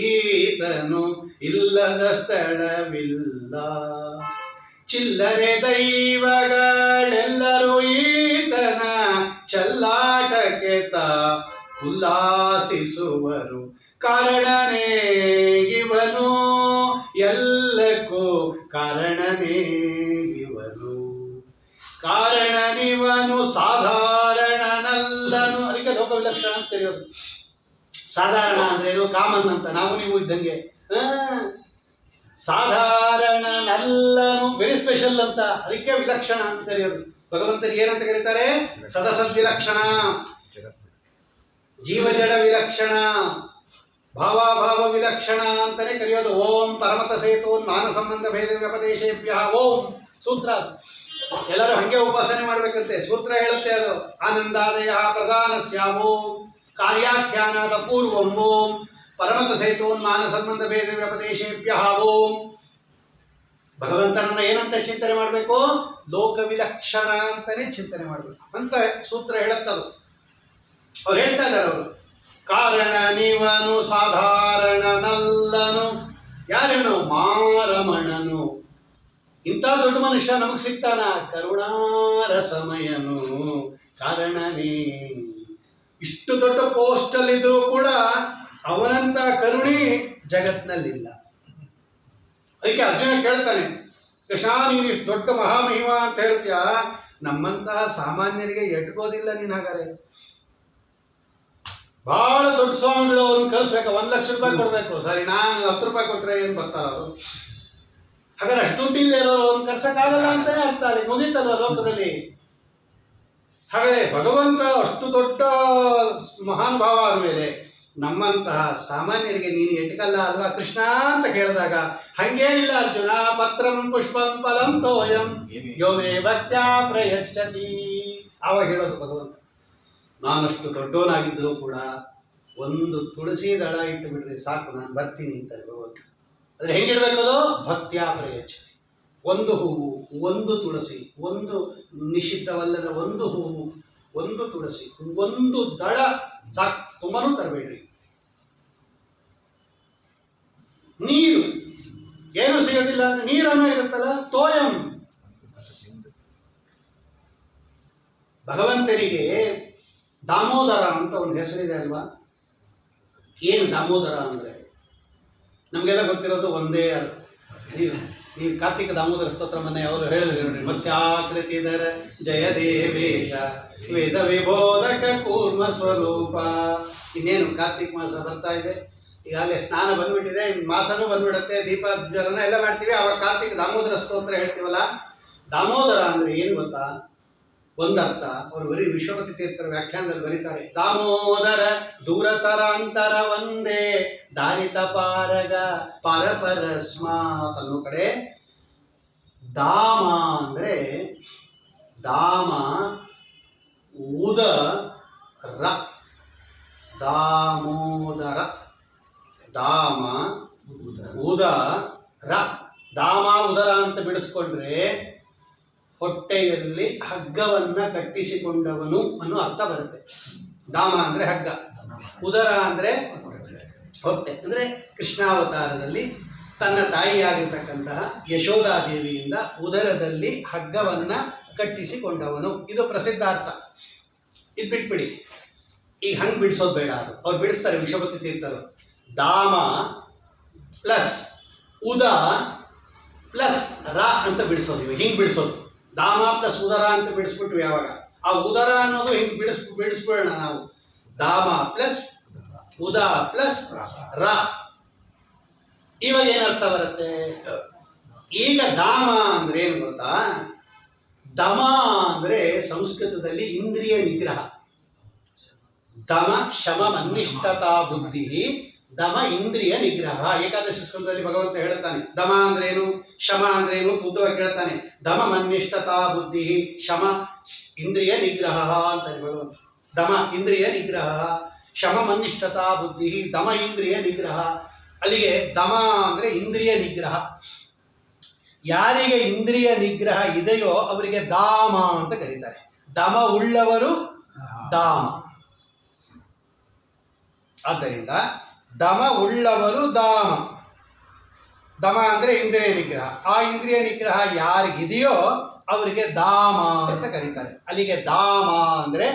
Speaker 1: ಈತನು ಇಲ್ಲದ ಸ್ಥಳವಿಲ್ಲ. ಚಿಲ್ಲರೆ ದೈವಗಳೆಲ್ಲರೂ ಈತನ ಚಲ್ಲಾಟಕ್ಕೆ ಉಲ್ಲಾಸಿಸುವರು. ಕಾರಣನೇ ಇವನು, ಎಲ್ಲಕ್ಕೂ ಕಾರಣನೇ ಇವನು. ಕಾರಣನಿವನು ಸಾಧಾರಣನಲ್ಲನು. ಅದಕ್ಕೆ ಲೋಕವಿಲಕ್ಷಣ ಅಂತ ಕರೆಯೋದು. ಸಾಧಾರಣ ಅಂದ್ರೇನು? ಕಾಮನ್ ಅಂತ ನಾವು ನೀವು ಇದ್ದಂಗೆ. ಸಾಧಾರಣನಲ್ಲನು ವೆರಿ ಸ್ಪೆಷಲ್ ಅಂತ, ಅದಕ್ಕೆ ವಿಲಕ್ಷಣ ಅಂತ ಕರೆಯೋದು. ಭಗವಂತನಿಗೆ ಏನಂತ ಕರೀತಾರೆ? ಸದಸದ್ವಿಲಕ್ಷಣ, ಜೀವಜಡ ವಿಲಕ್ಷಣ, ಭಾವಾಭಾವ ವಿಲಕ್ಷಣ ಅಂತಾನೆ ಕರೆಯೋದು. ಓಂ ಪರಮತ ಸೇತು ಮಾನ ಸಂಬಂಧ ಭೇದ ವ್ಯಪದೇಶೇಭ್ಯ ಓಂ ಸೂತ್ರ. ಎಲ್ಲರೂ ಹಂಗೆ ಉಪಾಸನೆ ಮಾಡ್ಬೇಕಂತೆ. ಸೂತ್ರ ಹೇಳುತ್ತೆ ಅದು. ಆನಂದಾದಯ ಪ್ರಧಾನಸ್ಯ ಓಂ ಕಾರ್ಯಾಖ್ಯಾನದ ಪೂರ್ವಂ ಓಂ ಪರಮತ ಸೇತು ಮಾನ ಸಂಬಂಧ ಭೇದ ವ್ಯಪದೇಶೇಭ್ಯ ಓಂ. ಭಗವಂತನನ್ನ ಏನಂತ ಚಿಂತನೆ ಮಾಡಬೇಕು? ಲೋಕ ವಿಲಕ್ಷಣ ಅಂತಾನೆ ಚಿಂತನೆ ಮಾಡಬೇಕು ಅಂತ ಸೂತ್ರ ಹೇಳುತ್ತದು. ಅವ್ರು ಹೇಳ್ತಾ ಇದ್ದಾರೆ, ಅವರು ಕಾರಣ ನೀವನು ಸಾಧಾರಣನಲ್ಲನು. ಯಾರೇನು? ಮಾರಮಣನು. ಇಂಥ ದೊಡ್ಡ ಮನುಷ್ಯ ನಮಗ್ ಸಿಗ್ತಾನ? ಕರುಣಾರಸಮಯನು ಕಾರಣನೇ. ಇಷ್ಟು ದೊಡ್ಡ ಪೋಸ್ಟ್ ಅಲ್ಲಿದ್ರು ಕೂಡ ಅವನಂತ ಕರುಣಿ ಜಗತ್ನಲ್ಲಿಲ್ಲ. ಅದಕ್ಕೆ ಅರ್ಜುನ ಕೇಳ್ತಾನೆ, ಕೃಷ್ಣ ನೀನು ಇಷ್ಟು ದೊಡ್ಡ ಮಹಾಮಹಿಮ ಅಂತ ಹೇಳ್ತೀಯ, ನಮ್ಮಂತಹ ಸಾಮಾನ್ಯರಿಗೆ ಎಟ್ಕೋದಿಲ್ಲ ನೀನು. ಹಾಗಾರೆ ಬಹಳ ದೊಡ್ಡ ಸ್ವಾಮಿಗಳು ಅವ್ರನ್ನ ಕಳಿಸ್ಬೇಕು, 1,00,000 ರೂಪಾಯಿ ಕೊಡ್ಬೇಕು. ಸರಿ, ನಾನು 10 ರೂಪಾಯಿ ಕೊಟ್ರೆ ಏನು ಬರ್ತಾರ ಅವರು? ಹಾಗಾದ್ರೆ ಅಷ್ಟು ದುಡ್ಡಿಲ್ಲ ಇರೋರು ಅವ್ರನ್ನ ಕರ್ಸಕ್ಕಾಗಲ್ಲ ಅಂತ ಅರ್ಥ. ಅಲ್ಲಿ ಮುಗೀತಲ್ವ ಲೋಕದಲ್ಲಿ. ಹಾಗಾದ್ರೆ ಭಗವಂತ ಅಷ್ಟು ದೊಡ್ಡ ಮಹಾನ್ ಭಾವ ಆದ್ಮೇಲೆ ನಮ್ಮಂತಹ ಸಾಮಾನ್ಯರಿಗೆ ನೀನು ಎಟ್ಕಲ್ಲ ಅಲ್ವಾ ಕೃಷ್ಣ ಅಂತ ಕೇಳಿದಾಗ, ಹಂಗೇನಿಲ್ಲ ಅರ್ಜುನ, ಪತ್ರಂ ಪುಷ್ಪಂ ಫಲಂ ತೋಯಂ ಯೋಗೇ ಭಕ್ತ್ಯಾ ಪ್ರಯಚ್ಛತಿ. ಆವಾಗ ಹೇಳೋದು ಭಗವಂತ, ನಾನಷ್ಟು ದೊಡ್ಡವನಾಗಿದ್ದರೂ ಕೂಡ ಒಂದು ತುಳಸಿ ದಳ ಇಟ್ಟು ಬಿಡ್ರಿ ಸಾಕು, ನಾನು ಬರ್ತೀನಿ ಅಂತಾರೆ ಭಗವಂತ. ಆದರೆ ಹೆಂಗಿಡ್ಬೇಕು ಅದು? ಭಕ್ತ್ಯಾ ಪ್ರಯಚ್ಛತಿ. ಒಂದು ಹೂವು, ಒಂದು ತುಳಸಿ, ಒಂದು ನಿಷಿದ್ಧವಲ್ಲದ ಒಂದು ಹೂವು, ಒಂದು ತುಳಸಿ, ಒಂದು ದಳ ಸಾಕು, ತುಂಬಾನು ತರಬೇಡ್ರಿ. ನೀರು ಏನು ಸಿಗೋದಿಲ್ಲ, ನೀರನ್ನ ಇರುತ್ತಲ್ಲ, ತೋಯಂ. ಭಗವಂತನಿಗೆ ದಾಮೋದರ ಅಂತ ಒಂದು ಹೆಸರಿದೆ ಅಲ್ವಾ? ಏನು ದಾಮೋದರ ಅಂದ್ರೆ? ನಮಗೆಲ್ಲ ಗೊತ್ತಿರೋದು ಒಂದೇ ಅರ್ಥ. ನೀವು ಕಾರ್ತಿಕ ದಾಮೋದರ ಸ್ತೋತ್ರ ಮೊನ್ನೆ ಅವರು ಹೇಳಿದ್ರು ನೋಡಿ, ಮತ್ಸ್ಯಾಕೃತಿಧರ ಜಯ ದೇವೇಶ ವೇದ ವಿಬೋಧಕ ಕೂರ್ಮ ಸ್ವರೂಪ. ಇನ್ನೇನು ಕಾರ್ತಿಕ ಮಾಸ ಬರ್ತಾ ಇದೆ, ಈಗಾಗಲೇ ಸ್ನಾನ ಬಂದ್ಬಿಟ್ಟಿದೆ, ಮಾಸನೂ ಬಂದ್ಬಿಡುತ್ತೆ, ದೀಪ ಜ್ವರನ ಎಲ್ಲ ಮಾಡ್ತೀವಿ. ಅವಾಗ ಕಾರ್ತಿಕ ದಾಮೋದರ ಸ್ತೋತ್ರ ಹೇಳ್ತೀವಲ್ಲ. ದಾಮೋದರ ಅಂದ್ರೆ ಏನು ಗೊತ್ತಾ? ಒಂದರ್ಥ ಅವರು ಬರೀ ವಿಶ್ವಪತಿ ತೀರ್ಥರ ವ್ಯಾಖ್ಯಾನದಲ್ಲಿ ಬರೀತಾರೆ, ದಾಮೋದರ ದೂರತರಾಂತರ ಒಂದೇ ದಾರಿತ ಪಾರಗ ಪರಪರಸ್ಮಾತ್ ಅನ್ನೋ ಕಡೆ. ದಾಮ ಅಂದ್ರೆ ದಾಮ ಉದ ರ, ದಾಮೋದರ, ದಾಮ ಉದ ರ. ದಾಮ ಉದರ ಅಂತ ಬಿಡಿಸ್ಕೊಂಡ್ರೆ ಹೊಟ್ಟೆಯಲ್ಲಿ ಹಗ್ಗವನ್ನ ಕಟ್ಟಿಸಿಕೊಂಡವನು ಅನ್ನೋ ಅರ್ಥ ಬರುತ್ತೆ. ದಾಮ ಅಂದ್ರೆ ಹಗ್ಗ, ಉದರ ಅಂದ್ರೆ ಹೊಟ್ಟೆ. ಅಂದ್ರೆ ಕೃಷ್ಣಾವತಾರದಲ್ಲಿ ತನ್ನ ತಾಯಿಯಾಗಿರ್ತಕ್ಕಂತಹ ಯಶೋಧಾದೇವಿಯಿಂದ ಉದರದಲ್ಲಿ ಹಗ್ಗವನ್ನ ಕಟ್ಟಿಸಿಕೊಂಡವನು. ಇದು ಪ್ರಸಿದ್ಧ ಅರ್ಥ. ಇದು ಬಿಟ್ಬಿಡಿ, ಈಗ ಹಂಗೆ ಬಿಡಿಸೋದು ಬೇಡ. ಅದು ಅವ್ರು ಬಿಡಿಸ್ತಾರೆ ವಿಶ್ವಪತಿ ತೀರ್ಥರು. ದಾಮ ಪ್ಲಸ್ ಉದ ಪ್ಲಸ್ ರ ಅಂತ ಬಿಡಿಸೋದು. ಇವಾಗ ಹಿಂಗೆ ಬಿಡಿಸೋದು, ದಾಮ ಪ್ಲಸ್ ಉದರ ಅಂತ ಬಿಡಿಸ್ಬಿಟ್ವಿ. ಯಾವಾಗ ಆ ಉದರ ಅನ್ನೋದು ಹಿಂಗೆ ಬಿಡಿಸ್ಬಿಡೋಣ ನಾವು. ದಾಮ ಪ್ಲಸ್ ಉದ ಪ್ಲಸ್ ರ. ಇವಾಗ ಏನರ್ಥ ಬರುತ್ತೆ? ಈಗ ದಾಮ ಅಂದ್ರೆ ಏನು ಗೊತ್ತಾ? ದಮ ಅಂದ್ರೆ ಸಂಸ್ಕೃತದಲ್ಲಿ ಇಂದ್ರಿಯ ನಿಗ್ರಹ. ದಮ ಶಮ ಅನಿಷ್ಠತಾ ಬುದ್ಧಿ, ದಮ ಇಂದ್ರಿಯ ನಿಗ್ರಹ. ಏಕಾದಶಿ ಸ್ಕಂದದಲ್ಲಿ ಭಗವಂತ ಹೇಳ್ತಾನೆ ದಮ ಅಂದ್ರೇನು, ಶಮ ಅಂದ್ರೇನು ಉದ್ದವಾಗಿ ಹೇಳ್ತಾನೆ. ದಮ ಮನ್ನಿಷ್ಠತಾ ಬುದ್ಧಿ, ಶಮ ಇಂದ್ರಿಯ ನಿಗ್ರಹ ಅಂತಾನೆ ಭಗವಂತ. ದಮ ಇಂದ್ರಿಯ ನಿಗ್ರಹ, ಶಮ ಮನ್ನಿಷ್ಠತಾ ಬುದ್ಧಿ, ದಮ ಇಂದ್ರಿಯ ನಿಗ್ರಹ. ಅಲ್ಲಿಗೆ ದಮ ಅಂದ್ರೆ ಇಂದ್ರಿಯ ನಿಗ್ರಹ. ಯಾರಿಗೆ ಇಂದ್ರಿಯ ನಿಗ್ರಹ ಇದೆಯೋ ಅವರಿಗೆ ದಾಮ ಅಂತ ಕರೀತಾರೆ. ದಮ ಉಳ್ಳವರು ದಾಮ. ಆದ್ದರಿಂದ ದಮ ಉಳ್ಳವರು ದಾಮ. ದಮ ಅಂದ್ರೆ ಇಂದ್ರಿಯ ನಿಗ್ರಹ. ಆ ಇಂದ್ರಿಯ ನಿಗ್ರಹ ಯಾರಿಗಿದೆಯೋ ಅವರಿಗೆ ದಾಮ ಅಂತ ಕರೀತಾರೆ. ಅಲ್ಲಿಗೆ ದಾಮ ಅಂದ್ರೆ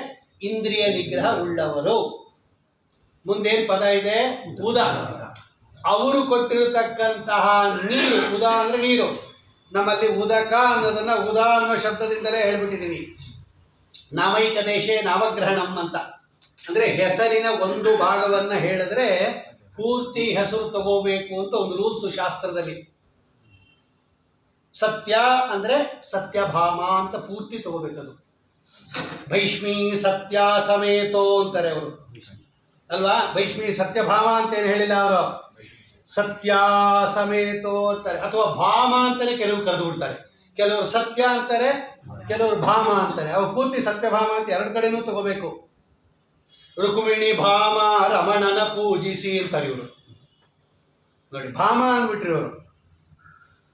Speaker 1: ಇಂದ್ರಿಯ ನಿಗ್ರಹ ಉಳ್ಳವರು. ಮುಂದೇನು ಪದ ಇದೆ? ಉದ. ಅವರು ಕೊಟ್ಟಿರತಕ್ಕಂತಹ ನೀರು, ಉದ ಅಂದ್ರೆ ನೀರು. ನಮ್ಮಲ್ಲಿ ಉದಕ ಅನ್ನೋದನ್ನ ಉದ ಅನ್ನೋ ಶಬ್ದದಿಂದಲೇ ಹೇಳ್ಬಿಟ್ಟಿದ್ದೀವಿ. ನಾಮೈಕ ದೇಶೇ ನಾಮಗ್ರಹಣಂ ಅಂತ. ಅಂದರೆ ಹೆಸರಿನ ಒಂದು ಭಾಗವನ್ನು ಹೇಳಿದ್ರೆ ಪೂರ್ತಿ ಹೆಸರು ತಗೋಬೇಕು ಅಂತ ಒಂದು ರೂಲ್ಸ್ ಶಾಸ್ತ್ರದಲ್ಲಿ. ಸತ್ಯ ಅಂದರೆ ಸತ್ಯಭಾಮ ಅಂತ ಪೂರ್ತಿ ತಗೋಬೇಕದು. ಭೈಷ್ಮಿ ಸತ್ಯ ಸಮೇತೋ ಅಂತಾರೆ ಅವರು ಅಲ್ವಾ. ಭೈಷ್ಮಿ ಸತ್ಯಭಾಮ ಅಂತೇನು ಹೇಳಿಲ್ಲ ಅವರು, ಸತ್ಯ ಸಮೇತೋ ಅಂತಾರೆ. ಅಥವಾ ಭಾಮ ಅಂತಾನೆ ಕೆಲವರು ಕರೆದು ಬಿಡ್ತಾರೆ, ಕೆಲವರು ಸತ್ಯ ಅಂತಾರೆ, ಕೆಲವರು ಭಾಮ ಅಂತಾರೆ. ಅವ್ರು ಪೂರ್ತಿ ಸತ್ಯಭಾಮ ಅಂತ ಎರಡು ಕಡೆನೂ ತಗೋಬೇಕು. ರುಕ್ಮಿಣಿ ಭಾಮ ರಮಣನ ಪೂಜಿಸಿ ಅಂತಾರೆ ಇವರು ನೋಡಿ. ಭಾಮ ಅಂದ್ಬಿಟ್ರಿ ಇವರು.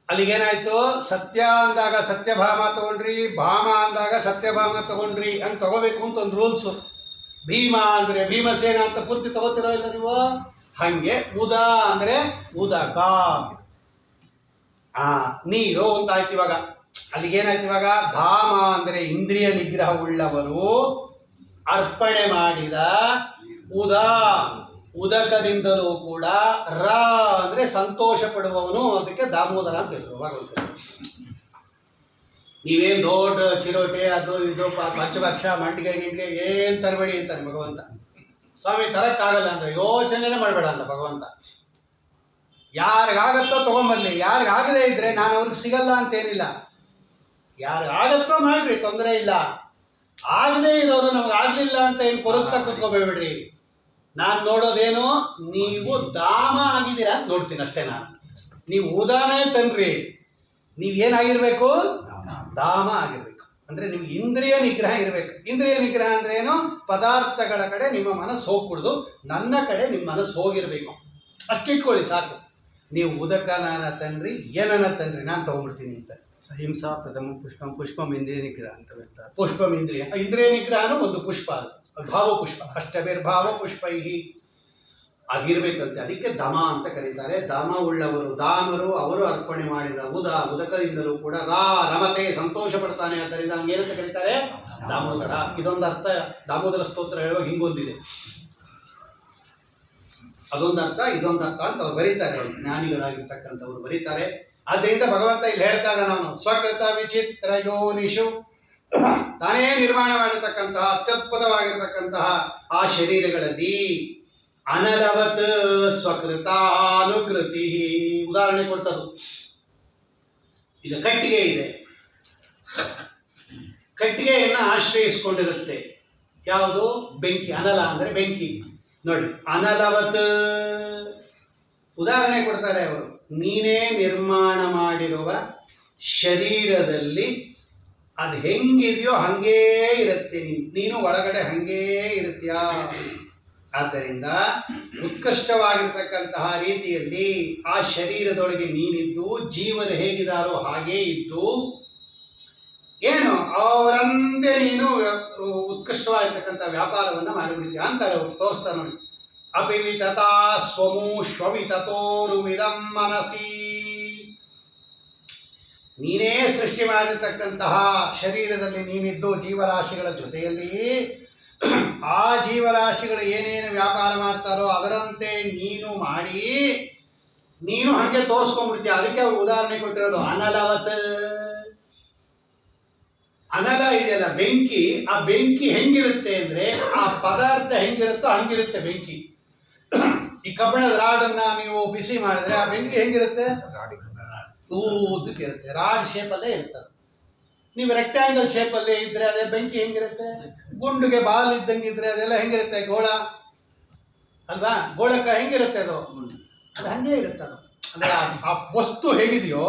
Speaker 1: ಅಲ್ಲಿಗೇನಾಯ್ತು, ಸತ್ಯ ಅಂದಾಗ ಸತ್ಯಭಾಮ ತಗೊಂಡ್ರಿ, ಭಾಮ ಅಂದಾಗ ಸತ್ಯಭಾಮ ತಗೊಂಡ್ರಿ ಅಂತ ತಗೋಬೇಕು ಅಂತ ಒಂದು ರೂಲ್ಸು. ಭೀಮ ಅಂದರೆ ಭೀಮಸೇನ ಅಂತ ಪೂರ್ತಿ ತಗೋತಿರೋ ಇಲ್ಲ ನೀವು. ಹಾಗೆ ಉದ ಅಂದರೆ ಉದಕ, ನೀರು ಅಂತ ಆಯ್ತು. ಇವಾಗ ಅಲ್ಲಿಗೇನಾಯ್ತು, ಇವಾಗ ಧಾಮ ಅಂದರೆ ಇಂದ್ರಿಯ ನಿಗ್ರಹ ಉಳ್ಳವರು ಅರ್ಪಣೆ ಮಾಡಿದ ಉದಕದಿಂದಲೂ ಕೂಡ ರ ಅಂದರೆ ಸಂತೋಷ ಪಡುವವನು, ಅದಕ್ಕೆ ದಾಮೋದರ ಅಂತ ಹೆಸರು ಭಗವಂತ. ನೀವೇನು ದೊಡ್ಡ ಚಿರೋಟೆ ಅದು ಇದು ಪಂಚಭಕ್ಷ ಮಂಡಿಗೆ ಗಿಂಡಿಗೆ ಏನು ತರಬೇಡಿ ಅಂತಾನೆ ಭಗವಂತ. ಸ್ವಾಮಿ ತರಕ್ಕಾಗಲ್ಲ ಅಂದರೆ ಯೋಚನೆನೇ ಮಾಡಬೇಡ ಅಂತ ಭಗವಂತ. ಯಾರಿಗಾಗತ್ತೋ ತೊಗೊಂಬರ್ಲಿ, ಯಾರಿಗಾಗದೇ ಇದ್ರೆ ನಾನು ಅವ್ರಿಗೆ ಸಿಗಲ್ಲ ಅಂತೇನಿಲ್ಲ. ಯಾರಿಗಾಗತ್ತೋ ಮಾಡ್ರಿ, ತೊಂದರೆ ಇಲ್ಲ. ಆಗದೇ ಇರೋರು ನಮ್ಗೆ ಆಗಲಿಲ್ಲ ಅಂತ ಏನು ಕೊರಗ್ತಾ ಕೂತ್ಕೋಬೇಡ್ರಿ. ನಾನು ನೋಡೋದೇನು, ನೀವು ದಾಮ ಆಗಿದ್ದೀರಾ ಅಂತ ನೋಡ್ತೀನಿ ಅಷ್ಟೇ. ನಾನು ನೀವು ಉದಾನೇ ತನ್ರಿ, ನೀವೇನಾಗಿರ್ಬೇಕು, ದಾಮ ಆಗಿರ್ಬೇಕು. ಅಂದರೆ ನಿಮ್ಗೆ ಇಂದ್ರಿಯ ನಿಗ್ರಹ ಇರಬೇಕು. ಇಂದ್ರಿಯ ನಿಗ್ರಹ ಅಂದ್ರೆ ಏನು, ಪದಾರ್ಥಗಳ ಕಡೆ ನಿಮ್ಮ ಮನಸ್ಸು ಹೋಗ್ಬಿಡ್ದು, ನನ್ನ ಕಡೆ ನಿಮ್ಮ ಮನಸ್ಸು ಹೋಗಿರ್ಬೇಕು. ಅಷ್ಟಿಟ್ಕೊಳ್ಳಿ ಸಾಕು. ನೀವು ಉದಕನ ತನ್ರಿ, ಏನನ್ನ ತನ್ರಿ, ನಾನು ತಗೊಂಡ್ಬಿಡ್ತೀನಿ ಅಂತ.
Speaker 2: ಅಹಿಂಸಾ ಪ್ರಥಮ ಪುಷ್ಪಂ ಇಂದ್ರಿಯ ನಿಗ್ರಹ ಅಂತ ಹೇಳ್ತಾರೆ.
Speaker 1: ಪುಷ್ಪಂ ಇಂದ್ರಿಯ ನಿಗ್ರಹನೂ ಒಂದು ಪುಷ್ಪ, ಅದು ಭಾವ ಪುಷ್ಪ. ಅಷ್ಟಬೇರ್ಭಾವ ಪುಷ್ಪೈಹಿ ಅದಿರ್ಬೇಕಂತೆ. ಅದಕ್ಕೆ ದಮ ಅಂತ ಕರೀತಾರೆ. ದಮ ಉಳ್ಳವರು ದಾಮರು, ಅವರು ಅರ್ಪಣೆ ಮಾಡಿದ ಉದಕದಿಂದಲೂ ಕೂಡ ರಮತೆ ಸಂತೋಷ ಪಡ್ತಾನೆ. ಆದ್ದರಿಂದ ಹಂಗೇನಂತ ಕರೀತಾರೆ, ದಾಮೋದರ. ಇದೊಂದು ಅರ್ಥ ದಾಮೋದರ ಸ್ತೋತ್ರ ಹೇಳುವಾಗ ಹಿಂಗೊಂದಿದೆ. ಅದೊಂದು ಅರ್ಥ, ಇದೊಂದು ಅರ್ಥ ಅಂತ ಅವ್ರು ಬರೀತಾರೆ, ಜ್ಞಾನಿಗಳಾಗಿರ್ತಕ್ಕಂಥವ್ರು ಬರೀತಾರೆ. ಆದ್ದರಿಂದ ಭಗವಂತ ಇಲ್ಲಿ ಹೇಳ್ತಾ ಇದ್ದಾನೆ, ಅವನು ಸ್ವಕೃತ ವಿಚಿತ್ರ ಯೋನಿಷು, ತಾನೇ ನಿರ್ಮಾಣ ಮಾಡಿರ್ತಕ್ಕಂತಹ ಅತ್ಯದ್ಭುತವಾಗಿರ್ತಕ್ಕಂತಹ ಆ ಶರೀರಗಳಲ್ಲಿ ಅನಲವತ್ ಸ್ವಕೃತಾನುಕೃತಿ. ಉದಾಹರಣೆ ಕೊಡ್ತದ್ದು, ಈಗ ಕಟ್ಟಿಗೆ ಇದೆ, ಕಟ್ಟಿಗೆಯನ್ನು ಆಶ್ರಯಿಸಿಕೊಂಡಿರುತ್ತೆ ಯಾವುದು, ಬೆಂಕಿ. ಅನಲ ಅಂದರೆ ಬೆಂಕಿ ನೋಡಿ. ಅನಲವತ್ ಉದಾಹರಣೆ ಕೊಡ್ತಾರೆ ಅವರು. ನೀನೇ ನಿರ್ಮಾಣ ಮಾಡಿರುವ ಶರೀರದಲ್ಲಿ ಅದು ಹೆಂಗಿದೆಯೋ ಹಂಗೇ ಇರುತ್ತೆ, ನೀನು ಒಳಗಡೆ ಹಂಗೇ ಇರ್ತೀಯ. ಆದ್ದರಿಂದ ಉತ್ಕೃಷ್ಟವಾಗಿರ್ತಕ್ಕಂತಹ ರೀತಿಯಲ್ಲಿ ಆ ಶರೀರದೊಳಗೆ ನೀನಿದ್ದು, ಜೀವರು ಹೇಗಿದ್ದಾರೋ ಹಾಗೇ ಇದ್ದು, ಏನು ಅವರಂತೆ ನೀನು ಉತ್ಕೃಷ್ಟವಾಗಿರ್ತಕ್ಕಂಥ ವ್ಯಾಪಾರವನ್ನು ಮಾಡಿಬಿಡ್ತೀಯ ಅಂತಾರೆ ಅವರು. ತೋರಿಸ್ತಾರೆ ನೋಡಿ. ಅಪಿವಿತತಾ ಸ್ವಮು ಶ್ವವಿತತೋರುವಿದಂ ಮನಸಿ. ನೀನೇ ಸೃಷ್ಟಿ ಮಾಡಿರ್ತಕ್ಕಂತಹ ಶರೀರದಲ್ಲಿ ನೀನಿದ್ದು ಜೀವರಾಶಿಗಳ ಜೊತೆಯಲ್ಲಿ ಆ ಜೀವರಾಶಿಗಳು ಏನೇನು ವ್ಯಾಪಾರ ಮಾಡ್ತಾರೋ ಅದರಂತೆ ನೀನು ಮಾಡಿ ನೀನು ಹಾಗೆ ತೋರಿಸ್ಕೊಂಡ್ಬಿಡ್ತೀಯ. ಅದಕ್ಕೆ ಅವ್ರು ಉದಾಹರಣೆ ಕೊಟ್ಟಿರೋದು ಅನಲವತ್. ಅನಲ ಇದೆಯಲ್ಲ ಬೆಂಕಿ, ಆ ಬೆಂಕಿ ಹೆಂಗಿರುತ್ತೆ ಅಂದ್ರೆ ಆ ಪದಾರ್ಥ ಹೆಂಗಿರುತ್ತೋ ಹಂಗಿರುತ್ತೆ ಬೆಂಕಿ. ಈ ಕಬ್ಬಿಣದ ರಾಡನ್ನ ನೀವು ಬಿಸಿ ಮಾಡಿದ್ರೆ ಆ ಬೆಂಕಿ ಹೆಂಗಿರುತ್ತೆ, ಉದ್ದಕ್ಕೆ ಇರುತ್ತೆ, ರಾಡ್ ಶೇಪಲ್ಲೇ ಇರ್ತದೆ. ನೀವು ರೆಕ್ಟ್ಯಾಂಗಲ್ ಶೇಪಲ್ಲೇ ಇದ್ರೆ ಅದೇ ಬೆಂಕಿ ಹೆಂಗಿರುತ್ತೆ, ಗುಂಡುಗೆ ಬಾಲ್ ಇದ್ದಂಗೆ ಇದ್ರೆ ಅದೆಲ್ಲ ಹೆಂಗಿರುತ್ತೆ, ಗೋಳ ಅಲ್ವಾ, ಗೋಳಕ ಹೆಂಗಿರುತ್ತೆ ಅದು ಹಂಗೆ ಇರುತ್ತೆ. ಅದು ಅಂದ್ರೆ ಆ ವಸ್ತು ಹೇಗಿದೆಯೋ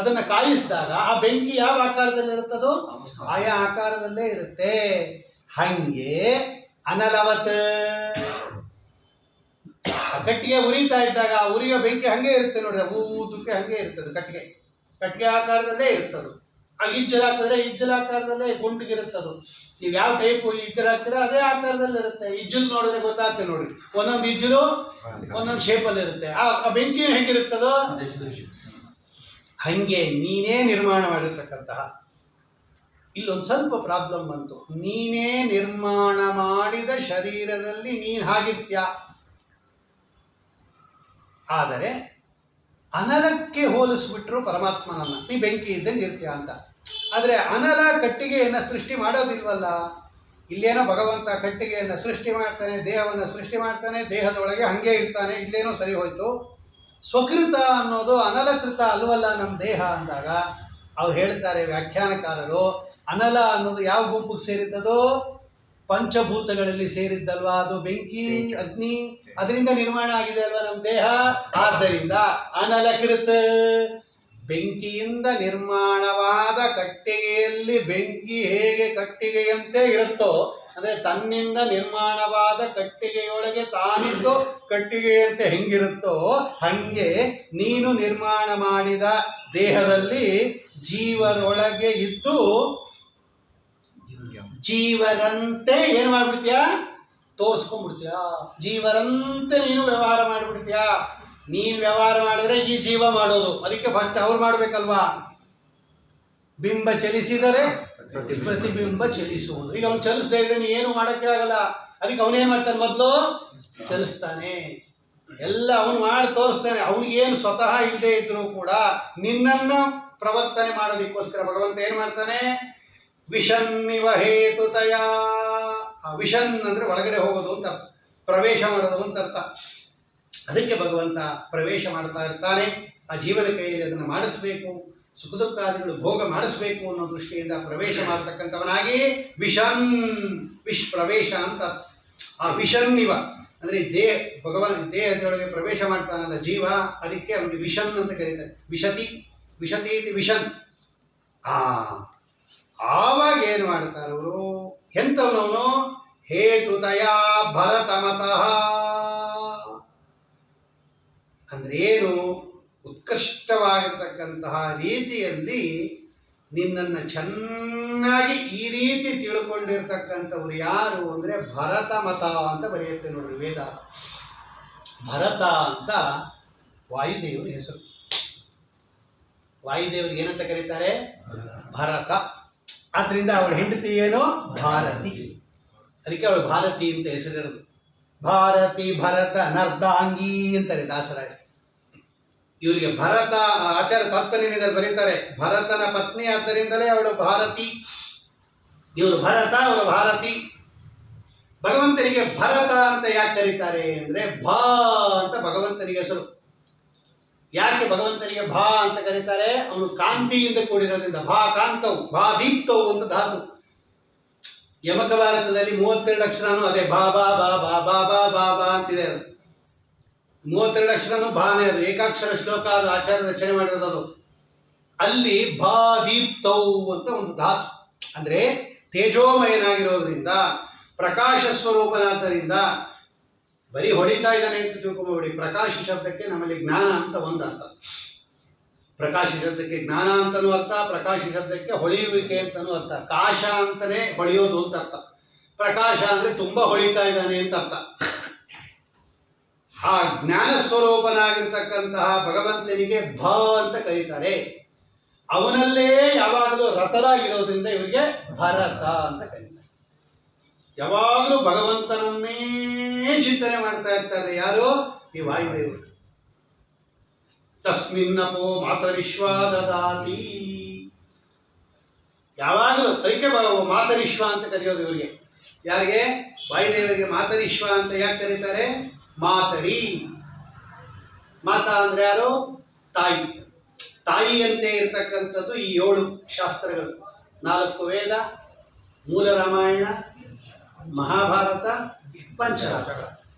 Speaker 1: ಅದನ್ನು ಕಾಯಿಸಿದಾಗ ಆ ಬೆಂಕಿ ಯಾವ ಆಕಾರದಲ್ಲಿ ಇರುತ್ತದೋ ಆಯಾ ಆಕಾರದಲ್ಲೇ ಇರುತ್ತೆ. ಹಂಗೆ ಅನಲವತ್ ಕಟ್ಟಿಗೆ ಉರಿತಾ ಇದ್ದಾಗ ಆ ಉರಿಯೋ ಬೆಂಕಿ ಹಂಗೆ ಇರುತ್ತೆ ನೋಡ್ರಿ, ಊದಕ್ಕೆ ಹಂಗೆ ಇರ್ತದೆ. ಕಟ್ಟಿಗೆ ಆಕಾರದಲ್ಲೇ ಇರ್ತದೆ. ಆ ಇಜ್ಜಲ್ ಹಾಕಿದ್ರೆ ಇಜ್ಜಲ್ ಆಕಾರದಲ್ಲೇ ಗುಂಡಿಗಿರುತ್ತದು. ನೀವು ಯಾವ ಟೈಪು ಇಜ್ಜಲ್ ಹಾಕ್ತೀರಾ ಅದೇ ಆಕಾರದಲ್ಲಿ ಇರುತ್ತೆ. ಇಜ್ಜಲ್ ನೋಡಿದ್ರೆ ಗೊತ್ತಾಗ್ತದೆ ನೋಡ್ರಿ, ಒಂದೊಂದು ಇಜ್ಜಲು ಒಂದೊಂದು ಶೇಪಲ್ಲಿ ಇರುತ್ತೆ. ಆ ಬೆಂಕಿ ಹೆಂಗಿರುತ್ತದೋ ಹಂಗೆ ನೀನೇ ನಿರ್ಮಾಣ ಮಾಡಿರ್ತಕ್ಕಂತಹ. ಇಲ್ಲೊಂದು ಸ್ವಲ್ಪ ಪ್ರಾಬ್ಲಮ್ ಬಂತು. ನೀನೇ ನಿರ್ಮಾಣ ಮಾಡಿದ ಶರೀರದಲ್ಲಿ ನೀನು ಹಾಗಿರ್ತೀಯ, ಆದರೆ ಅನಲಕ್ಕೆ ಹೋಲಿಸ್ಬಿಟ್ರು ಪರಮಾತ್ಮನನ್ನ, ನೀ ಬೆಂಕಿ ಇದ್ದಂಗೆ ಇರ್ತೀಯ ಅಂತ. ಆದರೆ ಅನಲ ಕಟ್ಟಿಗೆಯನ್ನು ಸೃಷ್ಟಿ ಮಾಡೋದಿಲ್ವಲ್ಲ, ಇಲ್ಲೇನೋ ಭಗವಂತ ಕಟ್ಟಿಗೆಯನ್ನು ಸೃಷ್ಟಿ ಮಾಡ್ತಾನೆ, ದೇಹವನ್ನು ಸೃಷ್ಟಿ ಮಾಡ್ತಾನೆ, ದೇಹದೊಳಗೆ ಹಾಗೆ ಇರ್ತಾನೆ, ಇಲ್ಲೇನೋ ಸರಿ ಹೋಯ್ತು. ಸ್ವಕೃತ ಅನ್ನೋದು ಅನಲಕೃತ ಅಲ್ವಲ್ಲ ನಮ್ಮ ದೇಹ ಅಂದಾಗ ಅವ್ರು ಹೇಳ್ತಾರೆ ವ್ಯಾಖ್ಯಾನಕಾರರು, ಅನಲ ಅನ್ನೋದು ಯಾವ ಗುಂಪಿಗೆ ಸೇರಿದ್ದದೋ? ಪಂಚಭೂತಗಳಲ್ಲಿ ಸೇರಿದ್ದಲ್ವಾ ಅದು? ಬೆಂಕಿ, ಅಗ್ನಿ, ಅದರಿಂದ ನಿರ್ಮಾಣ ಆಗಿದೆ ಅಲ್ವಾ ನಮ್ಮ ದೇಹ. ಆದ್ದರಿಂದ ಅನಲಕೃತ, ಬೆಂಕಿಯಿಂದ ನಿರ್ಮಾಣವಾದ ಕಟ್ಟಿಗೆಯಲ್ಲಿ ಬೆಂಕಿ ಹೇಗೆ ಕಟ್ಟಿಗೆಯಂತೆ ಇರುತ್ತೋ, ಅಂದರೆ ತನ್ನಿಂದ ನಿರ್ಮಾಣವಾದ ಕಟ್ಟಿಗೆಯೊಳಗೆ ತಾನಿದ್ದು ಕಟ್ಟಿಗೆಯಂತೆ ಹೆಂಗಿರುತ್ತೋ ಹಾಗೆ ನೀನು ನಿರ್ಮಾಣ ಮಾಡಿದ ದೇಹದಲ್ಲಿ ಜೀವರೊಳಗೆ ಇದ್ದು ಜೀವರಂತೆ ಏನು ಮಾಡ್ಬಿಡ್ತೀಯ? ತೋರಿಸ್ಕೊಂಡ್ಬಿಡ್ತೀಯ. ಜೀವರಂತೆ ನೀನು ವ್ಯವಹಾರ ಮಾಡಿಬಿಡ್ತೀಯ. ನೀನು ವ್ಯವಹಾರ ಮಾಡಿದ್ರೆ ಈ ಜೀವ ಮಾಡೋದು. ಅದಕ್ಕೆ ಫಸ್ಟ್ ಅವ್ರು ಮಾಡ್ಬೇಕಲ್ವಾ? ಬಿಂಬ ಚಲಿಸಿದರೆ ಪ್ರತಿಬಿಂಬ ಚಲಿಸುವುದು. ಈಗ ಅವ್ನು ಚಲಿಸದೇ ಇದ್ರೆ ನೀ ಏನು ಮಾಡೋಕ್ಕೆ ಆಗಲ್ಲ. ಅದಕ್ಕೆ ಅವನೇನು ಮಾಡ್ತಾನೆ? ಮೊದಲು ಚಲಿಸ್ತಾನೆ, ಎಲ್ಲ ಅವನು ಮಾಡಿ ತೋರಿಸ್ತಾನೆ. ಅವ್ರಿಗೇನು ಸ್ವತಃ ಇಲ್ಲದೆ ಇದ್ರೂ ಕೂಡ ನಿನ್ನನ್ನು ಪ್ರವರ್ತನೆ ಮಾಡೋದಕ್ಕೋಸ್ಕರ ಭಗವಂತ ಏನು ಮಾಡ್ತಾನೆ? ವಿಷನ್ನಿವ ಹೇತುತಯ. ವಿಷನ್ ಅಂದರೆ ಒಳಗಡೆ ಹೋಗೋದು ಅಂತ ಅರ್ಥ, ಪ್ರವೇಶ ಮಾಡೋದು ಅಂತ ಅರ್ಥ. ಅದಕ್ಕೆ ಭಗವಂತ ಪ್ರವೇಶ ಮಾಡ್ತಾ ಇರ್ತಾನೆ. ಆ ಜೀವನ ಕೈಯಲ್ಲಿ ಅದನ್ನು ಮಾಡಿಸ್ಬೇಕು, ಸುಖ ದುಃಖಾದಿಗಳು ಭೋಗ ಮಾಡಿಸ್ಬೇಕು ಅನ್ನೋ ದೃಷ್ಟಿಯಿಂದ ಪ್ರವೇಶ ಮಾಡ್ತಕ್ಕಂಥವನಾಗಿ ವಿಷನ್, ಪ್ರವೇಶ ಅಂತ. ಆ ವಿಷನ್ ಇವ ಅಂದರೆ ಭಗವಾನ್ ದೇಹದೊಳಗೆ ಪ್ರವೇಶ ಮಾಡ್ತಾನಲ್ಲ ಜೀವ, ಅದಕ್ಕೆ ಅವನಿಗೆ ವಿಷನ್ ಅಂತ ಕರೀತಾರೆ. ವಿಶತಿ ಇದು ವಿಷನ್. ಆವಾಗ ಏನು ಮಾಡ್ತಾರೆ ಅವರು? ಎಂಥವನವನು? ಹೇತುತಯ ಭರತಮತಃ. ಅಂದ್ರೆ ಏನು? ಉತ್ಕೃಷ್ಟವಾಗಿರ್ತಕ್ಕಂತಹ ರೀತಿಯಲ್ಲಿ ನಿನ್ನನ್ನು ಚೆನ್ನಾಗಿ ಈ ರೀತಿ ತಿಳ್ಕೊಂಡಿರ್ತಕ್ಕಂಥವ್ರು ಯಾರು ಅಂದರೆ ಭರತಮತ ಅಂತ ಬರೆಯುತ್ತೆ ನೋಡ್ರಿ ವೇದ. ಭರತ ಅಂತ ವಾಯುದೇವರ ಹೆಸರು. ವಾಯುದೇವರಿಗೆ ಏನಂತ ಕರೀತಾರೆ? ಭರತ. ಆದ್ರಿಂದ ಅವಳ ಹೆಂಡತಿ ಏನು? ಭಾರತಿ. ಅದಕ್ಕೆ ಅವಳು ಭಾರತಿ ಅಂತ ಹೆಸರಿರೋದು. ಭಾರತಿ, ಭರತ, ನರ್ದಾಂಗಿ ಅಂತಾರೆ ದಾಸರಾಯ. ಇವರಿಗೆ ಭರತ ಆಚಾರ್ಯ ತಾತ್ಪರ್ಯದಲ್ಲಿ ಬರೀತಾರೆ, ಭರತನ ಪತ್ನಿ ಆದ್ದರಿಂದಲೇ ಅವಳು ಭಾರತಿ. ಇವರು ಭರತ, ಅವರು ಭಾರತಿ. ಭಗವಂತನಿಗೆ ಭರತ ಅಂತ ಯಾಕೆ ಕರೀತಾರೆ ಅಂದರೆ ಭಾ ಅಂತ ಭಗವಂತನಿಗೆ ಹೆಸರು. ಯಾಕೆ ಭಗವಂತನಿಗೆ ಭಾ ಅಂತ ಕರೀತಾರೆ? ಅವನು ಕಾಂತಿಯಿಂದ ಕೂಡಿರೋದ್ರಿಂದ. ಭಾ ಕಾಂತವು, ಭಾ ದೀಪ್ತವು ಅಂತ ಧಾತು. ಯಮಕ ಭಾರತದಲ್ಲಿ 32 ಅಕ್ಷರನೂ ಅದೇ ಬಾ ಬಾ ಬಾ ಬಾ ಬಾ ಬಾ ಬಾ ಬಾ ಅಂತಿದೆ. ಅದು 32 ಅಕ್ಷರನೂ ಭಾನೇ. ಅದು ಏಕಾಕ್ಷರ ಶ್ಲೋಕ, ಅದು ಆಚಾರ್ಯ ರಚನೆ ಮಾಡಿರೋದು. ಅಲ್ಲಿ ಭಾ ದೀಪ್ತವು ಅಂತ ಒಂದು ಧಾತು. ಅಂದರೆ ತೇಜೋಮಯನಾಗಿರೋದ್ರಿಂದ, ಪ್ರಕಾಶ ಸ್ವರೂಪನಾದ್ದರಿಂದ, ಬರೀ ಹೊಡಿತಾ ಇದ್ದಾನೆ ಅಂತ ತಿಳ್ಕೊಂಬೋಡಿ. ಪ್ರಕಾಶ ಶಬ್ದಕ್ಕೆ ನಮ್ಮಲ್ಲಿ ಜ್ಞಾನ ಅಂತ ಒಂದು ಅರ್ಥ. ಪ್ರಕಾಶ ಶಬ್ದಕ್ಕೆ ಜ್ಞಾನ ಅಂತನೂ ಅರ್ಥ, ಪ್ರಕಾಶ ಶಬ್ದಕ್ಕೆ ಹೊಳೆಯುವಿಕೆ ಅಂತನೂ ಅರ್ಥ. ಕಾಶ ಅಂತಲೇ ಹೊಳೆಯೋದು ಅಂತ ಅರ್ಥ. ಪ್ರಕಾಶ ಅಂದರೆ ತುಂಬ ಹೊಳಿತಾ ಇದ್ದಾನೆ ಅಂತ ಅರ್ಥ. ಆ ಜ್ಞಾನ ಸ್ವರೂಪನಾಗಿರ್ತಕ್ಕಂತಹ ಭಗವಂತನಿಗೆ ಭ ಅಂತ ಕರೀತಾರೆ. ಅವನಲ್ಲೇ ಯಾವಾಗಲೂ ರತರಾಗಿರೋದ್ರಿಂದ ಇವರಿಗೆ ಭರತ ಅಂತ ಕರೀತಾರೆ. ಯಾವಾಗಲೂ ಭಗವಂತನನ್ನೇ ಚಿಂತನೆ ಮಾಡ್ತಾ ಇರ್ತಾರೆ. ಯಾರು? ಈ ವಾಯುದೇವರು. ತಸ್ಮಿನ್ನಪೋ ಮಾತರಿಶ್ವ ದದಾತಿ. ಯಾವಾಗಲೂ ಅದಕ್ಕೆ ಮಾತರಿಶ್ವ ಅಂತ ಕರೆಯೋದು ಇವರಿಗೆ. ಯಾರಿಗೆ? ವಾಯುದೇವರಿಗೆ ಮಾತರಿಶ್ವ ಅಂತ ಯಾಕೆ ಕರೀತಾರೆ? ಮಾತರಿ. ಮಾತಾ ಅಂದ್ರೆ ಯಾರು? ತಾಯಿ. ತಾಯಿಯಂತೆ ಇರತಕ್ಕಂಥದ್ದು ಈ 7 ಶಾಸ್ತ್ರಗಳು. 4 ವೇದ, ಮೂಲ ರಾಮಾಯಣ, ಮಹಾಭಾರತ, ಪಂಚರಾತ್ರ.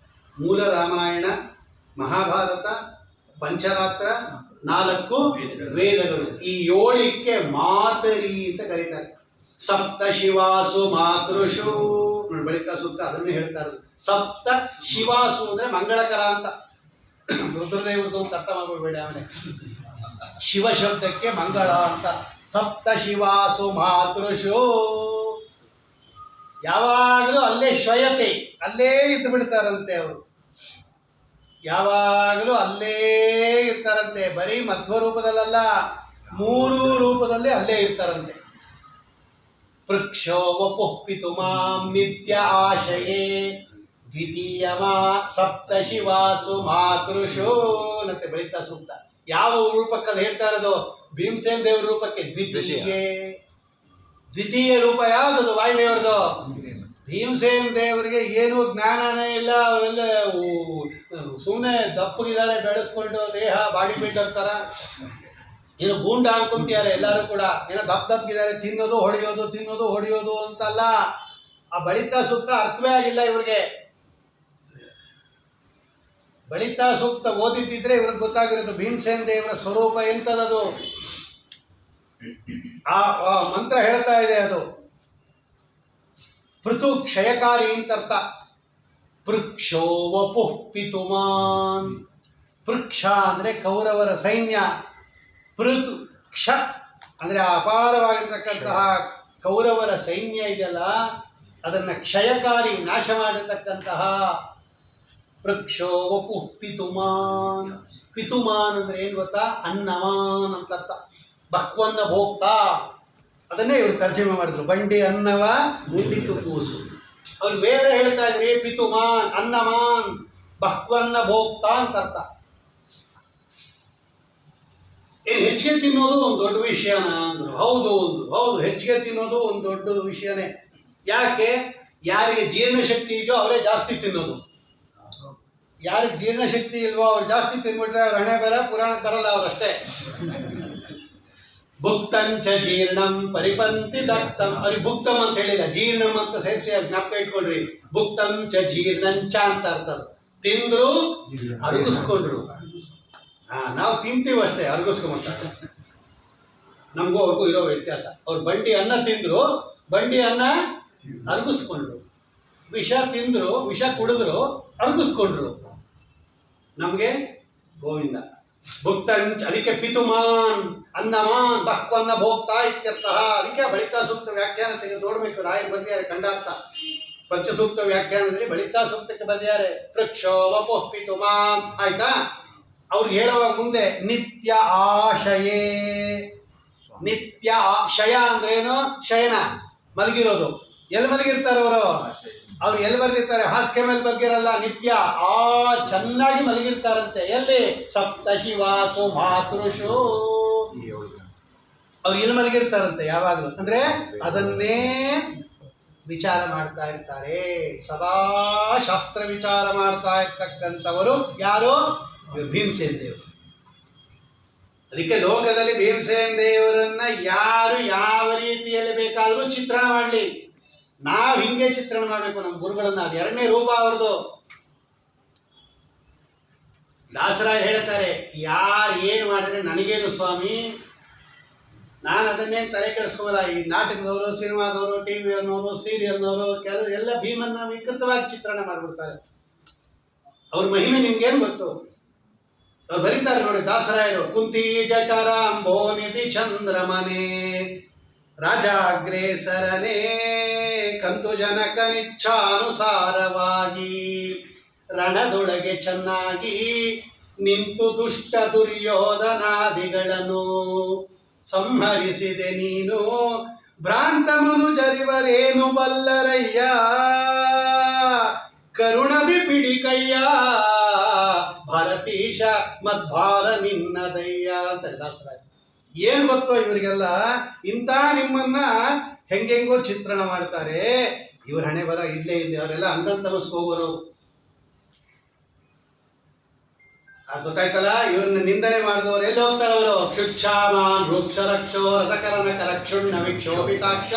Speaker 1: ಮೂಲ ರಾಮಾಯಣ, ಮಹಾಭಾರತ, ಪಂಚರಾತ್ರ, 4 ವೇದಗಳು. ಈ 7ಕ್ಕೆ ಮಾತರಿ ಅಂತ ಕರೀತಾರೆ. ಸಪ್ತ ಶಿವಾಸು ಮಾತೃಷು. ಬಳಿಕ ಸೂಕ್ತ ಅದನ್ನೇ ಹೇಳ್ತಾ ಇರೋದು. ಸಪ್ತ ಶಿವಾಸು ಅಂದ್ರೆ ಮಂಗಳಕರ ಅಂತ. ರುದ್ರದೇವ್ರದ್ದು ಅಂತ ಅರ್ಥ ಮಾಡ್ಕೊಳ್ಬೇಡಿ. ಅವನೇ ಶಿವ ಶಬ್ದಕ್ಕೆ ಮಂಗಳ ಅಂತ. ಸಪ್ತ ಶಿವಾಸು ಮಾತೃಷು. ಯಾವಾಗಲೂ ಅಲ್ಲೇ ಶ್ವಯತೆ, ಅಲ್ಲೇ ಇದ್ದು ಬಿಡ್ತಾರಂತೆ ಅವರು. ಯಾವಾಗಲೂ ಅಲ್ಲೇ ಇರ್ತಾರಂತೆ. ಬರೀ ಮಧ್ವ ರೂಪದಲ್ಲ, 3 ರೂಪದಲ್ಲಿ ಅಲ್ಲೇ ಇರ್ತಾರಂತೆ. ಪೃಕ್ಷೋ ವಪುಃ ಪಿತುಮಾಂ ನಿತ್ಯ ಆಶಯೇ ದ್ವಿತೀಯಮಾ ಸಪ್ತ ಶಿವಾಸು ಮಾತೃಷು ಅನ್ನತ್ತೆ ಬಳಿತ ಸೂಕ್ತ. ಯಾವ ರೂಪಕ್ಕಲ್ಲಿ ಹೇಳ್ತಾ ಇರೋದು? ಭೀಮಸೇನ ದೇವ್ರ ರೂಪಕ್ಕೆ ದ್ವಿತೀಯ ರೂಪ. ಯಾವ್ದು? ವಾಯುದೇವರದು ಭೀಮಸೇನ ದೇವರಿಗೆ ಏನೂ ಜ್ಞಾನನೇ ಇಲ್ಲ. ಅವರೆಲ್ಲ ಸುಮ್ಮನೆ ದಪ್ಪಗಿದ್ದಾರೆ, ಬೆಳೆಸ್ಕೊಂಡು ದೇಹ ಬಾಡಿ ಬಿಲ್ಡರ್ ಥರ ಏನು ಗೂಂಡ ಅನ್ಕೊಂತಿದ್ದಾರೆ ಎಲ್ಲರೂ ಕೂಡ. ಏನೋ ದಪ್ಪಗಿದ್ದಾರೆ, ತಿನ್ನೋದು ಹೊಡೆಯೋದು ತಿನ್ನೋದು ಹೊಡೆಯೋದು ಅಂತಲ್ಲ. ಆ ಬಳಿತ ಸೂಕ್ತ ಅರ್ಥವೇ ಆಗಿಲ್ಲ ಇವ್ರಿಗೆ. ಬಳಿತ ಸೂಕ್ತ ಓದಿದ್ದಿದ್ರೆ ಇವ್ರಿಗೆ ಗೊತ್ತಾಗಿರೋದು ಭೀಮಸೇನ ದೇವರ ಸ್ವರೂಪ ಎಂಥದದು. ಆ ಮಂತ್ರ ಹೇಳ್ತಾ ಇದೆ, ಅದು ಪೃಥು ಕ್ಷಯಕಾರಿ ಅಂತ ಅರ್ಥ. ಪೃಕ್ಷೋ ವಪುಃ ಪಿತುಮಾನ್. ಪೃಕ್ಷ ಅಂದರೆ ಕೌರವರ ಸೈನ್ಯ. ಪೃಥು ಕ್ಷ ಅಂದರೆ ಅಪಾರವಾಗಿರ್ತಕ್ಕಂತಹ ಕೌರವರ ಸೈನ್ಯ ಇದೆಯಲ್ಲ, ಅದನ್ನು ಕ್ಷಯಕಾರಿ ನಾಶ ಮಾಡಿರ್ತಕ್ಕಂತಹ ಪೃಕ್ಷೋ ವಪುಃ ಪಿತುಮಾನ್. ಪಿತುಮಾನ್ ಅಂದರೆ ಏನು ಗೊತ್ತಾ? ಅನ್ನವಾನ್ ಅಂತ ಅರ್ಥ. ಬಹ್ವನ್ನ ಭೋಕ್ತಾ, ಅದನ್ನೇ ಇವರು ತರ್ಜಮೆ ಮಾಡಿದ್ರು. ಬಂಡಿ ಅನ್ನವ ಮುಟ್ಟಿತು ಕೂಸು. ಅವ್ರು ವೇದ ಹೇಳ್ತಾ ಇದ್ರಿ ಪಿತುಮಾನ್ ಅನ್ನಮಾನ್ ಬಹ್ವನ್ನ ಭೋಕ್ತಾ ಅಂತ ಅರ್ಥ. ಏನು ಹೆಚ್ಚಿಗೆ ತಿನ್ನೋದು ಒಂದು ದೊಡ್ಡ ವಿಷಯನ ಅಂದರು. ಹೌದು ಹೌದು, ಹೆಚ್ಚಿಗೆ ತಿನ್ನೋದು ಒಂದು ದೊಡ್ಡ ವಿಷಯನೇ. ಯಾಕೆ? ಯಾರಿಗೆ ಜೀರ್ಣಶಕ್ತಿ ಇದೆಯೋ ಅವರೇ ಜಾಸ್ತಿ ತಿನ್ನೋದು. ಯಾರಿಗೆ ಜೀರ್ಣಶಕ್ತಿ ಇಲ್ವೋ ಅವ್ರು ಜಾಸ್ತಿ ತಿನ್ಬಿಟ್ರೆ ಅವ್ರ ಹಣೆ ಬರ ಪುರಾಣಕ್ಕೆ ಬರಲ್ಲ ಅವರಷ್ಟೇ. ಭುಕ್ತಂಚ ಜೀರ್ಣಂ ಪರಿಪಂತಿ ದತ್ತಂ. ಅವ್ರಿಗೆ ಭುಕ್ತಂ ಅಂತ ಹೇಳಿಲ್ಲ, ಜೀರ್ಣಂ ಅಂತ ಸೇರಿಸಿ ಜ್ಞಾಪಕ ಇಟ್ಕೊಳ್ರಿ. ಭುಕ್ತಂಚ ಜೀರ್ಣಂಚ ಅಂತ ಅರ್ಥದು. ತಿಂದ್ರು ಅರಗಿಸ್ಕೊಂಡ್ರು. ನಾವು ತಿಂತೀವಿ ಅಷ್ಟೇ, ಅರಗಿಸ್ಕೊಂಡ್ಬಿಟ್ಟ. ನಮಗೂ ಅವ್ರಿಗೂ ಇರೋ ವ್ಯತ್ಯಾಸ. ಅವ್ರು ಬಂಡಿ ಅನ್ನ ತಿಂದ್ರು, ಬಂಡಿ ಅನ್ನ ಅರಗಿಸ್ಕೊಂಡ್ರು. ವಿಷ ತಿಂದ್ರು, ವಿಷ ಕುಡಿದ್ರು, ಅರಗಿಸ್ಕೊಂಡ್ರು. ನಮಗೆ ಗೋವಿಂದ ಭುಕ್ತಂಚ. ಅದಕ್ಕೆ ಪಿತುಮಾನ್ ಅನ್ನಮಾನ್ ಬಹ್ವನ್ನ ಭೋಕ್ತಾ ಇತ್ಯರ್ಥಃ. ಅದಕ್ಕೆ ಬಳಿತ ಸೂಕ್ತ ವ್ಯಾಖ್ಯಾನ ತೆಗೆದು ನೋಡ್ಬೇಕು. ರಾಯರು ಬಂದಿದ್ದಾರೆ ಖಂಡಾರ್ಥ ಪಂಚಸೂಕ್ತ ವ್ಯಾಖ್ಯಾನದಲ್ಲಿ ಬಳಿತ ಸೂಕ್ತಕ್ಕೆ ಬಂದಿದ್ದಾರೆ. ಪೃಕ್ಷೋ ವಪುಃ ಪಿತುಮಾನ್. ಆಯ್ತಾ? ಅವ್ರು ಹೇಳುವಾಗ ಮುಂದೆ ನಿತ್ಯ ಆಶಯೇ. ನಿತ್ಯ ಶಯ ಅಂದ್ರೇನು? ಶಯನ, ಮಲಗಿರೋದು. ಎಲ್ಲಿ ಮಲಗಿರ್ತಾರೆ ಅವರು? ಅವ್ರು ಎಲ್ಲಿ ಬರ್ದಿರ್ತಾರೆ? ಹಾಸಿಗೆ ಮೇಲೆ ಮಲಗಿರಲ್ಲ, ನಿತ್ಯ ಚೆನ್ನಾಗಿ ಮಲಗಿರ್ತಾರಂತೆ. ಎಲ್ಲಿ? ಸಪ್ತ ಶಿವಾಸು ಮಾತೃಷು. ಅವ್ರು ಎಲ್ಲಿ ಮಲಗಿರ್ತಾರಂತೆ ಯಾವಾಗಲೂ ಅಂದ್ರೆ ಅದನ್ನೇ ವಿಚಾರ ಮಾಡ್ತಾ ಇರ್ತಾರೆ. ಸದಾ ಶಾಸ್ತ್ರ ವಿಚಾರ ಮಾಡ್ತಾ ಇರ್ತಕ್ಕಂಥವರು ಯಾರು? ಭೀಮಸೇನ ದೇವರು. ಅದಕ್ಕೆ ಲೋಕದಲ್ಲಿ ಭೀಮಸೇನ ದೇವರನ್ನ ಯಾರು ಯಾವ ರೀತಿಯಲ್ಲಿ ಬೇಕಾದರೂ ಚಿತ್ರಣ ಮಾಡಲಿ, ನಾವು ಹಿಂಗೆ ಚಿತ್ರಣ ಮಾಡಬೇಕು ನಮ್ಮ ಗುರುಗಳನ್ನ. ಅದು ಎರಡನೇ ರೂಪ ಅವ್ರದ್ದು. ದಾಸರಾಯ ಹೇಳ್ತಾರೆ, ಯಾರು ಏನು ಮಾಡಿದ್ರೆ ನನಗೇನು ಸ್ವಾಮಿ, ನಾನು ಅದನ್ನೇನು ತಲೆ ಕೆಡಿಸ್ಕೋಲ್ಲ. ಈ ನಾಟಕದವರು, ಸಿನಿಮಾದವರು, ಟಿವಿ ಅನ್ನೋರು, ಸೀರಿಯಲ್ನವರು ಕೆಲವರು ಎಲ್ಲ ಭೀಮನ್ನ ವಿಕೃತವಾಗಿ ಚಿತ್ರಣ ಮಾಡಿಬಿಡ್ತಾರೆ. ಅವ್ರ ಮಹಿಮೆ ನಿಮ್ಗೇನು ಗೊತ್ತು? ಅವ್ರು ಬರೀತಾರೆ ನೋಡಿ ದಾಸರಾಯರು. ಕುಂತಿ ಜಠರಾಂಬೋ ನಿಧಿ ಚಂದ್ರಮನೆ ರಾಜಾಗ್ರೇಸರನೇ ಕಂತು ಜನಕನಿಚ್ಛಾನುಸಾರವಾಗಿ ರಣದೊಳಗೆ ಚೆನ್ನಾಗಿ ನಿಂತು ದುಷ್ಟ ದುರ್ಯೋಧನಾದಿಗಳನ್ನು ಸಂಹರಿಸಿದೆ ನೀನು. ಭ್ರಾಂತ ಮನುಜರಿವರೇನು ಬಲ್ಲರಯ್ಯ ಕರುಣದಿ ಪಿಡಿಕಯ್ಯ ಭಾರತೀಶ ಮದ್ಭಾರ ನಿನ್ನದಯ್ಯ ಅಂತ ದಾಸರಾಯ. ಏನ್ ಗೊತ್ತೋ ಇವರಿಗೆಲ್ಲ? ಇಂಥ ನಿಮ್ಮನ್ನ ಹೆಂಗೆಂಗೋ ಚಿತ್ರಣ ಮಾಡ್ತಾರೆ. ಇವ್ರ ಹಣೆ ಬರ ಇಲ್ಲೇ ಇದೆ. ಅವರೆಲ್ಲ ಅಂದಂತ ಹೋಗೋರು. ಅದು ಗೊತ್ತಾಯ್ತಲ್ಲ? ಇವ್ರನ್ನ ನಿಂದನೆ ಮಾಡಿದವರು ಎಲ್ಲಿ ಹೋಗ್ತಾರೆ ಅವರು? ಕ್ಷುಚ್ಛಾಮಾನ್ ವೃಕ್ಷ ರಕ್ಷೋ ರಥಕರನ ಕರಕ್ಷುಣ್ಣ ವಿಕ್ಷೋಪಿತಾಕ್ಷ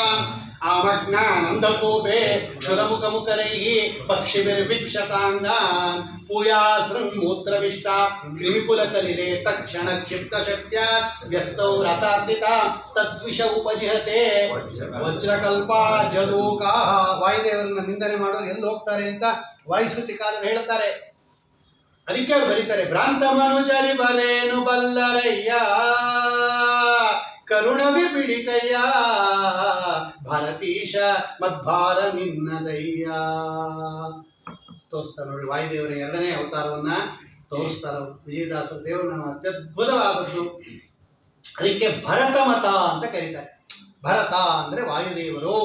Speaker 1: ಆಮಗ್ನ ನಂದಕೋಪೆ ಕ್ಷುರಮುಖ ಮುಖರೈಹಿ ಪಕ್ಷಿಭಿರ್ವಿಕ್ಷತಾಂಗಾನ್ ಪೂಯಾಸೃಂಗೂತ್ರವಿಷ್ಟ ಕ್ರಿಮಿಕುಲ ಕಲಿಲೆ ತಕ್ಷಣ ಕ್ಷಿಪ್ತ ಶಕ್ತ್ಯ ವ್ಯಸ್ತೌ ರಥಾರ್ಧಿತ ತದ್ವಿಷ ಉಪಜಿಹತೆ ವಜ್ರಕಲ್ಪ ಜದೂಕಾ. ವಾಯುದೇವರನ್ನ ನಿಂದನೆ ಮಾಡೋರು ಎಲ್ಲಿ ಹೋಗ್ತಾರೆ ಅಂತ ವಾಯುಸ್ತುತಿಕಾರರು ಹೇಳ್ತಾರೆ. ಅದಕ್ಕೆ ಅವ್ರು ಬರೀತಾರೆ, ಭ್ರಾಂತ ಮನುಜರಿ ಬರೇನು ಬಲ್ಲರಯ್ಯ ಕರುಣದಿ ಪಿಡಿಕಯ್ಯ ಭಾರತೀಶ ಮದ್ಭಾರ ನಿನ್ನದಯ್ಯ. ತೋರಿಸ್ತಾರೆ ನೋಡಿ ವಾಯುದೇವರ ಎರಡನೇ ಅವತಾರವನ್ನ ತೋರಿಸ್ತಾರೆ ವಿಜಯದಾಸ ದೇವರು. ನಾವು ಅತ್ಯದ್ಭುತವಾದದ್ದು. ಅದಕ್ಕೆ ಭರತ ಮತ ಅಂತ ಕರೀತಾರೆ. ಭರತ ಅಂದರೆ ವಾಯುದೇವರು.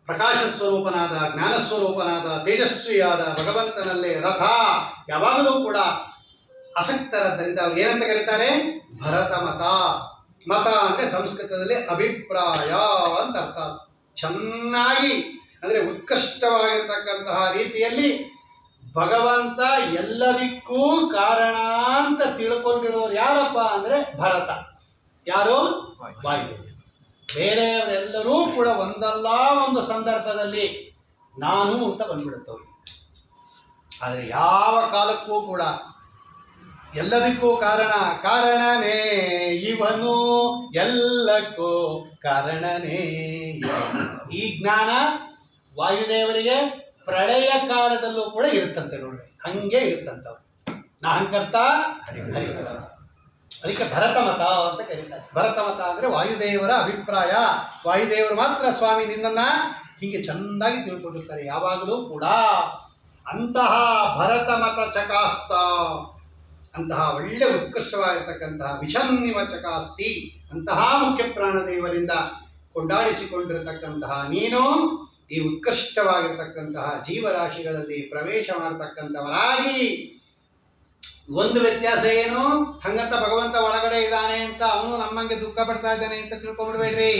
Speaker 1: ಪ್ರಕಾಶ ಸ್ವರೂಪನಾದ, ಜ್ಞಾನ ಸ್ವರೂಪನಾದ, ತೇಜಸ್ವಿಯಾದ ಭಗವಂತನಲ್ಲೇ ರಥ ಯಾವಾಗಲೂ ಕೂಡ ಆಸಕ್ತರಾದ್ದರಿಂದ ಅವ್ರು ಏನಂತ ಕರೀತಾರೆ? ಭರತ ಮತ. ಮತ ಅಂದರೆ ಸಂಸ್ಕೃತದಲ್ಲಿ ಅಭಿಪ್ರಾಯ ಅಂತ ಅರ್ಥ. ಚೆನ್ನಾಗಿ ಅಂದರೆ ಉತ್ಕೃಷ್ಟವಾಗಿರ್ತಕ್ಕಂತಹ ರೀತಿಯಲ್ಲಿ ಭಗವಂತ ಎಲ್ಲದಕ್ಕೂ ಕಾರಣ ಅಂತ ತಿಳ್ಕೊಂಡಿರೋರು ಯಾರಪ್ಪ ಅಂದರೆ ಭರತ. ಯಾರು? ವಾಯುದೇವರು. ಬೇರೆಯವರೆಲ್ಲರೂ ಕೂಡ ಒಂದಲ್ಲ ಒಂದು ಸಂದರ್ಭದಲ್ಲಿ ನಾನು ಅಂತ ಬಂದ್ಬಿಡುತ್ತವ್ರು. ಆದರೆ ಯಾವ ಕಾಲಕ್ಕೂ ಕೂಡ ಎಲ್ಲದಕ್ಕೂ ಕಾರಣನೇ ಇವನು, ಎಲ್ಲಕ್ಕೂ ಕಾರಣನೇ. ಈ ಜ್ಞಾನ ವಾಯುದೇವರಿಗೆ ಪ್ರಳಯ ಕಾಲದಲ್ಲೂ ಕೂಡ ಇರುತ್ತಂತೆ. ನೋಡ್ರಿ, ಹಂಗೆ ಇರುತ್ತಂತವ್ರು. ನಾಹಂಕರ್ತ ಹರಿಕರ್ತ. ಅದಕ್ಕೆ ಭರತ ಮತ ಅಂತ ಕರೀತಾರೆ. ಭರತ ಮತ ಅಂದರೆ ವಾಯುದೇವರ ಅಭಿಪ್ರಾಯ. ವಾಯುದೇವರು ಮಾತ್ರ ಸ್ವಾಮಿ ನಿನ್ನನ್ನು ಹೀಗೆ ಚೆಂದಾಗಿ ತಿಳ್ಕೊಂಡಿರ್ತಾರೆ ಯಾವಾಗಲೂ ಕೂಡ. ಅಂತಹ ಭರತ ಮತ ಚಕಾಸ್ತ, ಅಂತಹ ಒಳ್ಳೆ ಉತ್ಕೃಷ್ಟವಾಗಿರ್ತಕ್ಕಂತಹ ವಿಷನ್ನಿವ ಚಕಾಸ್ತಿ, ಅಂತಹ ಮುಖ್ಯ ಪ್ರಾಣದೇವರಿಂದ ಕೊಂಡಾಡಿಸಿಕೊಂಡಿರತಕ್ಕಂತಹ ನೀನು ಈ ಉತ್ಕೃಷ್ಟವಾಗಿರ್ತಕ್ಕಂತಹ ಜೀವರಾಶಿಗಳಲ್ಲಿ ಪ್ರವೇಶ ಮಾಡತಕ್ಕಂಥವನಾಗಿ, ಒಂದು ವ್ಯತ್ಯಾಸ ಏನು, ಹಂಗಂತ ಭಗವಂತ ಒಳಗಡೆ ಇದ್ದಾನೆ ಅಂತ ಅವನು ನಮ್ಮಂಗೆ ದುಃಖ ಪಡ್ತಾ ಇದ್ದಾನೆ ಅಂತ ತಿಳ್ಕೊಂಡ್ಬಿಡ್ಬೇಡ್ರಿ.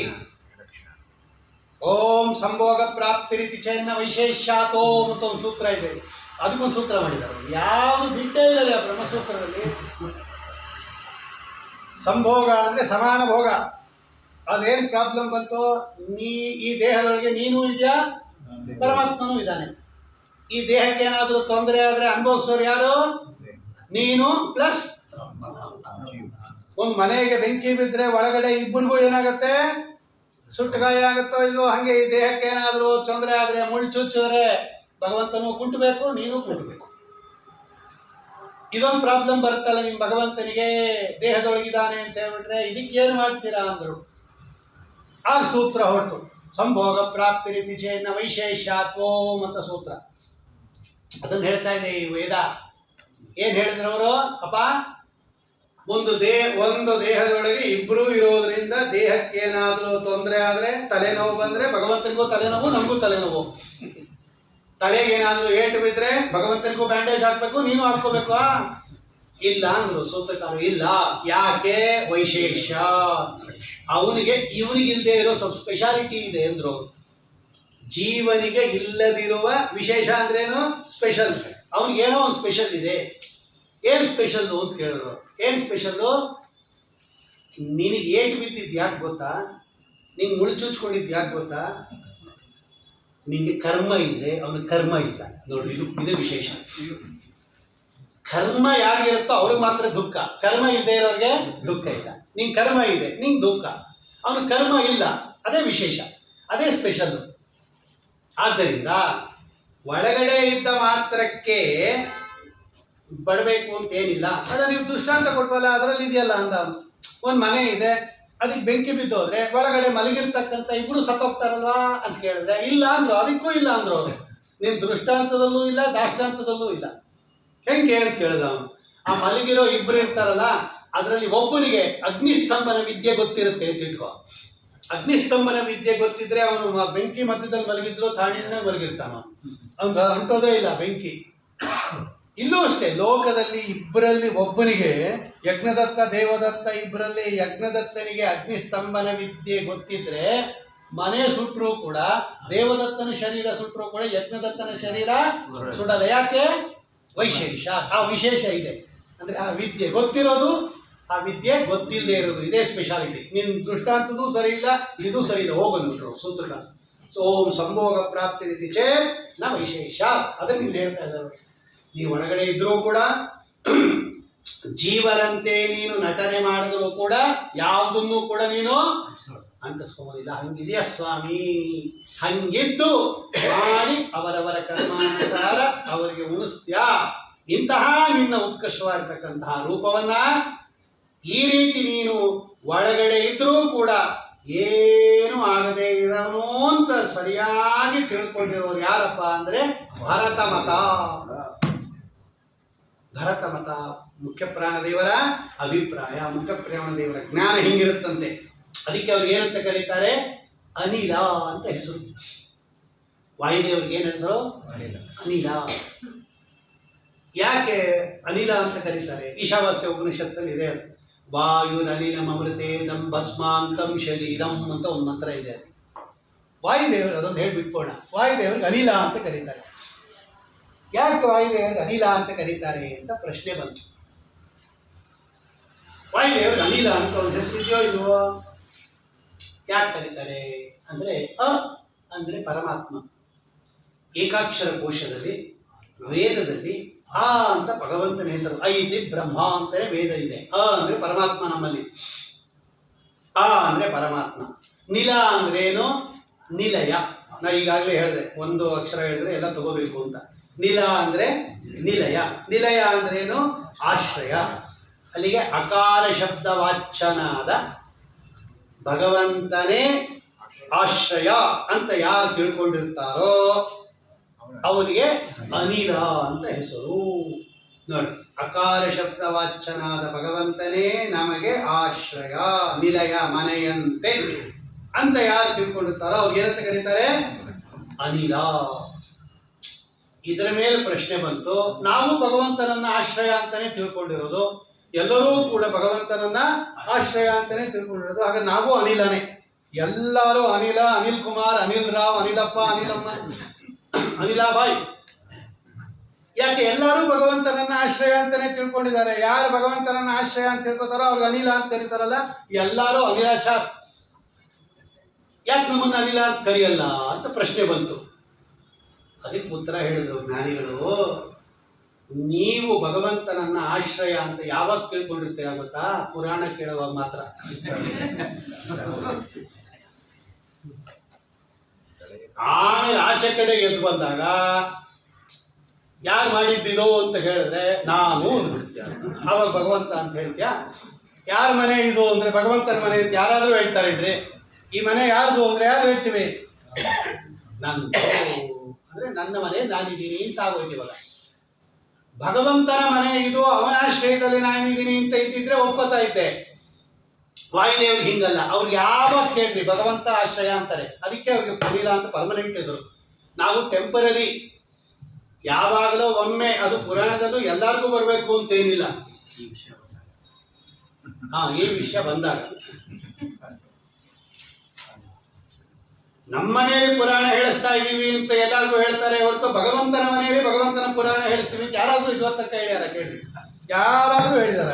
Speaker 1: ಓಂ ಸಂಭೋಗ ಪ್ರಾಪ್ತಿ ರೀತಿ ಚೈನ ವೈಶೇಷ್ಯಾತೋ ಅಂತ ಒಂದು ಸೂತ್ರ ಇದೆ. ಅದಕ್ಕೊಂದು ಸೂತ್ರ ಮಾಡಿದ್ದಾರೆ. ಯಾವುದು ಬಿಟ್ಟೇ ಇದ್ದಾರೆ ಆ ಬ್ರಹ್ಮಸೂತ್ರದಲ್ಲಿ. ಸಂಭೋಗ ಅಂದರೆ ಸಮಾನ ಭೋಗ. ಅದೇನು ಪ್ರಾಬ್ಲಮ್ ಬಂತು, ಈ ದೇಹದೊಳಗೆ ನೀನು ಇದೆಯಾ, ಪರಮಾತ್ಮನೂ ಇದ್ದಾನೆ. ಈ ದೇಹಕ್ಕೆ ಏನಾದರೂ ತೊಂದರೆ ಆದರೆ ಅನುಭವಿಸೋರು ಯಾರು? ನೀನು ಪ್ಲಸ್. ಒಂದು ಮನೆಗೆ ಬೆಂಕಿ ಬಿದ್ದರೆ ಒಳಗಡೆ ಇಬ್ಬರಿಗೂ ಏನಾಗುತ್ತೆ? ಸುಟ್ಟಗಾಯ ಆಗುತ್ತೋ ಇಲ್ವೋ, ಹಾಗೆ ಈ ದೇಹಕ್ಕೆ ಏನಾದರೂ ತೊಂದರೆ ಆದರೆ, ಮುಳ್ಳು ಚುಚ್ಚಿದ್ರೆ ಭಗವಂತನೂ ಕುಂಟಬೇಕು, ನೀನು ಕುಂಟಬೇಕು. ಇದೊಂದು ಪ್ರಾಬ್ಲಮ್ ಬರುತ್ತಲ್ಲ ನಿಮ್ಮ ಭಗವಂತನಿಗೆ, ದೇಹದೊಳಗಿದ್ದಾನೆ ಅಂತ ಹೇಳ್ಬಿಟ್ರೆ ಇದಕ್ಕೇನು ಮಾಡ್ತೀರಾ ಅಂದರು. ಆಗ ಸೂತ್ರ ಹೊರಟು. ಸಂಭೋಗ ಪ್ರಾಪ್ತಿ ರೀತಿ ಚೇನ್ನ ವೈಶೇಷ್ಯಾತ್ವೋಮ್ ಅಂತ ಸೂತ್ರ. ಅದನ್ನು ಹೇಳ್ತಾ ಇದೆ ಈ ವೇದ. ಏನು ಹೇಳಿದ್ರು ಅವರು? ಅಪ್ಪ, ಒಂದು ದೇಹದೊಳಗೆ ಇಬ್ಬರೂ ಇರೋದ್ರಿಂದ ದೇಹಕ್ಕೆ ಏನಾದರೂ ತೊಂದರೆ ಆದರೆ, ತಲೆನೋವು ಬಂದರೆ ಭಗವಂತನಿಗೂ ತಲೆನೋವು, ನಮಗೂ ತಲೆನೋವು. ತಲೆಗೆ ಏನಾದರೂ ಏಟು ಬಿದ್ದರೆ ಭಗವಂತನಿಗೂ ಬ್ಯಾಂಡೇಜ್ ಹಾಕಬೇಕು, ನೀನು ಹಾಕ್ಕೋಬೇಕು. ಇಲ್ಲ ಅಂದರು ಸೂತ್ರಕಾರರು. ಇಲ್ಲ, ಯಾಕೆ? ವೈಶೇಷ್ಯ. ಅವನಿಗೆ ಇವನಿಗಿಲ್ಲದೆ ಇರೋ ಸ್ವಲ್ಪ ಸ್ಪೆಷಾಲಿಟಿ ಇದೆ ಅಂದರು. ಜೀವನಿಗೆ ಇಲ್ಲದಿರುವ ವಿಶೇಷ ಅಂದ್ರೇನು? ಸ್ಪೆಷಲ್. ಅವನಿಗೇನೋ ಒಂದು ಸ್ಪೆಷಲ್ ಇದೆ. ಏನು ಸ್ಪೆಷಲ್ಲು ಅಂತ ಕೇಳಿದ್ರು. ಏನು ಸ್ಪೆಷಲ್ಲು? ನಿನಗೆ ಏಟು ಬಿದ್ದಿದ್ದು ಯಾಕೆ ಗೊತ್ತಾ? ನಿಂಗೆ ಮುಳುಚುಚ್ಕೊಂಡಿದ್ದು ಯಾಕೆ ಗೊತ್ತಾ? ನಿಂಗೆ ಕರ್ಮ ಇದೆ, ಅವನಿಗೆ ಕರ್ಮ ಇಲ್ಲ. ನೋಡ್ರಿ, ಇದು ವಿಶೇಷ. ಕರ್ಮ ಯಾರಿಗಿರುತ್ತೋ ಅವ್ರಿಗೆ ಮಾತ್ರ ದುಃಖ, ಕರ್ಮ ಇಲ್ಲದೆ ಇರೋರಿಗೆ ದುಃಖ ಇಲ್ಲ. ನಿಂಗೆ ಕರ್ಮ ಇದೆ, ನಿಂಗೆ ದುಃಖ. ಅವನಿಗೆ ಕರ್ಮ ಇಲ್ಲ, ಅದೇ ವಿಶೇಷ, ಅದೇ ಸ್ಪೆಷಲ್ಲು. ಆದ್ದರಿಂದ ಒಳಗಡೆ ಇದ್ದ ಮಾತ್ರಕ್ಕೆ ಪಡಬೇಕು ಅಂತ ಏನಿಲ್ಲ. ಅದ ನೀವು ದೃಷ್ಟಾಂತ ಕೊಟ್ವಲ್ಲ, ಅದರಲ್ಲಿ ಇದೆಯಲ್ಲ ಅಂದ. ಒಂದು ಮನೆ ಇದೆ, ಅದಕ್ಕೆ ಬೆಂಕಿ ಬಿದ್ದೋದ್ರೆ ಒಳಗಡೆ ಮಲಗಿರ್ತಕ್ಕಂಥ ಇಬ್ಬರು ಸತ್ತೋಗ್ತಾರಲ್ವಾ ಅಂತ ಕೇಳಿದ್ರೆ ಇಲ್ಲ ಅಂದ್ರು. ಅದಕ್ಕೂ ಇಲ್ಲ ಅಂದ್ರು ಅವರು. ನಿನ್ನ ದೃಷ್ಟಾಂತದಲ್ಲೂ ಇಲ್ಲ, ದಾಷ್ಟಾಂತದಲ್ಲೂ ಇಲ್ಲ. ಹೆಂಗೆ ಅಂತ ಕೇಳಿದ ಅವನು. ಆ ಮಲಗಿರೋ ಇಬ್ಬರು ಇರ್ತಾರಲ್ಲ, ಅದರಲ್ಲಿ ಒಬ್ಬನಿಗೆ ಅಗ್ನಿಸ್ತಂಭನ ವಿದ್ಯೆ ಗೊತ್ತಿರುತ್ತೆ ಅಂತ ಇಟ್ಕೋ. ಅಗ್ನಿಸ್ತಂಭನ ವಿದ್ಯೆ ಗೊತ್ತಿದ್ರೆ ಅವನು ಬೆಂಕಿ ಮಧ್ಯದಲ್ಲಿ ಮಲಗಿದ್ರು ತಾಳಿನ ಮಲಗಿರ್ತಾನ, ಅವ್ನು ಅಂಟೋದೇ ಇಲ್ಲ ಬೆಂಕಿ. ಇಲ್ಲೂ ಅಷ್ಟೇ, ಲೋಕದಲ್ಲಿ ಇಬ್ಬರಲ್ಲಿ ಒಬ್ಬನಿಗೆ, ಯಜ್ಞದತ್ತ ದೇವದತ್ತ ಇಬ್ಬರಲ್ಲಿ ಯಜ್ಞದತ್ತನಿಗೆ ಅಗ್ನಿಸ್ತಂಭನ ವಿದ್ಯೆ ಗೊತ್ತಿದ್ರೆ ಮನೆ ಸುಟ್ಟರೂ ಕೂಡ, ದೇವದತ್ತನ ಶರೀರ ಸುಟ್ಟರೂ ಕೂಡ ಯಜ್ಞದತ್ತನ ಶರೀರ ಸುಡಲ್ಲ. ಯಾಕೆ? ವೈಶೇಷ. ಆ ವಿಶೇಷ ಇದೆ ಅಂದರೆ ಆ ವಿದ್ಯೆ ಗೊತ್ತಿರೋದು, ಆ ವಿದ್ಯೆ ಗೊತ್ತಿಲ್ಲದೆ ಇರೋದು, ಇದೇ ಸ್ಪೆಷಾಲಿಟಿ. ನಿನ್ನ ದೃಷ್ಟಾಂತದೂ ಸರಿ ಇಲ್ಲ, ಇದು ಸರಿ ಇಲ್ಲ. ಹೋಗಲು ಸೂತ್ರನ ಓಂ ಸಂಭೋಗ ಪ್ರಾಪ್ತಿ ರೀತಿ ಚೇ ನ ವೈಶೇಷ. ಅದನ್ನು ಇಲ್ಲಿ ಹೇಳ್ತಾ ಇದ್ದಾರೆ. ನೀವು ಒಳಗಡೆ ಇದ್ರೂ ಕೂಡ, ಜೀವರಂತೆ ನೀನು ನಟನೆ ಮಾಡಿದ್ರೂ ಕೂಡ ಯಾವುದನ್ನು ಕೂಡ ನೀನು ಅಂಟಿಸ್ಕೋದಿಲ್ಲ. ಹಂಗಿದೆಯಾ ಸ್ವಾಮಿ? ಹಂಗಿದ್ದು ಮಾಡಿ ಅವರವರ ಕರ್ಮಾನುಸಾರ ಅವರಿಗೆ ಉಣಿಸ್ತ್ಯಾ. ಇಂತಹ ನಿನ್ನ ಉತ್ಕೃಷ್ಟವಾಗಿರ್ತಕ್ಕಂತಹ ರೂಪವನ್ನ ಈ ರೀತಿ ನೀನು ಒಳಗಡೆ ಇದ್ರೂ ಕೂಡ ಏನು ಆಗದೆ ಇರೋನು ಅಂತ ಸರಿಯಾಗಿ ತಿಳ್ಕೊಂಡಿರೋರು ಯಾರಪ್ಪ ಅಂದರೆ ಭರತ ಮತ. ಭರತ ಮತ ಮುಖ್ಯ ಪ್ರಾಣದೇವರ ಅಭಿಪ್ರಾಯ, ಮುಖ್ಯ ಪ್ರಾಣದೇವರ ಜ್ಞಾನ ಹಿಂಗಿರುತ್ತಂತೆ. ಅದಕ್ಕೆ ಅವ್ರಿಗೆ ಏನಂತ ಕರೀತಾರೆ? ಅನಿಲ ಅಂತ ಹೆಸರು. ವಾಯುದೇವರಿಗೆ ಏನು ಹೆಸರು? ಅನಿಲ. ಯಾಕೆ ಅನಿಲ ಅಂತ ಕರೀತಾರೆ? ಈಶಾವಾಸ್ಯ ಉಪನಿಷತ್ತಲ್ಲಿ ಇದೆ. ವಾಯುರನಿಲಂ ಅಮೃತೇದಂ ಭಸ್ಮಾಂತಂ ಶರೀರಂ ಅಂತ ಒಂದು ಮಂತ್ರ ಇದೆ. ವಾಯುದೇವರು ಅದೊಂದು ಹೇಳ್ಬಿಟ್ಕೋಣ. ವಾಯುದೇವರಿಗೆ ಅನಿಲ ಅಂತ ಕರೀತಾರೆ. ಯಾಕೆ ವಾಯುದೇವರಿಗೆ ಅನಿಲ ಅಂತ ಕರೀತಾರೆ ಅಂತ ಪ್ರಶ್ನೆ ಬಂತು. ವಾಯುದೇವರಿಗೆ ಅನಿಲ ಅಂತ ಒಂದು ಹೆಸರಿದೆಯೋ ಇಲ್ವೋ? ಯಾಕೆ ಕರೀತಾರೆ ಅಂದರೆ ಅಂದರೆ ಪರಮಾತ್ಮ. ಏಕಾಕ್ಷರ ಕೋಶದಲ್ಲಿ ವೇದದಲ್ಲಿ ಆ ಅಂತ ಭಗವಂತನ ಹೆಸರು. ಐತಿ ಬ್ರಹ್ಮ ಅಂತಲೇ ವೇದ ಇದೆ. ಅಂದರೆ ಪರಮಾತ್ಮ ನಮ್ಮಲ್ಲಿ. ಅಂದರೆ ಪರಮಾತ್ಮ. ನಿಲ ಅಂದ್ರೇನು? ನಿಲಯ. ನಾ ಈಗಾಗಲೇ ಹೇಳಿದೆ, ಒಂದು ಅಕ್ಷರ ಹೇಳಿದ್ರೆ ಎಲ್ಲ ತಗೋಬೇಕು ಅಂತ. ನಿಲ ಅಂದರೆ ನಿಲಯ. ನಿಲಯ ಅಂದ್ರೇನು? ಆಶ್ರಯ. ಅಲ್ಲಿಗೆ ಅಕಾರ ಶಬ್ದ ವಾಚ್ಯನಾದ ಭಗವಂತನೇ ಆಶ್ರಯ ಅಂತ ಯಾರು ತಿಳ್ಕೊಂಡಿರ್ತಾರೋ ಅವರಿಗೆ ಅನಿಲ ಅಂತ ಹೆಸರು. ನೋಡಿ, ಅಕಾರ ಶಬ್ದ ವಾಚ್ಯನಾದ ಭಗವಂತನೇ ನಮಗೆ ಆಶ್ರಯ, ನಿಲಯ, ಮನೆಯಂತೆ ಅಂತ ಯಾರು ತಿಳ್ಕೊಂಡಿರ್ತಾರೋ ಅವ್ರಿಗೆ ಏನಂತ ಕರೀತಾರೆ? ಅನಿಲ. ಇದರ ಮೇಲೆ ಪ್ರಶ್ನೆ ಬಂತು. ನಾವು ಭಗವಂತನನ್ನ ಆಶ್ರಯ ಅಂತಾನೆ ತಿಳ್ಕೊಂಡಿರೋದು, ಎಲ್ಲರೂ ಕೂಡ ಭಗವಂತನನ್ನ ಆಶ್ರಯ ಅಂತಾನೆ ತಿಳ್ಕೊಂಡಿರೋದು. ಹಾಗೆ ನಾವು ಅನಿಲನೇ. ಎಲ್ಲರೂ ಅನಿಲ, ಅನಿಲ್ ಕುಮಾರ್, ಅನಿಲ್ ರಾವ್, ಅನಿಲಪ್ಪ, ಅನಿಲಮ್ಮ, ಅನಿಲಾಬಾಯಿ. ಯಾಕೆ? ಎಲ್ಲರೂ ಭಗವಂತನನ್ನ ಆಶ್ರಯ ಅಂತಾನೆ ತಿಳ್ಕೊಂಡಿದ್ದಾರೆ. ಯಾರು ಭಗವಂತನನ್ನ ಆಶ್ರಯ ಅಂತ ತಿಳ್ಕೊತಾರೋ ಅವ್ರಿಗೆ ಅನಿಲ ಅಂತ ಕರೀತಾರಲ್ಲ, ಎಲ್ಲರೂ ಅನಿಲಾಚಾರ್. ಯಾಕೆ ನಮ್ಮನ್ನು ಅನಿಲ ಅಂತ ಕರೆಯಲ್ಲ ಅಂತ ಪ್ರಶ್ನೆ ಬಂತು. ಅದಕ್ಕೆ ಉತ್ತರ ಹೇಳಿದ್ರು ಜ್ಞಾನಿಗಳು. ನೀವು ಭಗವಂತನನ್ನ ಆಶ್ರಯ ಅಂತ ಯಾವಾಗ ತಿಳ್ಕೊಂಡಿರ್ತೀರ ಗೊತ್ತಾ? ಪುರಾಣ ಕೇಳುವಾಗ ಮಾತ್ರ. ಆಮೇಲೆ ಆಚೆ ಕಡೆ ಎದ್ದು ಬಂದಾಗ ಯಾರು ಮಾಡಿದ್ದಿದೋ ಅಂತ ಹೇಳಿದ್ರೆ ನಾನು ಅವಾಗ ಭಗವಂತ ಅಂತ ಹೇಳ್ತೀಯಾ? ಯಾರ ಮನೆ ಇದು ಅಂದ್ರೆ ಭಗವಂತನ ಮನೆ ಅಂತ ಯಾರಾದರೂ ಹೇಳ್ತಾರೇನ್ರಿ? ಈ ಮನೆ ಯಾರ್ದು ಅಂದ್ರೆ ಯಾರು ಹೇಳ್ತೀವಿ? ನಂದು ಅಂದ್ರೆ ನನ್ನ ಮನೆ ನಾನಿದ್ದೀನಿ ಅಂತ ಆಗೋಯ್ತು. ಇವಾಗ ಭಗವಂತನ ಮನೆ ಇದು, ಅವನ ಆಶ್ರಯದಲ್ಲಿ ನಾನಿದ್ದೀನಿ ಅಂತ ಇದ್ದಿದ್ರೆ ಒಪ್ಕೋತಾ ಇದ್ದೆ. ವಾಯುದೇವ್ರಿಗೆ ಹಿಂಗಲ್ಲ. ಅವ್ರಿಗೆ ಯಾವಾಗ ಕೇಳ್ರಿ ಭಗವಂತ ಆಶ್ರಯ ಅಂತಾರೆ. ಅದಕ್ಕೆ ಅವ್ರಿಗೆ ಅನಿಲ ಅಂತ ಪರ್ಮನೆಂಟ್ ಹೆಸರು. ನಾವು ಟೆಂಪರರಿ, ಯಾವಾಗಲೂ ಒಮ್ಮೆ. ಅದು ಪುರಾಣದಲ್ಲೂ ಎಲ್ಲರಿಗೂ ಬರಬೇಕು ಅಂತೇನಿಲ್ಲ. ಈ ವಿಷಯ ಬಂದಾಗ ನಮ್ಮ ಮನೆಯಲ್ಲಿ ಪುರಾಣ ಹೇಳಿಸ್ತಾ ಇದ್ದೀವಿ ಅಂತ ಎಲ್ಲರಿಗೂ ಹೇಳ್ತಾರೆ ಹೊರತು ಭಗವಂತನ ಮನೆಯಲ್ಲಿ ಭಗವಂತನ ಪುರಾಣ ಹೇಳಿಸ್ತೀವಿ ಅಂತ ಯಾರಾದ್ರೂ ಇದುವತ್ತಕ್ಕ ಹೇಳ್ಯಾರ? ಕೇಳ್ರಿ, ಯಾರಾದ್ರೂ ಹೇಳಿದಾರ?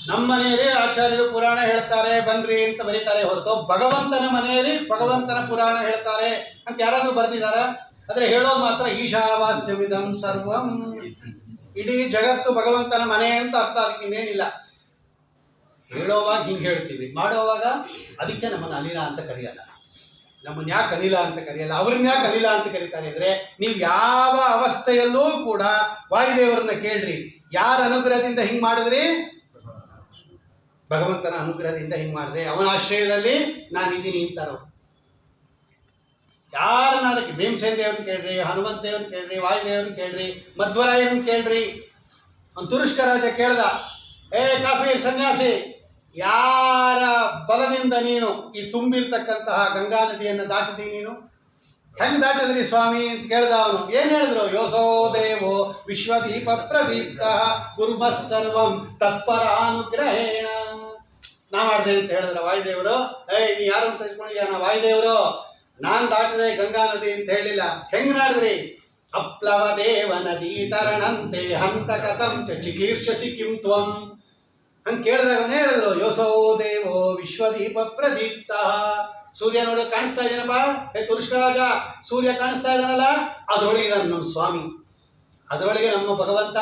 Speaker 1: ನಮ್ಮ ಮನೆಯಲ್ಲಿ ಆಚಾರ್ಯರು ಪುರಾಣ ಹೇಳ್ತಾರೆ ಬನ್ರಿ ಅಂತ ಬರೀತಾರೆ ಹೊರತು ಭಗವಂತನ ಮನೆಯಲ್ಲಿ ಭಗವಂತನ ಪುರಾಣ ಹೇಳ್ತಾರೆ ಅಂತ ಯಾರಾದ್ರೂ ಬರ್ದಿದಾರ? ಆದ್ರೆ ಹೇಳೋದು ಮಾತ್ರ ಈಶಾವಾಸ್ಯವಿದಂ ಸರ್ವಂ. ಇಡೀ ಜಗತ್ತು ಭಗವಂತನ ಮನೆ ಅಂತ ಅರ್ಥ. ಅದಕ್ಕೆ ಇನ್ನೇನಿಲ್ಲ. ಹೇಳೋವಾಗ ಹಿಂಗೆ ಹೇಳ್ತೀವಿ, ಮಾಡೋವಾಗ ಅದಕ್ಕೆ ನಮ್ಮನ್ನು ಅನಿಲ ಅಂತ ಕರೆಯಲ್ಲ. ನಮ್ಮನ್ನು ಯಾಕೆ ಅನಿಲ ಅಂತ ಕರೆಯಲ್ಲ? ಅವ್ರನ್ನ ಯಾಕೆ ಅನಿಲ ಅಂತ ಕರೀತಾರೆ ಅಂದರೆ, ನೀವು ಯಾವ ಅವಸ್ಥೆಯಲ್ಲೂ ಕೂಡ ವಾಯುದೇವರನ್ನ ಕೇಳ್ರಿ, ಯಾರ ಅನುಗ್ರಹದಿಂದ ಹಿಂಗೆ ಮಾಡಿದ್ರಿ? ಭಗವಂತನ ಅನುಗ್ರಹದಿಂದ ಹಿಂಗೆ ಮಾಡಿದೆ, ಅವನ ಆಶ್ರಯದಲ್ಲಿ ನಾನಿದ್ದೀನಿ ಅಂತಾರೋ. ಯಾರನ್ನ ಅದಕ್ಕೆ ಭೀಮಸೇನ ದೇವ್ರನ್ನ ಕೇಳ್ರಿ, ಹನುಮಂತ ದೇವ್ರನ್ನ ಕೇಳ್ರಿ, ವಾಯುದೇವ್ರನ್ನ ಕೇಳ್ರಿ, ಮಧ್ವರಾಯರನ್ನ ಕೇಳ್ರಿ. ಒಂದು ತುರುಷ್ಕ ರಾಜ ಕೇಳ್ದ, ಕಾಫೀರ್ ಸನ್ಯಾಸಿ, ಯಾರ ಬಲದಿಂದ ನೀನು ಈ ತುಂಬಿರ್ತಕ್ಕಂತಹ ಗಂಗಾ ನದಿಯನ್ನು ದಾಟಿದಿ? ನೀನು ಹೆಂಗೆ ದಾಟಿದ್ರಿ ಸ್ವಾಮಿ ಅಂತ ಕೇಳ್ದ. ಅವನು ಏನು ಹೇಳಿದ್ರು? ಯೋಸೋ ದೇವೋ ವಿಶ್ವದೀಪ ಪ್ರದೀಪ್ತ ಕುರ್ಮಃ ಸರ್ವಂ ತತ್ಪರಾನುಗ್ರಹೇಣ. ನಾ ಮಾಡಿದೆ ಅಂತ ಹೇಳಿದ್ರ ವಾಯುದೇವರು. ನೀ ಯಾರು ಅಂತ ತಿಳ್ಕೊಂಡಿದ್ಯಾ? ನಾ ವಾಯುದೇವರು, ನಾನು ದಾಟಿದೆ ಗಂಗಾ ನದಿ ಅಂತ ಹೇಳಿಲ್ಲ. ಹೆಂಗ್ ನಾಡಿದ್ರಿ? ಅಪ್ಲವ ದೇವ ನದಿ ತರಣಂತೆ ಹಂತ ಕಥಂ ಚ ಚಿಕೀರ್ಷಸಿ ಕಿಂ ತ್ವಂ. ಹಂಗೆ ಕೇಳಿದಾಗನೇ ಹೇಳಿದ್ರು, ಯೋಸೋ ದೇವೋ ವಿಶ್ವದೀಪ ಪ್ರದೀಪ್ತ. ಸೂರ್ಯ ನೋಡಿ ಕಾಣಿಸ್ತಾ ಇದ್ದೇನಪ್ಪ? ತುರುಷ್ಕ ರಾಜ, ಸೂರ್ಯ ಕಾಣಿಸ್ತಾ ಇದ್ದಾನಲ್ಲ, ಅದರೊಳಗೆ ನಾನು ನಮ್ಮ ಸ್ವಾಮಿ, ಅದರೊಳಗೆ ನಮ್ಮ ಭಗವಂತ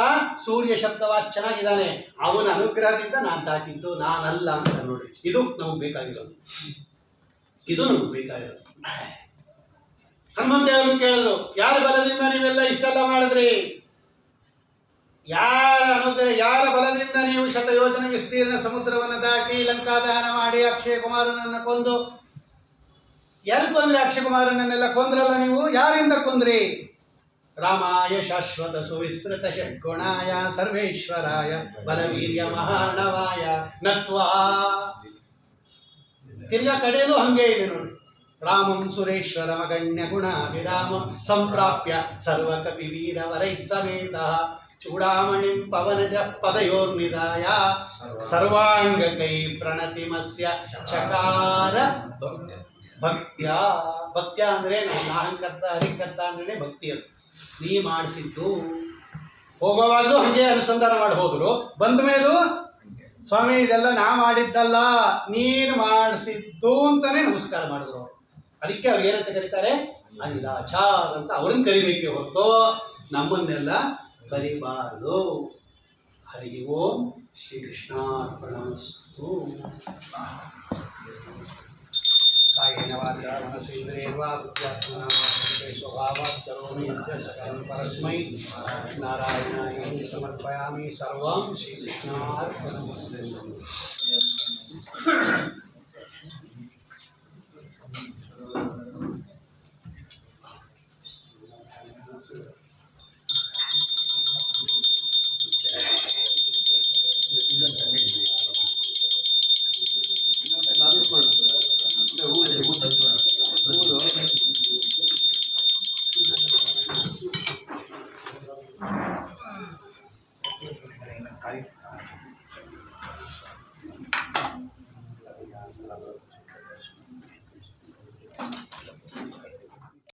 Speaker 1: ಸೂರ್ಯ ಶಬ್ದವಾಚ್ಯನಾಗಿದ್ದಾನೆ. ಅವನ ಅನುಗ್ರಹದಿಂದ ನಾನು ದಾಟಿದ್ದು, ನಾನಲ್ಲ ಅಂತ ನೋಡಿ. ಇದು ನಮಗೆ ಬೇಕಾಗಿರೋದು. ಇದು ನಮಗೆ ಬೇಕಾಗಿರೋದು. ಹನುಮಂತ ದೇವರು ಕೇಳಿದ್ರು, ಯಾರ ಬಲದಿಂದ ನೀವೆಲ್ಲ ಇಷ್ಟೆಲ್ಲ ಮಾಡಿದ್ರಿ? ಯಾರ ಬಲದಿಂದ ನೀವು ಶತಯೋಜನ ವಿಸ್ತೀರ್ಣ ಸಮುದ್ರವನ್ನು ದಾಟಿ ಲಂಕಾದಾನ ಮಾಡಿ ಅಕ್ಷಯ ಕುಮಾರನನ್ನು ಕೊಂದು? ಎಲ್ಲಿ ಕೊಂದ್ರಿ? ಅಕ್ಷಯ ಕುಮಾರನನ್ನೆಲ್ಲ ಕೊಂದ್ರಲ್ಲ ನೀವು. ಯಾರಿಂದ ಕೊಂದ್ರಿ? ರಾಮಾಯ ಶಾಶ್ವತ ಸುವಿಸ್ತೃತ ಷಡ್ಗುಣಾಯ ಸರ್ವೇಶ್ವರಾಯ ಬಲವೀರ್ಯ ಮಹಾಣವಾಯ ನತ್ವಾ. ತಿರ್ಗಾ ಕಡೆಯಲ್ಲೂ ಹಂಗೆ ಇದೆ ನೋಡಿ. ರಾಮಂ ಸುರೇಶ್ವರ ಮಗಣ್ಯ ಗುಣ ವಿರಾಮಂ ಸಂಪ್ರಾಪ್ಯ ಸರ್ವ ಕಪಿ ವೀರ ವರೈ ಸಮೇತ ಚೂಡಾಮಣಿಂ ಪವನಜ ಪದಯೋರ್ನಿದಾಯ ಸರ್ವಾಂಗ ಕೈ ಪ್ರಣತಿಮಸ್ಯ ಚಕಾರ ಭಕ್ತ್ಯ ಭಕ್ತ್ಯ ಅಂದರೆ ನಾಹಂಕರ್ತ ಹರಿಕರ್ತ ಅಂದ್ರೆ ಭಕ್ತಿ ಅದು. ನೀ ಮಾಡಿಸಿದ್ದು ಹೋಗೋವಾಗಲೂ ಹಾಗೆ ಅನುಸಂಧಾನ ಮಾಡಿ ಹೋದ್ರು, ಬಂದ ಮೇಲೂ ಸ್ವಾಮಿ ಇದೆಲ್ಲ ನಾ ಮಾಡಿದ್ದಲ್ಲ ನೀನು ಮಾಡಿಸಿದ್ದು ಅಂತಾನೆ ನಮಸ್ಕಾರ ಮಾಡಿದ್ರು ಅವರು. ಅದಕ್ಕೆ ಅವ್ರು ಏನಂತ ಕರೀತಾರೆ, ಅನಿಲಾಚಾರ್ ಅಂತ ಅವ್ರನ್ನ ಕರಿಬೇಕೆ ಹೊರತು ನಮ್ಮನ್ನೆಲ್ಲ ಕರಿಬಾರದು. ಹರಿ ಓಂ ಶ್ರೀಕೃಷ್ಣ ಅರ್ಪಣಮಸ್ತು. ಕಾಯೇನ ವಾಚಾ ಮನಸೇಂದ್ರಿಯರ್ವಾ ಬುದ್ಧ್ಯಾತ್ಮನಾ ಸ್ವಭಾವಾತ್ ಕರೋಮಿ ಯದ್ಯತ್ ಸಕಲಂ ಪರಸ್ಮೈ ನಾರಾಯಣಾಯ ಸಮರ್ಪಯಾಮಿ. ಸರ್ವಂ ಶ್ರೀಕೃಷ್ಣಾರ್ಪಣಮಸ್ತು.